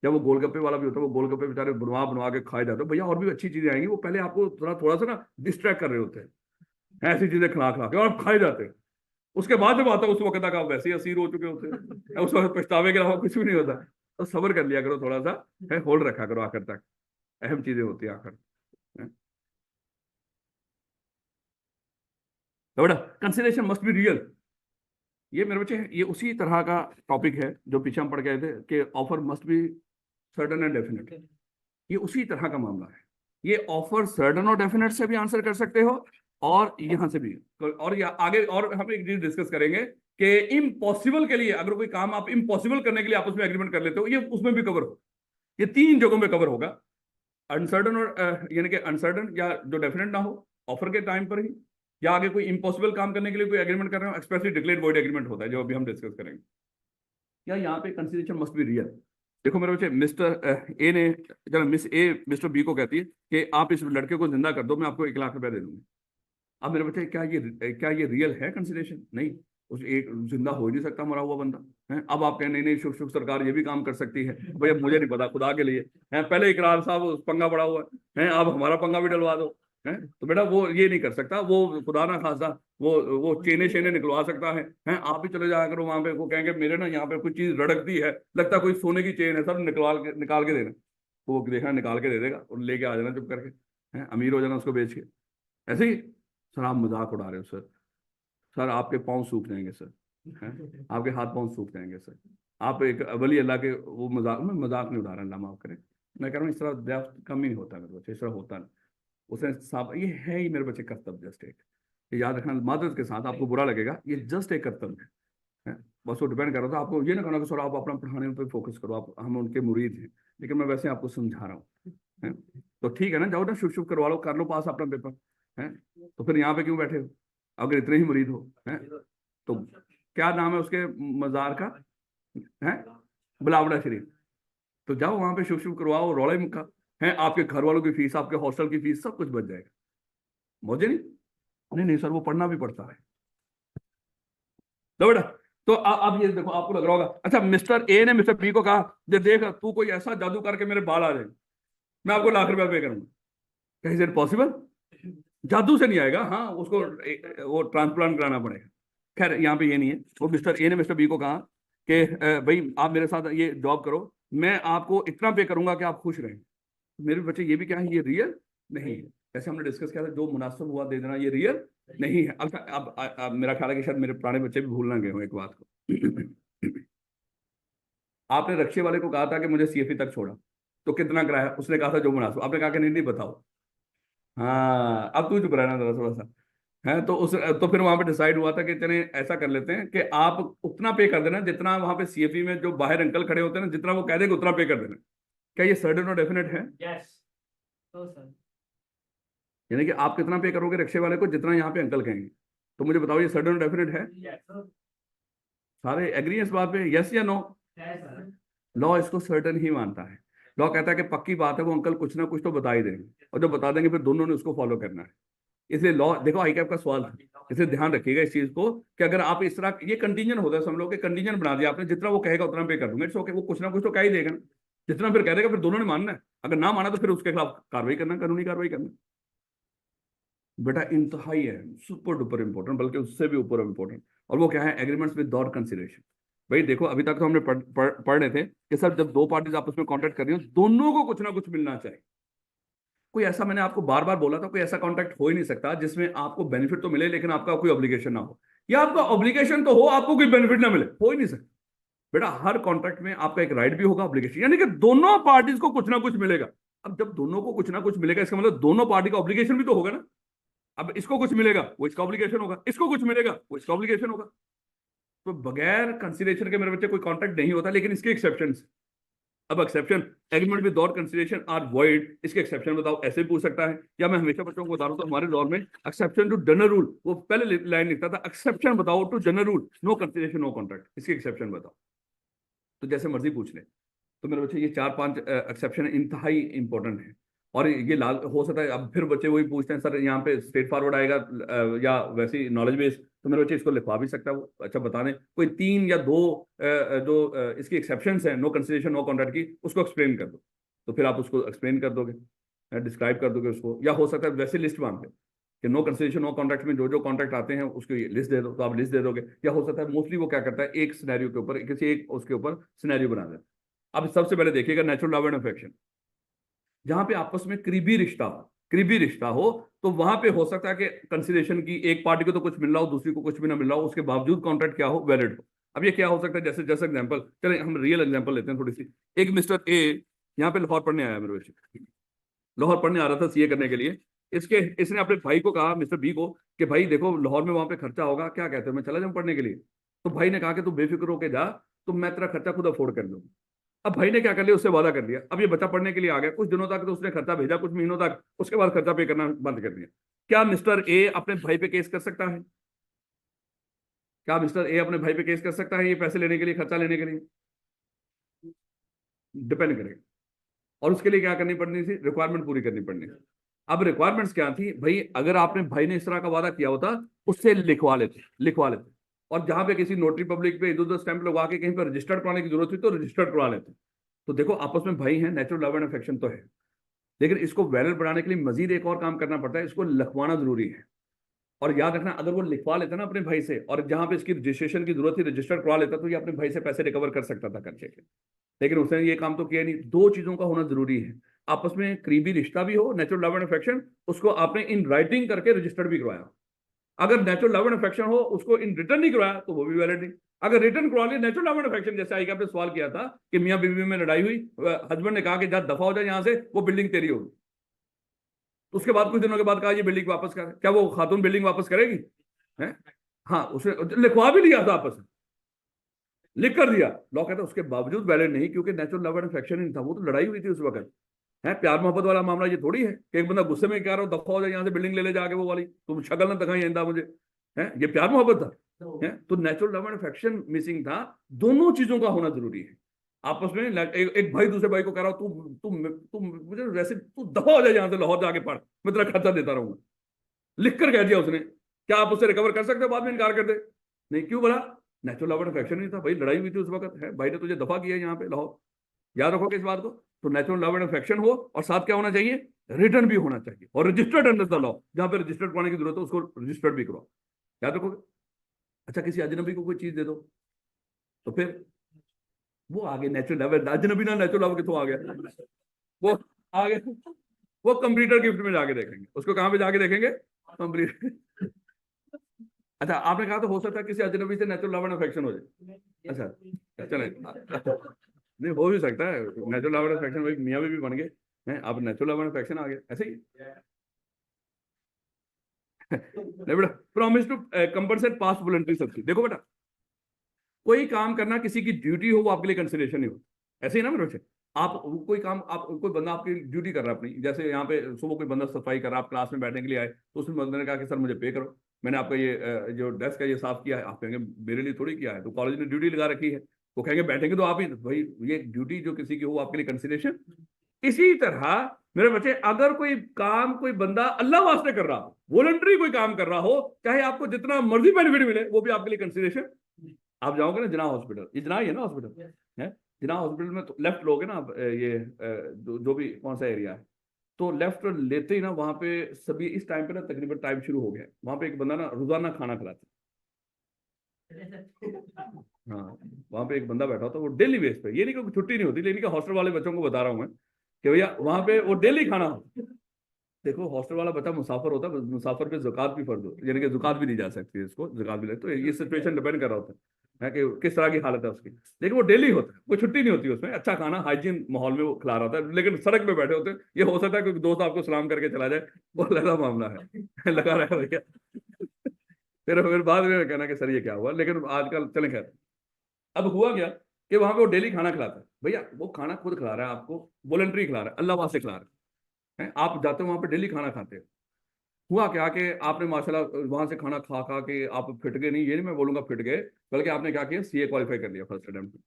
जब वो गोलगप्पे वाला भी होता है, वो गोलगप्पे बेचारे बनवा के खाए जाते हैं, भैया और भी अच्छी चीजें आएंगी, वो पहले आपको थोड़ा थोड़ा सा ना डिस्ट्रैक्ट कर रहे होते हैं, ऐसी चीजें खिला खिला के, और आप खाए जाते हैं। उसके बाद जब आता है उस वक्त तक आप वैसे ही असीर हो चुके होते हैं, उस वक्त पछतावे के अलावा कुछ भी नहीं होता। तो सब्र कर लिया करो थोड़ा सा, है होल्ड रखा करो आखिर तक, अहम चीजें होती है आखिर। तो बेटा कंसिडरेशन मस्ट बी रियल। ये मेरे बच्चे ये उसी तरह का टॉपिक है जो पीछे हम पढ़ गए थे कि offer must be certain and definite. ये उसी तरह का मामला है। ये ऑफर सर्टन और डेफिनेट से भी आंसर कर सकते हो और यहां से भी। और या आगे और हम एक चीज डिस्कस करेंगे कि इम्पॉसिबल के लिए, अगर कोई काम आप इम्पॉसिबल करने के लिए आपस में एग्रीमेंट कर लेते हो, ये उसमें भी कवर हो। ये 3 जगहों में कवर होगा, अनसर्टन और यानी कि अनसर्टन या जो डेफिनेट ना हो ऑफर के टाइम पर ही, या आगे कोई इम्पॉसिबल काम करने के लिए कोई एग्रीमेंट कर रहे हो, एक्सप्रेसली डिक्लेयर्ड वॉइड एग्रीमेंट होता है जो अभी हम डिस्कस करेंगे। या यहाँ पे कंसिडरेशन मस्ट बी रियल। देखो मेरे बच्चे, मिस्टर ए ने, चलो मिस ए मिस्टर बी को कहती है कि आप इस लड़के को जिंदा कर दो, मैं आपको 1 लाख रुपया दे दूंगी। अब मेरे बच्चे, क्या ये रियल है कंसिडरेशन? नहीं। उस एक जिंदा हो ही नहीं सकता मरा हुआ बंदा है। अब आप कहें नहीं नहीं, शुभ शुभ सरकार ये भी काम कर सकती है, भैया मुझे नहीं पता, खुदा के लिए है, पहले इकरार साहब पंगा पड़ा हुआ है, आप हमारा पंगा भी डलवा दो है। तो बेटा वो ये नहीं कर सकता, वो खुदा ना खासा वो चेने शेने निकलवा सकता है। आप भी चले जाया करो वहां पे, वो कहेंगे मेरे ना यहाँ पे कुछ चीज रड़कती है, लगता कोई सोने की चेन है, सब निकाल के देना। तो वो देखा निकाल के दे देगा और लेके आ जाना चुप करके, है अमीर हो जाना उसको बेच के। ऐसे ही सर आप मजाक उड़ा रहे हो सर, सर आपके पाँव सूख जाएंगे सर, हैं आपके हाथ पाँव सूख जाएंगे सर, आप एक वली अल्लाह के, वो मजाक में मजाक नहीं उड़ा रहा, अल्लाह माफ करे। मैं कह रहा हूँ इस तरह दया कम ही नहीं होता मेरे बच्चे, इस तरह होता नहीं। उसने साफ, ये है ही मेरे बच्चे कर्तव्य, जस्ट एक, ये याद रखना मादरत के साथ, आपको बुरा लगेगा, ये जस्ट एक कर्तव्य है। बस वो डिपेंड कर रहा था, आपको ये ना कहना कि सर आप अपना पढ़ाने पर फोकस करो, आप हम उनके मुरीद हैं, लेकिन मैं वैसे आपको समझा रहा हूँ। तो ठीक है ना, जाओ ना शुभ शुभ करवा लो, कर लो पास अपना पेपर है। तो फिर यहाँ पे क्यों बैठे हो अगर इतने ही मुरीद हो? हैं तो क्या नाम है उसके मजार का? है बिलावड़ा शरीफ। तो जाओ वहां पे शुभ शुभ करवाओ, रौला ही मुक्का है, आपके घर वालों की फीस, आपके हॉस्टल की फीस, सब कुछ बच जाएगा। मुझे नहीं, नहीं नहीं सर वो पढ़ना भी पड़ता है। तो बेटा, तो अब ये देखो, आपको लग रहा होगा अच्छा मिस्टर ए ने मिस्टर बी को कहा देख तू कोई ऐसा जादू करके मेरे बाल आ जाए, मैं आपको 1 लाख रुपया पे करूंगा। क्या इज इट पॉसिबल? जादू से नहीं आएगा, हाँ उसको वो ट्रांसप्लांट कराना पड़ेगा। खैर यहाँ पे ये नहीं है। वो मिस्टर ए ने मिस्टर बी को कहा कि भाई आप मेरे साथ ये जॉब करो, मैं आपको इतना पे करूंगा कि आप खुश रहें। मेरे बच्चे ये भी क्या है, ये रियल नहीं है। जैसे हमने डिस्कस किया था, जो मुनासिब हुआ दे देना, ये रियल नहीं है। अब मेरा ख्याल है कि शायद मेरे पुराने बच्चे भी भूल ना गए हो एक बात को। आपने रक्शे वाले को कहा था कि मुझे सीएफई तक छोड़ा, तो कितना कराया? उसने कहा था जो मुनासिब। आपने कहा कि नहीं नहीं बताओ। हाँ अब तू चुप रहना जरा थोड़ा सा, है तो फिर वहां पे डिसाइड हुआ था कि चले ऐसा कर लेते हैं कि आप उतना पे कर देना जितना वहां पे सीएफई में जो बाहर अंकल खड़े होते हैं ना, जितना वो कह देंगे उतना पे कर देना। क्या ये सर्टेन और डेफिनेट है? यस तो सर, यानी कि आप कितना पे करोगे रिक्शे वाले को, जितना यहाँ पे अंकल कहेंगे। तो मुझे बताओ ये सर्टेन और डेफिनेट है? यस सर, सारे एग्री हैं इस बात पे, यस या नो? यस सर, लॉ इसको सर्टेन ही मानता है। लॉ कहता है कि पक्की बात है, वो अंकल कुछ ना कुछ तो बता ही देंगे, और जो बता देंगे फिर दोनों ने उसको फॉलो करना है। इसलिए लॉ देखो, आई कैप का सवाल था, इसलिए ध्यान रखिएगा इस चीज को कि अगर आप इस तरह, ये कंटीजेंट होता है, समझ लो कि कंटीजेंट बना दिया आपने, जितना वो कहेगा उतना पे कर दूंगा, इट्स ओके, वो कुछ ना कुछ तो कह ही देगा ना, जितना फिर कह देगा फिर दोनों ने मानना है। अगर ना माना तो फिर उसके खिलाफ कार्रवाई करना, कानूनी कार्रवाई करना। बेटा इंतहाई है, सुपर डुपर इंपॉर्टेंट, बल्कि उससे भी ऊपर इंपॉर्टेंट। और वो क्या है? Agreements without consideration. भाई देखो, अभी तक तो हमने पढ़ रहे थे कि सर जब दो पार्टीज आपस में कॉन्ट्रैक्ट कर रही हो, दोनों को कुछ ना कुछ मिलना चाहिए। कोई ऐसा, मैंने आपको बार बार बोला था, कोई ऐसा कॉन्ट्रैक्ट हो ही नहीं सकता जिसमें आपको बेनिफिट तो मिले लेकिन आपका कोई ऑब्लिगेशन ना हो, या आपका ऑब्लिगेशन तो हो, आपको कोई बेनिफिट ना मिले, हो ही नहीं सकता। बेटा हर कॉन्ट्रैक्ट में आपका एक राइट भी होगा, ऑब्लिगेशन, यानी कि दोनों पार्टीज को कुछ ना कुछ मिलेगा। अब जब दोनों को कुछ ना कुछ मिलेगा, इसका मतलब दोनों पार्टी का ऑब्लिगेशन भी तो होगा ना। अब इसको कुछ मिलेगा, वो इसका ऑब्लिगेशन होगा, इसको कुछ मिलेगा, वो इसका ऑब्लिगेशन होगा। तो बगैर कंसिडरेशन के मेरे बच्चे कोई कॉन्ट्रैक्ट नहीं होता, लेकिन इसके एक्सेप्शन। अब exception, agreement without consideration are void, इसके एक्सेप्शन बताओ, ऐसे भी पूछ सकता है। या मैं हमेशा बच्चों को बता रहा हूं, तो हमारे दौर में एक्सेप्शन टू जनरल रूल, वो पहले लाइन लिखता था, एक्सेप्शन बताओ to general rule, no consideration no contract, इसके एक्सेप्शन बताओ। तो जैसे मर्जी पूछ ले। तो मेरे बच्चे ये 4-5 एक्सेप्शन इंतहाई इंपॉर्टेंट है। और ये लाल हो सकता है, अब फिर बच्चे वही पूछते हैं, सर यहाँ पे स्ट्रेट फॉरवर्ड आएगा या वैसे ही नॉलेज बेस, तो मेरे बच्चे इसको लिखवा भी सकता है वो। अच्छा बता दें कोई 3 या 2 जो इसकी एक्सेप्शंस हैं नो कंसिडरेशन नो कॉन्ट्रैक्ट की, उसको एक्सप्लेन कर दो। तो फिर आप उसको एक्सप्लेन कर दोगे, डिस्क्राइब कर दोगे उसको। या हो सकता है वैसे लिस्ट मांग ले कि नो कंसिडरेशन नो कॉन्ट्रैक्ट में जो जो कॉन्ट्रैक्ट आते हैं उसकी लिस्ट दे दो, तो आप लिस्ट दे दोगे। या हो सकता है मोस्टली वो क्या करता है, एक सिनेरियो के ऊपर, किसी एक उसके ऊपर सिनेरियो बना देता है। अब सबसे पहले देखिएगा नेचुरल लव एंड अफेक्शन, जहां पे आपस में करीबी रिश्ता हो, करीबी रिश्ता हो, तो वहां पे हो सकता है कि कंसिडरेशन की एक पार्टी को तो कुछ मिल रहा हो, दूसरी को कुछ भी ना मिल रहा हो, उसके बावजूद कॉन्ट्रैक्ट क्या हो, वैलिड हो। अब ये क्या हो सकता है, जैसे जैसे एग्जांपल, चले हम रियल एग्जांपल लेते हैं थोड़ी सी। एक मिस्टर ए यहाँ पे लाहौर पढ़ने आया, मेरे बच्चे लाहौर पढ़ने आ रहा था सीए करने के लिए। इसने अपने भाई को कहा, मिस्टर बी को, कि भाई देखो लाहौर में वहां पे खर्चा होगा, क्या कहते हो मैं चला जाऊं पढ़ने के लिए? तो भाई ने कहा कि तू बेफिक्र होके जा, तो मैं तेरा खर्चा खुद अफोर्ड कर लूंगा। अब भाई ने क्या कर लिया, उससे वादा कर लिया। अब ये बच्चा पढ़ने के लिए आ गया, कुछ दिनों तक तो उसने खर्चा भेजा, कुछ महीनों तक, उसके बाद खर्चा पे करना बंद कर दिया। क्या मिस्टर ए अपने भाई पे केस कर सकता है? क्या मिस्टर ए अपने भाई पे केस कर सकता है ये पैसे लेने के लिए, खर्चा लेने के लिए? डिपेंड करेगा। और उसके लिए क्या करनी पड़नी थी, रिक्वायरमेंट पूरी करनी पड़नी थी। अब रिक्वायरमेंट्स क्या थी भाई, अगर आपने भाई ने इस तरह का वादा किया होता, उससे लिखवा लेते। और जहां पे किसी नोटरी पब्लिक पे इधर उधर स्टैंप लगवा के कहीं पर रजिस्टर्ड कराने की जरूरत हुई तो रजिस्टर्ड करवा लेते। तो देखो आपस में भाई हैं, नेचुरल लव एंड अफेक्शन तो है, लेकिन इसको वैलिड बनाने के लिए मजीद एक और काम करना पड़ता है, इसको लिखवाना जरूरी है। और याद रखना, अगर वो लिखवा लेता ना अपने भाई से, और जहां पे इसकी रजिस्ट्रेशन की जरूरत थी रजिस्टर करवा लेता, तो ये अपने भाई से पैसे रिकवर कर सकता था खर्चे के। लेकिन उसने ये काम तो किया नहीं। दो चीजों का होना जरूरी है, आपस में करीबी रिश्ता भी हो, नेचुरल लव एंड अफेक्शन, उसको आपने इन राइटिंग करके रजिस्टर्ड भी करवाया। अगर नेचुरल लव एंड अफेक्शन हो, उसको इन रिटर्न नहीं करवाया, तो वो भी वैलिड नहीं। अगर रिटर्न करवा लिया नेचुरल लव एंड अफेक्शन, जैसे आई आपने सवाल किया था कि मियां बीवी में लड़ाई हुई, हस्बैंड ने कहा कि जा दफा हो जाए यहां से, वो बिल्डिंग तेरी होगी। तो उसके बाद कुछ दिनों के बाद कहा ये बिल्डिंग वापस कर, क्या वो खातून बिल्डिंग वापस करेगी? है? हाँ, उसने लिखवा भी लिया था आपस में, लिख कर दिया। लॉ कहता है उसके बावजूद वैलिड नहीं, क्योंकि नेचुरल लव एंड अफेक्शन नहीं था, वो तो लड़ाई हुई थी उस वक्त। है प्यार मोहब्बत वाला मामला ये थोड़ी है कि एक बंदा गुस्से में कह रहा हो दफा हो जाए यहाँ से, बिल्डिंग ले ले जाके वो वाली, तुम शक्ल ना दिखाई आइंदा मुझे। है ये प्यार मोहब्बत था? है तो natural love and affection missing था। दोनों चीजों का होना जरूरी है आपस में। एक भाई दूसरे भाई को कह रहा हो तू मुझे वैसे, तू दफा हो जाए यहाँ से, लाहौर जाके पढ़, मैं तेरा खर्चा देता रहूंगा। लिख कर कह दिया उसने। क्या आप उससे रिकवर कर सकते हो? बाद में इनकार कर दे? नहीं, क्यों बोला? नेचुरल लव एंड अफेक्शन नहीं था भाई, लड़ाई हुई थी उस वक्त, है भाई ने तुझे दफा किया यहाँ पे लाहौर। याद रखोगे इस बात को। तो नेचुरल लव एंड अफेक्शन हो, और साथ क्या होना चाहिए, रिटर्न भी होना चाहिए, और रजिस्टर्ड अंडर द लॉ, जहां पे रजिस्टर्ड कराने की जरूरत है उसको रजिस्टर्ड भी करो। याद रखोगे। अच्छा किसी अजनबी को कोई चीज दे दो, तो फिर वो आगे नेचुरल लव, अजनबी ना नेचुरल लव कितों आ गया, वो आगे वो कंप्लीटर गिफ्ट में जाके देखेंगे उसको, कहां पे जाके देखेंगे, कंप्लीट। अच्छा आपने कहा तो हो सकता है किसी अजनबी से नेचुरल लव एंड अफेक्शन हो जाए। अच्छा चले, नहीं हो भी सकता है नेचुरल लव एंड अफेक्शन, भाई मियाँ बीवी बन गए हैं, अब नेचुरल लव एंड अफेक्शन आ गया ऐसे ही। नहीं बेटा, promise to compensate past voluntary subsidy. देखो बेटा, कोई काम करना किसी की ड्यूटी हो, वो आपके लिए कंसिडरेशन नहीं हो, ऐसे ही ना मेरे बच्चे। आप कोई काम, आप कोई बंदा आपकी ड्यूटी कर रहा है अपनी, जैसे यहाँ पे सुबह कोई बंदा सफाई कर रहा है, आप क्लास में बैठने के लिए आए, तो उसमें बंदे ने कहा कि सर मुझे पे करो, मैंने आपका ये जो डेस्क है ये साफ किया है। आप कहेंगे मेरे लिए थोड़ी किया है, तो कॉलेज ने ड्यूटी लगा रखी है, वो कहेंगे बैठेंगे तो आप ही, भाई ये ड्यूटी जो किसी की हो, आपके लिए कंसिडरेशन। इसी तरह मेरे बच्चे, अगर कोई काम कोई बंदा अल्लाह वास्ते कर रहा हो, वॉलंटरी कोई काम कर रहा हो, चाहे आपको जितना मर्जी बेनिफिट मिले, वो भी आपके लिए कंसिडरेशन। आप जाओगे ना जिना हॉस्पिटल, ये जिना ही है ना हॉस्पिटल, है जिना हॉस्पिटल में, तो लेफ्ट लोगे ना आप, ये जो भी कौन सा एरिया है, तो लेफ्ट लेते ही ना वहां पे सभी इस टाइम पे ना तकरीबन टाइम शुरू हो गया, वहां पे एक बंदा ना रोजाना खाना खिलाता, हाँ वहां पे एक बंदा बैठा होता, वो डेली बेस पे, ये नहीं कि छुट्टी नहीं होती, लेकिन हॉस्टल वाले बच्चों को बता रहा हूँ मैं कि भैया वहां पे वो डेली खाना होता। देखो हॉस्टल वाला बच्चा मुसाफिर होता है, मुसाफिर पे ज़कात भी फर्ज हो, यानी कि ज़कात भी दी जा सकती है, इसको ज़कात भी लगे, तो ये सिचुएशन डिपेंड कर रहा होता है कि किस तरह की हालत है उसकी, लेकिन वो डेली होता है, कोई छुट्टी नहीं होती उसमें, अच्छा खाना हाइजीन माहौल में वो खिला रहा होता है, लेकिन सड़क पे बैठे होते हैं, ये हो सकता है कि दोस्त आपको सलाम करके चला जाए, वो लगा मामला है लगा रहा है भैया फिर बाद में कहना कि सर ये क्या हुआ, लेकिन आजकल चले खैर। अब हुआ क्या कि वहां पे वो डेली खाना खिलाता है, भैया वो खाना खुद खिला रहा है आपको, वॉलंटरी खिला रहा है, अल्लाह वास्ते खिला रहा है, आप जाते हो वहां पे डेली खाना खाते हो। हुआ क्या कि आपने माशाल्लाह वहां से खाना खा खा के आप फिट गए, नहीं ये नहीं मैं बोलूंगा फिट गए, बल्कि आपने क्या किया, सीए क्वालिफाई कर लिया फर्स्ट अटेम्प्ट में,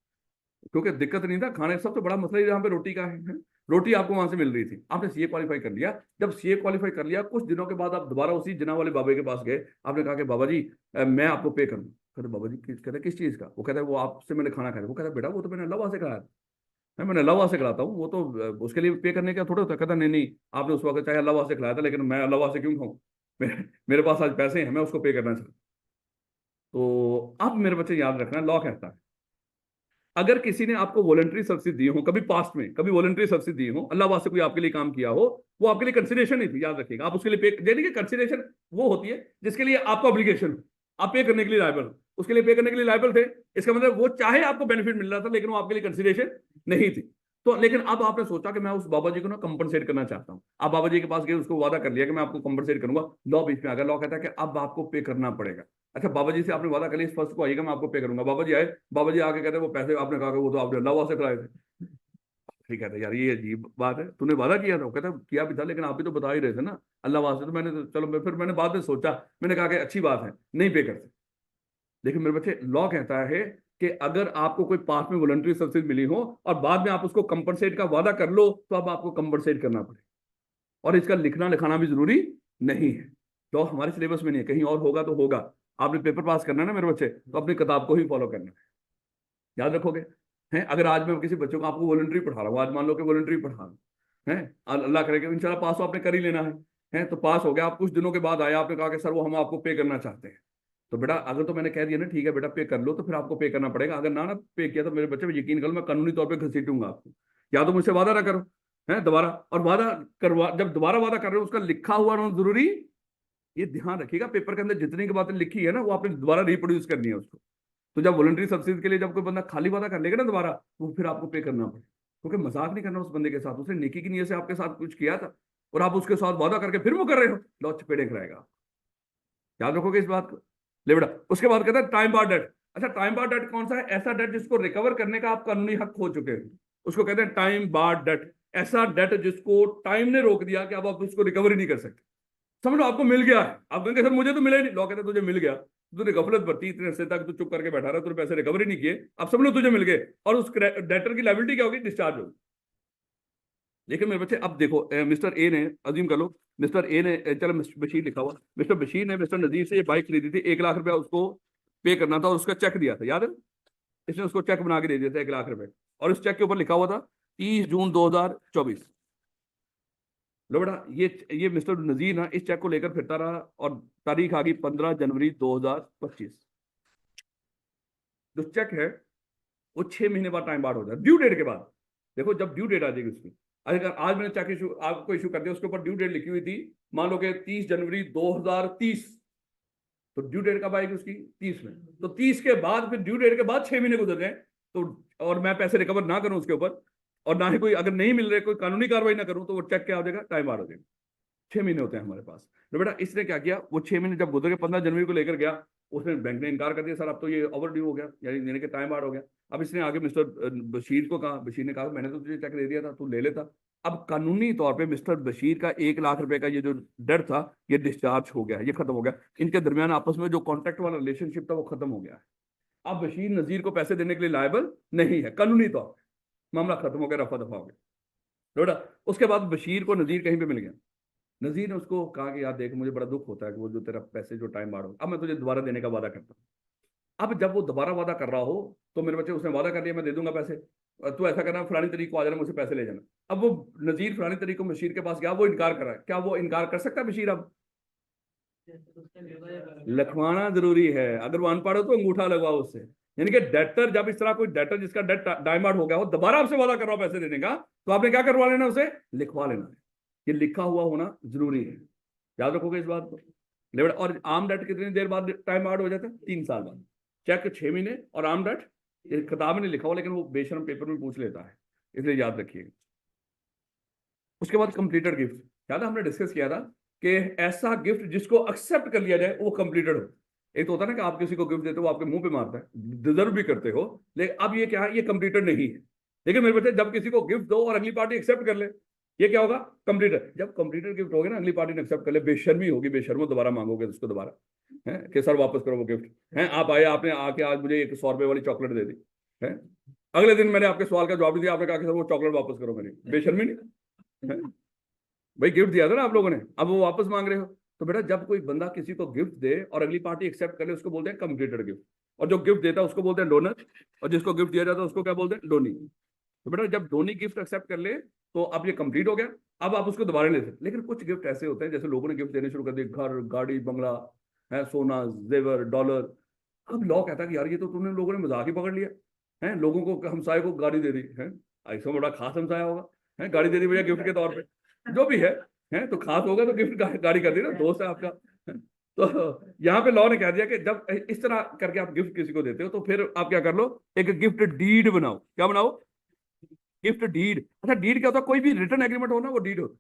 क्योंकि दिक्कत नहीं था खाने, सबसे बड़ा मसला यहाँ पे रोटी का है, रोटी आपको वहां से मिल रही थी, आपने सीए क्वालिफाई कर लिया। जब सीए क्वालिफाई कर लिया, कुछ दिनों के बाद आप दोबारा उसी जिना वाले बाबा के पास गए, आपने कहा कि बाबा जी मैं आपको पे करूँ, कहते बाबा जी कहते किस चीज का, वो कहता है वो आपसे मैंने खाना खाया, वो कहता बेटा वो तो मैंने अल्लाह से खाया, मैंने अल्लाह से खिलाता हूँ, वो तो उसके लिए पे करने का थोड़ा होता है, कहता नहीं नहीं आपने उस वक्त चाहे अल्लाह से खिलाया था, लेकिन मैं अल्लाह से क्यों खाऊं, मेरे पास आज पैसे हैं, मैं उसको पे करना चाहता। तो अब मेरे बच्चे याद रखना, लॉ कहता है अगर किसी ने आपको वॉलंटरी सब्सिडी दी हो, कभी पास्ट में कभी वॉलंटरी सब्सिडी दी हो, अल्लाह वास्ते कोई आपके लिए काम किया हो, वो आपके लिए कंसिडरेशन नहीं थी, याद रखिएगा, आप उसके लिए पे देने की कंसिडरेशन वो होती है जिसके लिए आपको ऑब्लिगेशन हो, आप पे करने के लिए लायबल हो, उसके लिए पे करने के लिए लायबल थे, इसका मतलब वो चाहे आपको बेनिफिट मिल रहा था, लेकिन वो आपके लिए कंसिडरेशन नहीं थी। तो लेकिन अब आपने सोचा कि मैं उस बाबा जी को ना कंपनसेट करना चाहता हूं, आप बाबा जी के पास गए, उसको वादा कर लिया कि मैं आपको कंपनसेट करूंगा, लॉ बीच में आ गया, लॉ कहता है कि अब आपको पे करना पड़ेगा। अच्छा बाबा जी से आपने वादा कर लिया इस फर्स्ट को आइएगा मैं आपको पे करूंगा, बाबा जी आए, बाबा जी आके कहते हैं वो पैसे आपने कहा कि वो तो आपने अल्लाह से कराए थे, ठीक है यार ये अजीब बात है, तूने वादा किया था, वो कहता किया भी था, लेकिन आप भी तो बता ही रहे थे ना अल्लाह वास्ते, तो मैंने तो चलो फिर मैंने बाद में सोचा, मैंने कहा कि अच्छी बात है नहीं पे करते। लेकिन मेरे बच्चे लॉ कहता है कि अगर आपको कोई पास में वॉलंटरी सब्सिडी मिली हो और बाद में आप उसको कंपनसेट का वादा कर लो, तो अब आपको कंपनसेट करना पड़े, और इसका लिखना लिखाना भी जरूरी नहीं है, तो हमारे सिलेबस में नहीं है, कहीं और होगा तो होगा, आपने पेपर पास करना है ना मेरे बच्चे, तो अपनी किताब को ही फॉलो करना है, याद रखोगे। हैं अगर आज मैं किसी बच्चों को आपको वॉलंटरी पढ़ा रहा हूँ, आज मान लो कि वॉलंटरी पढ़ा रहा हूँ, हैं अल्लाह करेगा इंशाल्लाह पास तो आपने कर ही लेना है, हैं तो पास हो गया, आप कुछ दिनों के बाद आया, आपने कहा कि सर वो हम आपको पे करना चाहते हैं, तो बेटा अगर तो मैंने कह दिया ना ठीक है बेटा पे कर लो, तो फिर आपको पे करना पड़ेगा, अगर ना पे किया तो मेरे बच्चे में यकीन करो मैं कानूनी तौर पर घसीटूंगा आपको, या तो मुझसे वादा ना करो, है दोबारा, और वादा करवा जब दोबारा वादा कर रहे हो उसका लिखा हुआ होना जरूरी, ये ध्यान रखिएगा, पेपर के अंदर जितनी की बातें लिखी है ना वो आपने दोबारा रिप्रोड्यूस करनी है उसको, तो जब वॉलंटरी सब्सिडी के लिए जब कोई बंदा खाली वादा कर लेगा ना दोबारा, तो फिर आपको पे करना पड़े, क्योंकि मजाक नहीं करना उस बंदे के साथ, उसने नेकी की नीयत से आपके साथ कुछ किया था, और आप उसके साथ वादा करके फिर वो कर रहे हो, लॉ चपेड़े कराएगा, याद रखोगे इस बात को। ले बेटा उसके बाद कहता है टाइम बार डेट, अच्छा टाइम बार डेट कौन सा है, ऐसा डेट जिसको रिकवर करने का आप कानूनी हक खो चुके हैं, उसको कहते हैं टाइम बार डेट, ऐसा डेट जिसको टाइम ने रोक दिया कि अब आप उसको रिकवर ही नहीं कर सकते, समझ लो आपको मिल गया है, आप कहेंगे सर मुझे तो मिला ही नहीं, लॉ कहते हैं तुझे मिल गया, तूने गफलत बरती इतने अरसे तक, तू चुप करके बैठा रहा, तूने पैसे रिकवरी नहीं किए, अब समझ लो तुझे मिल गए, और उस डेटर की लायबिलिटी क्या होगी, डिस्चार्ज होगी। लेकिन मेरे बच्चे अब देखो मिस्टर ए ने, अजीम कर लो मिस्टर ए ने चलो बशीर लिखा हुआ, मिस्टर बशीर ने मिस्टर नजीर से ये बाइक खरीदी थी, 1 लाख रुपया उसको पे करना था, और उसका चेक दिया था, याद है, इसने उसको चेक बना के दे दिया था 1 लाख रुपए, और इस चेक के ऊपर लिखा हुआ था 30 जून 2024। लो बेटा ये मिस्टर नजीर ना इस चेक को लेकर फिरता रहा, और तारीख आ गई 15 जनवरी 2025, जो चेक है वो 6 महीने बाद टाइम बार हो जाए ड्यू डेट के बाद, देखो जब ड्यू डेट आ जाएगी उसकी, अगर आज मैंने चेक इशू आपको इशू कर दिया, उसके ऊपर ड्यू डेट लिखी हुई थी, मान लो कि 30 जनवरी 2030, तो ड्यू डेट कब आएगी उसकी 30 में, तो 30 के बाद फिर ड्यू डेट के बाद 6 महीने गुजर जाए, तो और मैं पैसे रिकवर ना करूं उसके ऊपर, और ना ही कोई अगर नहीं मिल रहे कोई कानूनी कार्रवाई ना करूं, तो वो चेक क्या हो जाएगा, टाइम बार हो जाएगा। 6 महीने होते हैं हमारे पास। तो बेटा इसने क्या किया, वो 6 महीने जब गुजर के 15 जनवरी को लेकर गया, उसने बैंक ने इनकार कर दिया, सर अब तो ये ओवर ड्यू हो गया, यानी कि टाइम बार हो गया। अब इसने आगे मिस्टर बशीर को कहा, बशीर ने कहा मैंने तो तुझे चेक दे दिया था, तू ले लेता। अब कानूनी तौर पे मिस्टर बशीर का 1 लाख रुपए का ये जो डर था, ये डिस्चार्ज हो गया, ये खत्म हो गया, इनके दरमियान आपस में जो कॉन्ट्रैक्ट वाला रिलेशनशिप था वो खत्म हो गया है। अब बशीर नजीर को पैसे देने के लिए लायबल नहीं है कानूनी तौर पर, मामला खत्म हो गया, रफा दफा हो गया। बेटा उसके बाद बशीर को नजीर कहीं पे मिल गया, नजीर ने उसको कहा कि यार देख मुझे बड़ा दुख होता है कि वो जो तेरा पैसे जो टाइम बार हो, अब मैं तुझे दोबारा देने का वादा करता हूँ। अब जब वो दोबारा वादा कर रहा हो, तो मेरे बच्चे उसने वादा कर लिया मैं दे दूंगा पैसे, तू ऐसा करना, फलानी तरीक को आ जाना, मुझसे पैसे ले जाना। अब वो नजीर फलानी तरीक को बशीर के पास गया, वो इनकार कर रहा है, क्या वो इनकार कर सकता है बशीर? अब लिखवाना जरूरी है, अगर वो अनपढ़ हो तो अंगूठा लगवाओ उससे। यानी कि डेटर, जब इस तरह कोई डेटर जिसका डेट डायमंड हो गया हो, दोबारा आपसे वादा कर रहा हो पैसे देने का, तो आपने क्या करवा लेना, उसे लिखवा लेना है। ये लिखा हुआ होना जरूरी है, याद रखोगे इस बात को। लेकिन और आर्म डेट कितनी देर बाद टाइम आउट हो जाता है? 3 साल बाद। चेक 6 महीने, और आर्म डेट किताब में नहीं लिखा हुआ, लेकिन वो बेशरम पेपर में पूछ लेता है, इसलिए याद रखिए। उसके बाद कंप्लीटेड गिफ्ट, याद है हमने डिस्कस किया था कि ऐसा गिफ्ट जिसको एक्सेप्ट कर लिया जाए वो कंप्लीटेड हो। एक तो होता है ना कि आप किसी को गिफ्ट देते हो, वो आपके मुंह पे मारता है, डिजर्व भी करते हो, लेकिन अब ये क्या है, ये कंप्लीटेड नहीं है। लेकिन मेरे बच्चे, जब किसी को गिफ्ट दो और अगली पार्टी एक्सेप्ट कर ले, ये क्या होगा? कंप्लीटेड। जब कंप्लीटेड गिफ्ट होगा ना, अगली पार्टी ने एक्सेप्ट कर ले, बेशर्मी होगी, बेशर्मो दोबारा मांगोगे उसको दोबारा, है कि सर वापस करो वो गिफ्ट, है आप आए, आपने आके आज मुझे 100 रुपए वाली चॉकलेट दे दी, है अगले दिन मैंने आपके सवाल का जवाब नहीं दिया, आपने कहा कि सर वो चॉकलेट वापस करो मेरी, बेशर्मी नहीं? भाई गिफ्ट दिया था ना आप लोगों ने, अब वो वापस मांग रहे हो। तो बेटा, जब कोई बंदा किसी को गिफ्ट दे और अगली पार्टी एक्सेप्ट करे, उसको बोलते हैं कंप्लीटेड गिफ्ट। और जो गिफ्ट देता है उसको बोलते हैं डोनर, और जिसको गिफ्ट दिया जाता है उसको क्या बोलते हैं? डोनी। तो बेटा, जब डोनी गिफ्ट एक्सेप्ट कर ले तो अब ये कंप्लीट हो गया, अब आप उसको दोबारा ले सकते। लेकिन कुछ गिफ्ट ऐसे होते हैं, जैसे लोगों ने गिफ्ट देने शुरू कर दिए, घर, गाड़ी, बंगला, है, सोना, जेवर, डॉलर। अब लॉ कहता है कि यार ये तो तुमने लोगों ने मजाक ही पकड़ लिया है, लोगों को, हमसाए को गाड़ी दे दी है, ऐसा बड़ा खास हमसाया होगा, है गाड़ी दे दी भैया गिफ्ट के तौर पे, जो भी है तो खास होगा तो गिफ्ट गाड़ी कर दी ना, दोस्त है आपका। तो यहाँ पे लॉ ने कह दिया कि जब इस तरह करके आप गिफ्ट किसी को देते हो, तो फिर आप क्या कर लो, एक गिफ्ट डीड बनाओ। क्या बनाओ? Gift deed. अच्छा, डीड क्या होता है? कोई भी रिटर्न एग्रीमेंट हो ना, वो डीड होता है।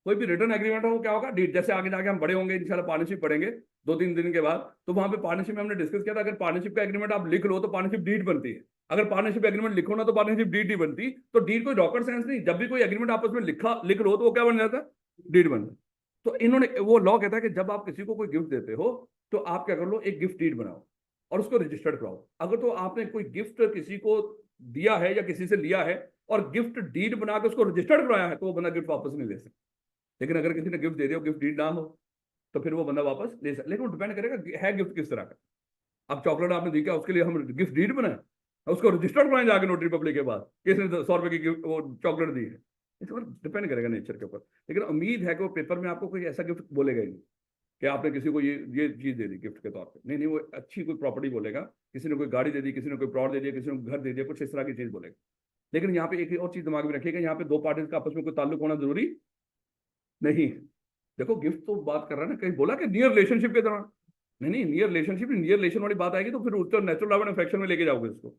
कोई भी रिटर्न एग्रीमेंट हो, क्या होगा? डीड। जैसे आगे जाके हम बड़े होंगे इंशाल्लाह, पार्टनरशिप पढ़ेंगे 2-3 दिन के बाद, तो वहां पे पार्टनरशिप में हमने डिस्कस किया था, अगर पार्टनरशिप का एग्रीमेंट आप लिख लो तो पार्टनरशिप डीड बनती है। अगर पार्टनरशिप एग्रीमेंट लिखो ना तो पार्टनरशिप डीड नहीं बनती। तो डीड कोई रॉकेट साइंस नहीं, जब भी कोई एग्रीमेंट आपस में लिख लो तो वो क्या बन जाता है? डीड बन जाता है। तो इन्होंने, वो लॉ कहता है कि जब आप किसी को कोई गिफ्ट देते हो तो आप क्या कर लो, एक गिफ्ट डीड बनाओ और उसको रजिस्टर्ड कराओ। अगर तो आपने कोई गिफ्ट किसी को दिया है या किसी से लिया है और गिफ्ट डीड बना के उसको रजिस्टर्ड कराया है, तो वो बंदा गिफ्ट वापस नहीं ले सकता। लेकिन अगर किसी ने गिफ्ट दे दिया, गिफ्ट डीड ना हो, तो फिर वो बंदा वापस ले सकता। लेकिन वो डिपेंड करेगा है गिफ्ट किस तरह का। अब चॉकलेट आपने दी क्या, उसके लिए हम गिफ्ट डीड बनाए, उसको रजिस्टर्ड बनाए जाके नोटरी पब्लिक के बाद, किसने 100 रुपए की वो चॉकलेट दी है। इस पर डिपेंड करेगा नेचर के ऊपर। लेकिन उम्मीद है कि वो पेपर में आपको कोई ऐसा गिफ्ट बोलेगा ही नहीं कि आपने किसी को ये चीज दे दी गिफ्ट के तौर पे। नहीं नहीं, वो अच्छी कोई प्रॉपर्टी बोलेगा, किसी ने कोई गाड़ी दे दी, किसी ने कोई प्लॉट दे दिया, किसी ने घर दे दिया, कुछ इस तरह की चीज बोलेगा। लेकिन यहाँ पे एक और चीज दिमाग में रखिएगा, यहाँ पे दो पार्टीज का आपस में कोई ताल्लुक होना जरूरी नहीं है। देखो, गिफ्ट तो बात कर रहा है ना, कहीं बोला कि नियर रिलेशनशिप के दौरान, नहीं नहीं, नियर रिलेशनशिप, नियर रिलेशन वाली बात आएगी तो फिर उसको नेचुरल लव एंड अफेक्शन में लेके जाओगे उसको,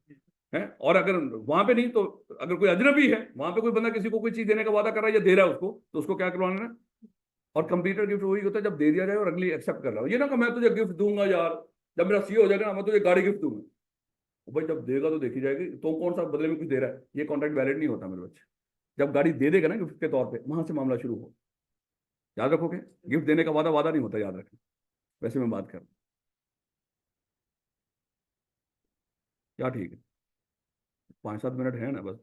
है। और अगर वहां पे नहीं, तो अगर कोई अजनबी है, वहां पे कोई बंदा किसी को कोई चीज देने का वादा कर रहा है या दे रहा है उसको, तो उसको क्या करवाना है? और कंप्लीटेड गिफ्ट वही होता है जब दे दिया जाए और अगली एक्सेप्ट कर रहा हो। ये ना कि मैं तुझे गिफ्ट दूंगा यार, जब मेरा सीओ हो जाएगा ना मैं तुझे गाड़ी गिफ्ट दूंगा। भाई जब देगा तो देखी जाएगी, तो कौन सा बदले में कुछ दे रहा है, ये कॉन्ट्रैक्ट वैलिड नहीं होता मेरे बच्चे। जब गाड़ी दे देगा ना गिफ्ट के तौर पे, वहां से मामला शुरू हो। याद रखोगे, गिफ्ट देने का वादा वादा नहीं होता, याद रखें। वैसे मैं बात कर रहा हूं, क्या ठीक है? 5-7 मिनट है ना बस।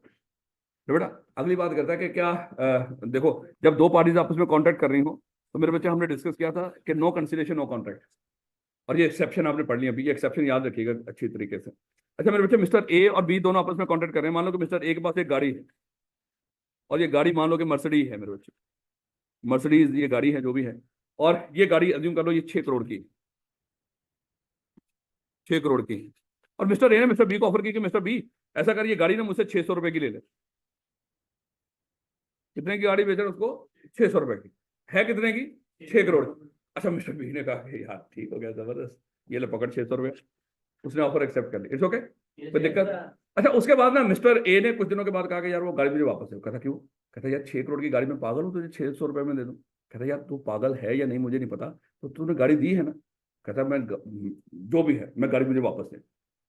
तो बेटा, अगली बात करता है कि क्या, देखो, जब दो पार्टीज आपस में कॉन्ट्रैक्ट कर रही हो, तो मेरे बच्चे हमने डिस्कस किया था कि नो कंसिलेशन नो कॉन्ट्रैक्ट। और ये एक्सेप्शन आपने पढ़ लिया, अभी ये एक्सेप्शन याद रखिएगा अच्छी तरीके से। अच्छा मेरे बच्चे, मिस्टर ए और बी दोनों आपस में कॉन्ट्रैक्ट कर रहे हैं। मान लो कि मिस्टर ए के पास एक गाड़ी है, और ये गाड़ी मान लो कि मर्सिडीज है मेरे बच्चे, मर्सिडीज ये गाड़ी है जो भी है। और ये गाड़ी अज्यूम कर लो ये 6 करोड़ की, 6 करोड़ की। और मिस्टर ए ने मिस्टर बी को ऑफर की कि मिस्टर बी, ऐसा कर ये गाड़ी ना मुझसे 600 रुपए की ले ले। कितने की गाड़ी बेच रहे उसको? 600 रुपए की। है कितने की? 6 करोड़। अच्छा, मिस्टर बी ने कहा कि यार ठीक हो गया, जबरदस्त, ये ले पकड़ 600 रुपए। उसने ऑफर एक्सेप्ट कर लिया, इट्स ओके, कोई दिक्कत? अच्छा, उसके बाद ना मिस्टर ए ने कुछ दिनों के बाद कहा कि यार वो गाड़ी मुझे वापस दे। कहता क्यों? कहता यार 6 करोड़ की गाड़ी में पागल हूँ, तुझे 600 रुपए में दे दूँ। कहता यार तू पागल है या नहीं मुझे नहीं पता, तो तूने गाड़ी दी है ना। कहता मैं जो भी है, मैं गाड़ी मुझे वापस दे।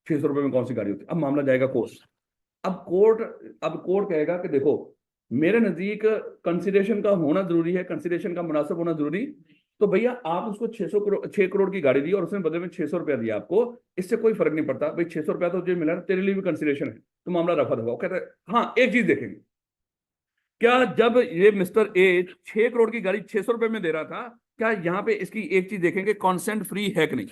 600 रुपए में कौन सी गाड़ी होती है? अब मामला जाएगा कोर्ट। अब कोर्ट कहेगा कि देखो, मेरे नजदीक कंसिडरेशन का होना जरूरी है, कंसिडरेशन का मुनासिब होना जरूरी। तो भैया आप उसको 6 करोड़ की गाड़ी दी और उसने बदले में 600 रुपया दिया आपको, इससे कोई फर्क नहीं पड़ता भाई, 600 रुपया तो जो मिला ना, तेरे लिए भी कंसिडरेशन है, तो मामला रफा दफा। कहता है हाँ, एक चीज देखेंगे, क्या जब ये मिस्टर ए 6 करोड़ की गाड़ी 600 रुपए में दे रहा था, क्या यहाँ पे इसकी एक चीज देखेंगे, कॉन्सेंट फ्री है कि नहीं।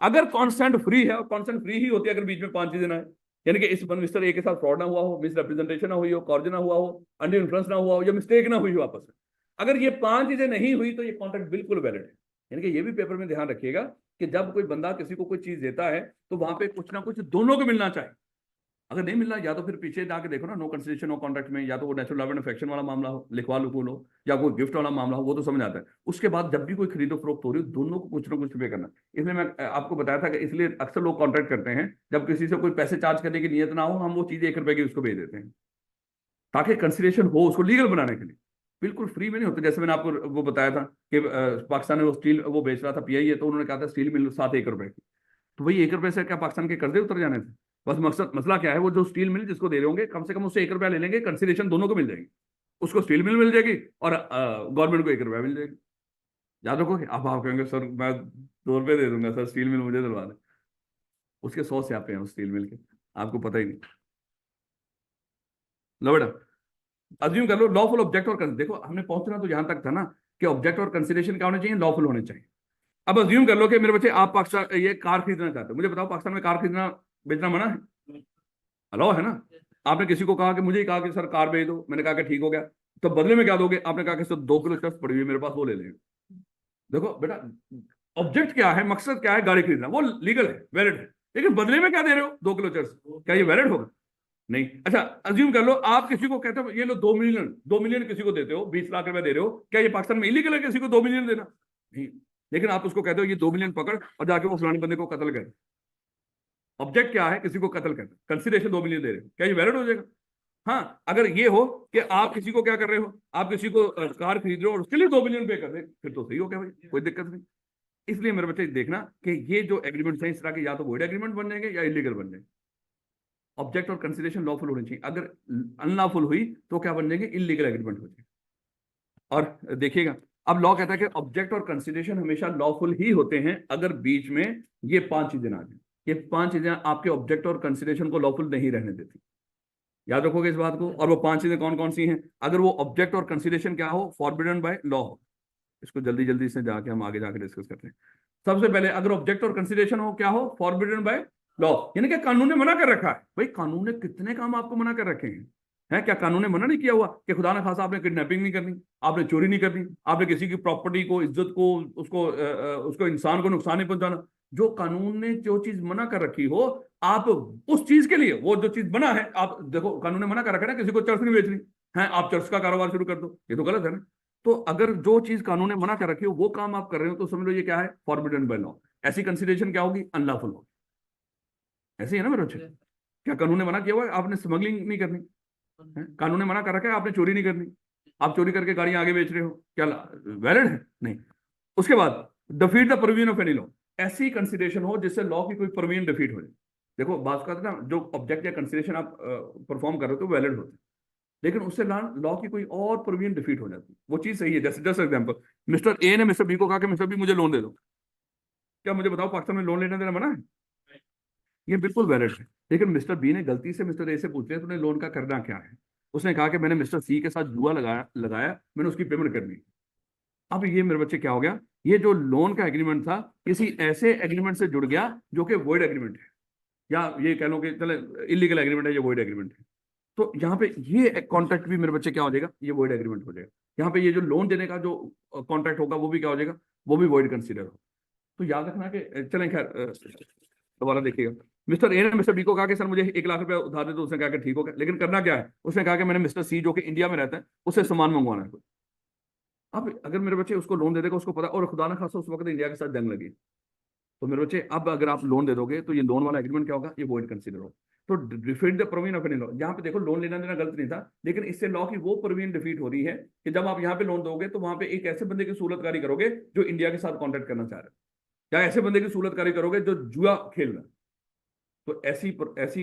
अगर कॉन्सेंट फ्री है, और कॉन्सेंट फ्री ही होती है अगर बीच में 5 चीजें ना है, यानी कि इस मिस्टर ए के साथ फ्रॉड ना हुआ हो, मिस रिप्रेजेंटेशन ना हुई हो, कॉर्जन ना हुआ हो, अंडर इन्फ्लुएंस ना हुआ हो, या मिस्टेक ना हुई हो आपस में। अगर ये 5 चीजें नहीं हुई तो ये कॉन्ट्रैक्ट बिल्कुल वैलिड है। यानी कि ये भी पेपर में ध्यान रखिएगा कि जब कोई बंदा किसी को कोई चीज देता है तो वहां पे कुछ ना कुछ दोनों को मिलना चाहिए। अगर नहीं मिल रहा, या तो फिर पीछे जाके देखो ना, नो कंसिडरेशन नो कॉन्ट्रैक्ट में, या तो वो नेचुरल लव एंड अफेक्शन वाला मामला हो, लिखवा लुकूल हो, या कोई गिफ्ट वाला मामला हो, वो तो समझ आता है। उसके बाद जब भी कोई खरीदो फरोख्त हो रही हो, दोनों को कुछ ना कुछ पे करना। इसलिए मैं आपको बताया था कि इसलिए अक्सर लोग कॉन्ट्रैक्ट करते हैं, जब किसी से कोई पैसे चार्ज करने की नीयत ना हो, हम वो चीज 1 रुपए की उसको भेज देते हैं, ताकि कंसिडरेशन हो उसको लीगल बनाने के लिए। बिल्कुल फ्री में नहीं होता। जैसे मैंने आपको वो बताया था कि पाकिस्तान में वो स्टील वो बेच रहा था पीआई है, तो उन्होंने कहा था स्टील मिल 7 रुपए की। तो वही 1 रुपए से क्या पाकिस्तान के कर्जे उतर जाने थे? बस मकसद मसला क्या है, वो जो स्टील मिल जिसको दे रहे होंगे कम से कम उससे 1 रुपया ले लेंगे, कंसिडरेशन दोनों को मिल जाएगी। उसको स्टील मिल मिल जाएगी और गवर्नमेंट को 1 रुपया मिल जाएगी। याद रखो। अब आप कहेंगे सर मैं 2 रुपये दे दूंगा सर, स्टील मिल मुझे दिलवा दे। उसके 100 स्यापे हैं उस स्टील मिल के, आपको पता ही नहीं। लो बेटा, अज्यूम कर लो लॉफुल ऑब्जेक्ट और देखो हमने पहुंचना तो यहां तक था ना कि ऑब्जेक्ट और कंसिडरेशन क्या होने चाहिए, लॉफुल होने चाहिए। अब अज्यूम कर लो कि मेरे बच्चे आप पाकिस्तान ये कार खरीदना चाहते हो, मुझे बताओ पाकिस्तान में कार खरीदना बेचना मना है? अलाउ है ना? आपने किसी को कहा कि मुझे ही कहा कि सर कार भेज दो, मैंने कहा कि ठीक हो गया, तो बदले में क्या दोगे? आपने कहा कि सर 2 किलो चर्च पड़ी हुई है मेरे पास, वो ले लेंगे। देखो बेटा, ऑब्जेक्ट क्या है, मकसद क्या है, गाड़ी खरीदना, वो लीगल है, वैलिड है। लेकिन बदले में क्या दे रहे हो? 2 किलो चर्च, क्या ये वैलिड होगा? नहीं। अच्छा, अज्यूम कर लो आप किसी को कहते हो ये लो 2 मिलियन किसी को देते हो, 20 लाख रुपए दे रहे हो, क्या ये पाकिस्तान में इलीगल है किसी को 2 मिलियन देना? नहीं। लेकिन आप उसको कहते हो ये 2 मिलियन पकड़ और जाके वो फलाने बंदे को कत्ल कर। ऑब्जेक्ट क्या है? किसी को कत्ल करना, कंसिडरेशन 2 मिलियन दे रहे हो, क्या ये वैलिड हो जाएगा? हाँ, अगर ये हो कि आप किसी को क्या कर रहे हो, आप किसी को कार खरीद रहे हो और उसके लिए 2 मिलियन पे कर रहे, फिर तो सही हो गया भाई, कोई दिक्कत नहीं। इसलिए मेरे बच्चे देखना कि ये जो एग्रीमेंट है इस तरह के या तो वॉइड एग्रीमेंट बन जाएंगे या इलीगल बन जाएंगे। ऑब्जेक्ट और कंसिडरेशन लॉफुल होनी चाहिए, अगर अनलॉफुल हुई तो क्या बन जाएंगे? इलीगल एग्रीमेंट हो जाएंगे। और देखिएगा, अब लॉ कहता है कि ऑब्जेक्ट और कंसिडरेशन हमेशा लॉफुल ही होते हैं अगर बीच में ये 5 चीजें आ जाए। ये 5 चीजें आपके ऑब्जेक्ट और कंसिडरेशन को लॉफुल नहीं रहने देती। याद रखोगे इस बात को। और वो 5 चीजें कौन कौन सी हैं? अगर वो ऑब्जेक्ट और कंसिडरेशन क्या हो, फॉरबिडन बाय लॉ हो। इसको जल्दी जल्दी से जाके हम आगे जाके डिस्कस करते हैं। सबसे पहले अगर ऑब्जेक्ट और कंसिडरेशन हो, क्या हो? फॉरबिडन बाय लॉ, यानी कि कानून ने मना कर रखा है। भाई कानून ने कितने काम आपको मना कर रखे हैं? है क्या कानून ने मना नहीं किया हुआ कि खुदा ना खासा आपने किडनैपिंग नहीं करनी, आपने चोरी नहीं करनी, आपने किसी की प्रॉपर्टी को, इज्जत को, उसको इंसान को नुकसान नहीं पहुंचाना? जो कानून ने जो चीज मना कर रखी हो, आप उस चीज के लिए, वो जो चीज बना है, आप देखो कानून ने मना कर रखा है ना, किसी को चर्च नहीं बेचनी है, आप चर्च का कारोबार शुरू कर दो, ये तो गलत है ना। तो अगर जो चीज कानून ने मना कर रखी हो वो काम आप कर रहे हो तो समझ लो ये क्या है? Forbidden by law. ऐसी कंसिडरेशन क्या होगी? अनलॉफुल होगी। ऐसे ही है ना मेरे बच्चे? क्या कानून ने मना किया हुआ है आपने स्मगलिंग नहीं करनी है? कानून ने मना कर रखा है आपने चोरी नहीं करनी, आप चोरी करके गाड़ियां आगे बेच रहे हो, क्या वैलिड है? नहीं। उसके बाद defeat the provision of any law, ऐसी कंसिडरेशन हो जिससे लॉ की कोई प्रोविजन डिफीट हो जाए। देखो बात करते ना, जो ऑब्जेक्ट या कंसिडरेशन आप परफॉर्म कर रहे हो तो वैलिड होते हैं, लेकिन उससे लॉ की कोई और प्रोविजन डिफीट हो जाती है, वो चीज सही है। जैसे जस्ट एग्जांपल, मिस्टर ए ने मिस्टर बी को कहा कि मिस्टर बी मुझे लोन दे दो, क्या मुझे बताओ पाकिस्तान में लोन लेना देना मना है? ये बिल्कुल वैलिड है। लेकिन मिस्टर बी ने गलती से मिस्टर ए से पूछ लिया तूने लोन का करना क्या है, उसने कहा कि मैंने मिस्टर सी के साथ जुआ लगाया, मैंने उसकी पेमेंट करनी। अब ये मेरे बच्चे क्या हो गया? ये जो लोन का एग्रीमेंट था किसी ऐसे एग्रीमेंट से जुड़ गया जो कि वॉइड एग्रीमेंट है, या ये कह लो कि चले इलीगल एग्रीमेंट है, ये वॉइड एग्रीमेंट है। तो यहाँ पे ये कॉन्ट्रैक्ट भी मेरे बच्चे क्या हो जाएगा? ये वॉइड एग्रीमेंट हो जाएगा। यहाँ पे ये जो लोन देने का जो कॉन्ट्रैक्ट होगा वो भी क्या हो जाएगा? वो भी वॉइड कंसीडर होगा। तो याद रखना कि चलें खैर दोबारा देखिएगा, मिस्टर ए ने मिस्टर बी को कहा कि सर मुझे 1 लाख रुपए उधार दे, तो उसने कहा कि ठीक हो गया, लेकिन करना क्या है? उसने कहा कि मैंने मिस्टर सी जो कि इंडिया में रहता है उससे सामान मंगवाना है। अब अगर मेरे बच्चे उसको लोन दे देगा, उसको पता, और खुदा ना खासा उस वक्त इंडिया के साथ जंग लगी, तो मेरे बच्चे अब अगर आप लोन दे दोगे तो ये लोन वाला एग्रीमेंट क्या होगा? ये वॉइड कंसीडर होगा। तो defeat the provision of any law, यहाँ पे देखो लोन लेना देना गलत नहीं था, लेकिन इससे लॉ की वो प्रोविजन डिफीट हो रही है कि जब आप यहाँ पे लोन दोगे तो वहां पे एक ऐसे बंदे की सूरतकारी करोगे जो इंडिया के साथ कॉन्टेक्ट करना चाह रहे हैं, या ऐसे बंदे की सूरतकारी करोगे जो जुआ खेल रहा है। तो ऐसी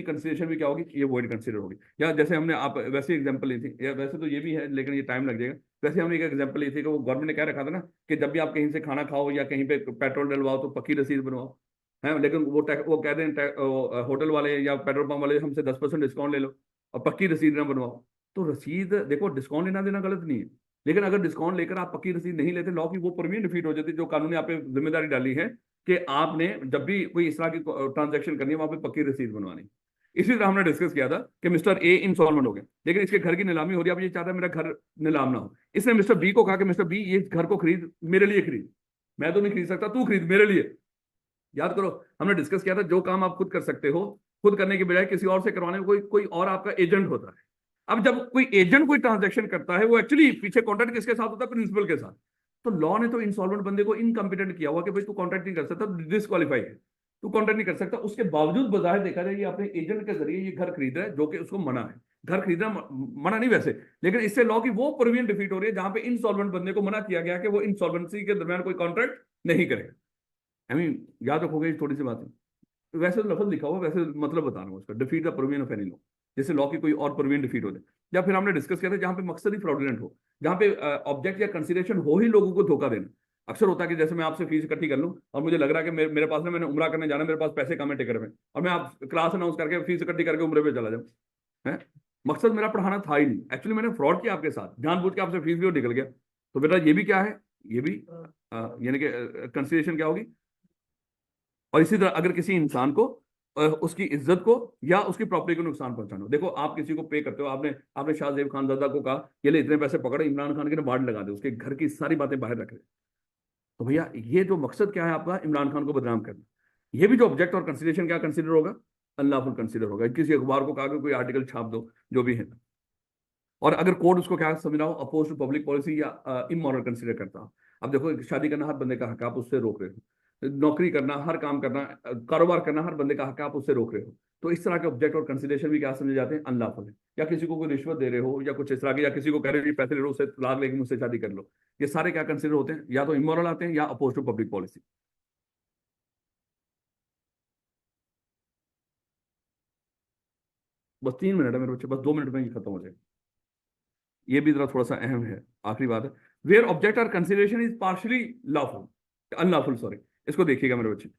कंसिडरेशन भी क्या होगी? ये वॉइड कंसीडर होगी। या जैसे हमने आप वैसे एग्जांपल ली थी, या वैसे तो ये भी है लेकिन ये टाइम लग जाएगा, वैसे हमने एक एग्जांपल ली थी कि वो गवर्नमेंट ने क्या रखा था ना कि जब भी आप कहीं से खाना खाओ या कहीं पे पेट्रोल डलवाओ तो पक्की रसीद बनवाओ, है। लेकिन वो कहते हैं होटल वाले या पेट्रोल पंप वाले हमसे 10% डिस्काउंट ले लो और पक्की रसीद ना बनवाओ। तो रसीद देखो, डिस्काउंट लेना देना गलत नहीं है, लेकिन अगर डिस्काउंट लेकर आप पक्की रसीद नहीं लेते, लॉ की वो प्रोविजन डिफीट हो जाती है जो कानून ने आप पे जिम्मेदारी डाली है कि आपने जब भी कोई इस तरह की ट्रांजैक्शन करनी है वहां पे पक्की रसीद बनवानी। इसी तरह हमने डिस्कस किया था कि मिस्टर ए इंसॉल्वेंट हो गया, लेकिन इसके घर की नीलामी हो रही है, अब ये चाहता है मेरा घर नीलाम ना हो। इसने मिस्टर बी को कहा कि मिस्टर बी ये घर को खरीद, मेरे लिए खरीद, मैं तो नहीं खरीद सकता, तू खरीद मेरे लिए। याद करो हमने डिस्कस किया था जो काम आप खुद कर सकते हो, खुद करने के बजाय किसी और से करवाने में कोई कोई और आपका एजेंट होता है। अब जब कोई एजेंट कोई ट्रांजैक्शन करता है, वो एक्चुअली पीछे कॉन्ट्रैक्ट किसके साथ होता है? प्रिंसिपल के साथ। तो लॉ ने तो इंसॉल्वेंट बंदे को इनकम्पिटेंट किया हुआ कि भाई तू कॉन्ट्रैक्ट नहीं कर सकता, डिस्क्वालीफाई है, तू कॉन्ट्रैक्ट नहीं कर सकता। उसके बावजूद बाजार देखा जाए ये अपने एजेंट के जरिए ये घर खरीद रहा है, जो कि उसको मना है। घर खरीदना मना नहीं वैसे, लेकिन इससे लॉ की वो प्रोविजन डिफीट हो रही है जहां पे इंसॉल्वेंट बंदे को मना किया गया कि वो इंसॉल्वेंसी के दरमियान कोई कॉन्ट्रैक्ट नहीं करेगा। आई मीन याद रखोगे थोड़ी सी बात है। वैसे तो लफ्ज लिखा हुआ, वैसे मतलब बता रहा हूँ उसका, defeat the provision of any law, जैसे लॉ की कोई और प्रोविजन डिफीट हो जाए। या फिर हमने डिस्कस किया था जहां पे मकसद ही फ्रॉडुलेंट हो, जहां पे ऑब्जेक्ट या कंसीडरेशन हो ही लोगों को धोखा देना। अक्सर होता है कि जैसे मैं आपसे फीस इकट्ठी कर लूं और मुझे लग रहा है कि मेरे पास ना, मैंने उम्रा करने जाना, मेरे पास पैसे कम है टिकट में, और मैं आप क्लास अनाउंस करके फीस इकट्ठी करके उम्रे पे चला जाऊं, है मकसद मेरा पढ़ाना था ही नहीं, एक्चुअली मैंने फ्रॉड किया आपके साथ, जानबूझ के आपसे फीस भी और निकल गया। तो बेटा ये भी क्या है, ये भी यानी कि कंसीडरेशन क्या होगी। और इसी तरह अगर किसी इंसान को उसकी इज्जत को या उसकी प्रॉपर्टी को नुकसान पहुंचाना हो, देखो आप किसी को पे करते हो, आपने आपने शाहजेब खानजादा को कहा ये ले इतने पैसे पकड़ो, इमरान खान के ने बाढ़ लगा दे, उसके घर की सारी बातें बाहर रख दे। तो भैया ये जो मकसद क्या है आपका, इमरान खान को बदनाम करना। ये भी जो ऑब्जेक्ट और कंसिडरेशन क्या कंसिडर होगा, अनलॉफुल कंसिडर होगा। किसी अखबार को कहा कि कोई आर्टिकल छाप दो, जो भी है, और अगर कोर्ट उसको क्या समझ रहा हो, अपोज टू पब्लिक पॉलिसी या इमोरल कंसिडर करता हो। अब देखो शादी करना हर बंदे का हक है, आप उससे रोक रहे हो, नौकरी करना, हर काम करना, कारोबार करना हर बंदे का हक है, आप उससे रोक रहे हो। तो इस तरह के ऑब्जेक्ट और कंसिडरेशन भी क्या समझे जाते हैं, अनलॉफुल है। या किसी को कोई रिश्वत दे रहे हो या कुछ इस तरह के, या किसी को कह रहे हो पैसे ले लो, उससे तलाक लेके मुझसे शादी कर लो, ये सारे क्या कंसिडर होते हैं, या तो इमोरल आते हैं या अपोज टू पब्लिक पॉलिसी। बस 3 मिनट है मेरे बच्चे, बस 2 मिनट में ही खत्म हो जाए। ये भी जरा थोड़ा सा अहम है, आखिरी बात है। वेयर ऑब्जेक्ट और consideration is partially lawful, unlawful sorry. इसको देखिएगा मेरे बच्चे,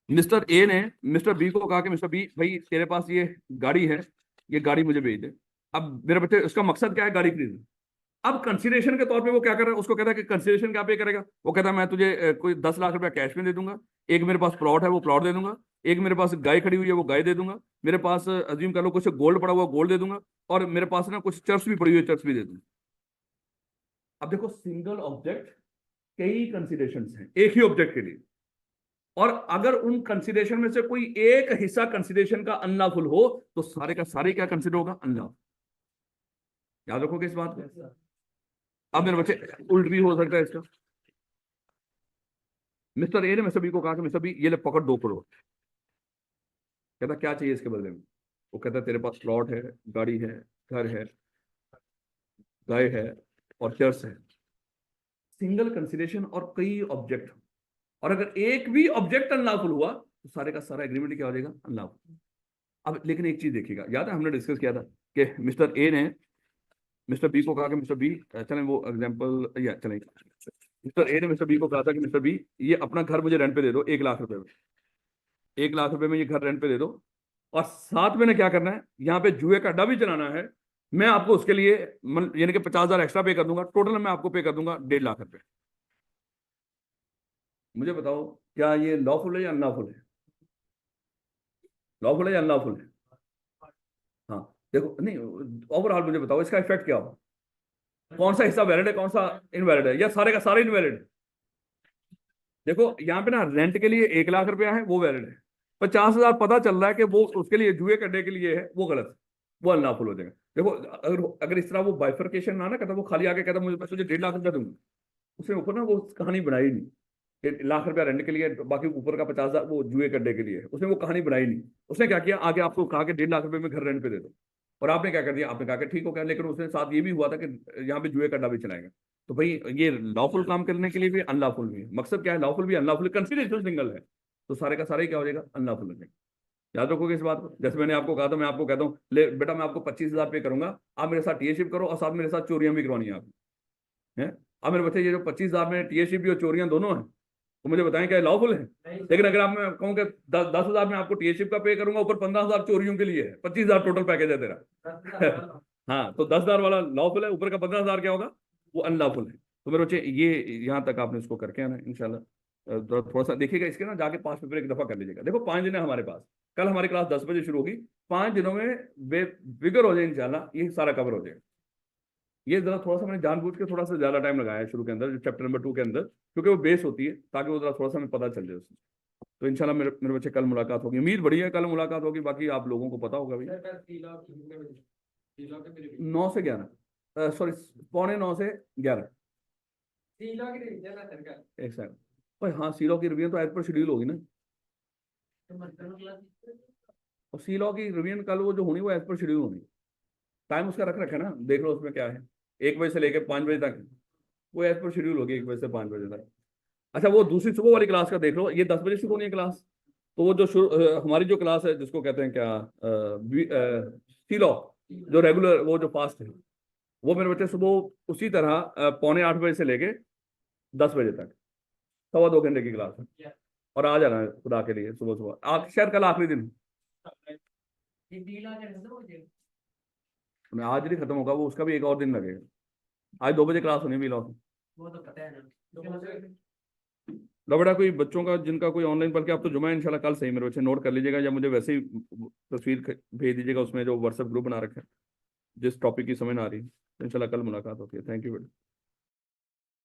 मिस्टर ए ने मिस्टर बी को कहा कि मिस्टर बी भाई तेरे पास ये गाड़ी है, ये गाड़ी मुझे भेज दे। अब मेरे बच्चे उसका मकसद क्या है, गाड़ी खरीदना। अब कंसिडरेशन के तौर पे वो क्या कर रहा है, उसको कहता है कि कंसिडरेशन क्या पे करेगा, वो कहता है मैं तुझे कोई 10 लाख रुपया कैश में दे दूंगा, एक मेरे पास प्लॉट है वो प्लॉट दे दूंगा, एक मेरे पास गाय खड़ी हुई है वो गाय दे दूंगा, मेरे पास अज्यूम कर लो कुछ गोल्ड पड़ा हुआ गोल्ड दे दूंगा, और मेरे पास ना कुछ चर्च भी पड़ी हुई है चर्च भी दे दूंगा। अब देखो सिंगल ऑब्जेक्ट, कई कंसिडरेशन हैं एक ही ऑब्जेक्ट के लिए, और अगर उन कंसिडरेशन में से कोई एक हिस्सा कंसिडरेशन का अनलॉफुल हो तो सारे का सारे क्या कंसिडर होगा, अनलॉफुल। याद रखोगे इस बात को। अब मेरे बच्चे उल्ट भी हो सकता है इसका। मिस्टर ए ने मिस्टर बी को कहा कि मिस्टर बी ये ले पकड़ 2 करोड़। कहता क्या चाहिए इसके बदले में, वो कहता तेरे पास प्लॉट है, गाड़ी है, घर है, गाय है और चर्च है। सिंगल कंसिडरेशन और कई ऑब्जेक्ट, और अगर एक भी ऑब्जेक्ट अनलॉफुल हुआ तो सारे का सारा एग्रीमेंट क्या हो जाएगा, अनलॉफुल। अब लेकिन एक चीज देखिएगा, याद है हमने डिस्कस किया था कि मिस्टर ए ने मिस्टर बी को कहा कि मिस्टर बी, चलें वो एग्जांपल या चलें, मिस्टर ए ने मिस्टर बी को कहा था कि मिस्टर बी ये अपना घर मुझे रेंट पे दे दो 1 लाख रुपए में, 1 लाख रुपए में ये घर रेंट पे दे दो, और साथ में ने क्या करना है, यहाँ पे जुए का अड्डा भी चलाना है। मैं आपको उसके लिए यानी कि 50,000 एक्स्ट्रा पे कर दूंगा, टोटल मैं आपको पे कर दूंगा 1.5 लाख रुपए। मुझे बताओ क्या ये लॉफुल है या अनलॉफुल है, लॉफुल है या अनलॉफुल है। हाँ देखो नहीं, ओवरऑल मुझे बताओ इसका इफेक्ट क्या होगा, कौन सा हिस्सा वैलिड है कौन सा इनवैलिड है, या सारे का सारा इनवैलिड है। देखो यहाँ पे ना रेंट के लिए 1 लाख रुपया है वो वैलिड है, 50,000 पता चल रहा है कि वो उसके लिए जुए करने के लिए है, वो गलत है, वो अनलॉफुल हो जाएगा। देखो अगर अगर इस तरह वो बाइफर्केशन ना कहता, वो खाली आके कहता मुझे तुझे 1.5 लाख रुपया दूंगा, उसने ऊपर ना वो कहानी बनाई नहीं, 1 लाख रुपया रेंट के लिए बाकी ऊपर का 50,000 वो जुए करने के लिए, उसने वो कहानी बनाई नहीं। उसने क्या किया, आगे आपको कहा कि 1.5 लाख रुपए में घर रेंट पे दे दो, और आपने क्या कर दिया, आपने कहा कि ठीक हो गया, लेकिन उसने साथ ये भी हुआ था कि यहाँ पे जुए का अड्डा भी चलाएगा। तो भाई ये लॉफुल काम करने के लिए भी अनलॉफुल भी है, मकसद क्या है, लॉफुल भी अनलॉफुल, कंसिडरेशन सिंगल है, तो सारे का सारा ही क्या हो जाएगा, अनलॉफुल हो जाएगा। याद रखोगे इस बात को। जैसे मैंने आपको कहा था, मैं आपको कहता हूँ ले बेटा मैं आपको 25,000 पे करूंगा, आप मेरे साथ टीएशिप करो और साथ मेरे साथ चोरियां भी करवानी है आपने, हैं। अब मेरे बच्चे ये जो 25,000 में टीएशिप भी और चोरियां दोनों हैं, तो मुझे बताएं क्या लॉफुल है। लेकिन अगर आप मैं कहूँ कि 10,000 में आपको टीएशिप का पे करूंगा, ऊपर 15,000 चोरियों के लिए है, 25,000 टोटल पैकेज है तेरा हाँ, तो 10,000 वाला लॉफुल है, ऊपर का 15,000 क्या होगा, वो अनलॉफुल है। तो मेरे बच्चे ये यहाँ तक आपने इसको करके आना इंशाल्लाह। थोड़ा सा देखिएगा इसके ना, जाके 5 पेपर एक दफा कर लीजिएगा। देखो 5 दिन है हमारे पास, कल हमारी क्लास 10 बजे शुरू होगी। 5 दिनों में विगर हो जाए इंशाल्लाह, ये सारा कवर हो जाएगा। ये जरा थोड़ा सा मैंने जानबूझ के थोड़ा सा ज्यादा टाइम लगाया है शुरू के अंदर, चैप्टर नंबर 2 के अंदर, क्योंकि वो बेस होती है, ताकि वो जरा थोड़ा सा हमें पता चल जाए उसमें। तो इंशाल्लाह मेरे मेरे बच्चे कल मुलाकात होगी, उम्मीद बड़ी है कल मुलाकात होगी, बाकी आप लोगों को पता होगा भाई। सर कल सीलॉ कितने बजे? सीलॉ के मेरे 9 से 11, सॉरी 9:45 से 11। सीलॉ की रिवीजन है सर कल। एक सेकंड भाई, हाँ सीलॉ की रिवीजन तो एज पर शेड्यूल होगी ना, तो मतलब क्लास और सीलॉ की रिवीजन कल वो जो होनी वो एज पर शेड्यूल होनी। टाइम उसका रख रखा है ना, देख लो उसमें क्या है, 1 बजे से लेकर 5 बजे तक वो एज पर शेड्यूल होगी, 1 बजे से 5 बजे तक। अच्छा वो दूसरी सुबह वाली क्लास का देख लो, ये 10 बजे शुरू होनी है क्लास। तो वो जो हमारी जो क्लास है जिसको कहते हैं क्या, सीलॉ, जो रेगुलर वो जो फास्ट है, वो मेरे बच्चे सुबह उसी तरह 7:45 बजे से लेके 10 बजे तक 2.25 घंटे की क्लास है। और आ जाना है खुदा के लिए सुबह सुबह, शायद कल आखिरी दिन। ये सीलॉ के अंदर हो जाए। आज नहीं खत्म होगा वो, उसका भी एक और दिन लगेगा। आज 2 बजे क्लास होनी भी लॉ। वो तो पता है ना। तो लबड़ा कोई बच्चों का जिनका कोई ऑनलाइन, बल्कि आप तो जुमा है इंशाल्लाह कल, सही मेरे बच्चे नोट कर लीजिएगा, या मुझे वैसे ही तस्वीर भेज दीजिएगा उसमें जो व्हाट्सएप ग्रुप बना रखे हैं, जिस टॉपिक की समझ ना आ रही है। इंशाल्लाह कल मुलाकात होती है। थैंक यू बेटा।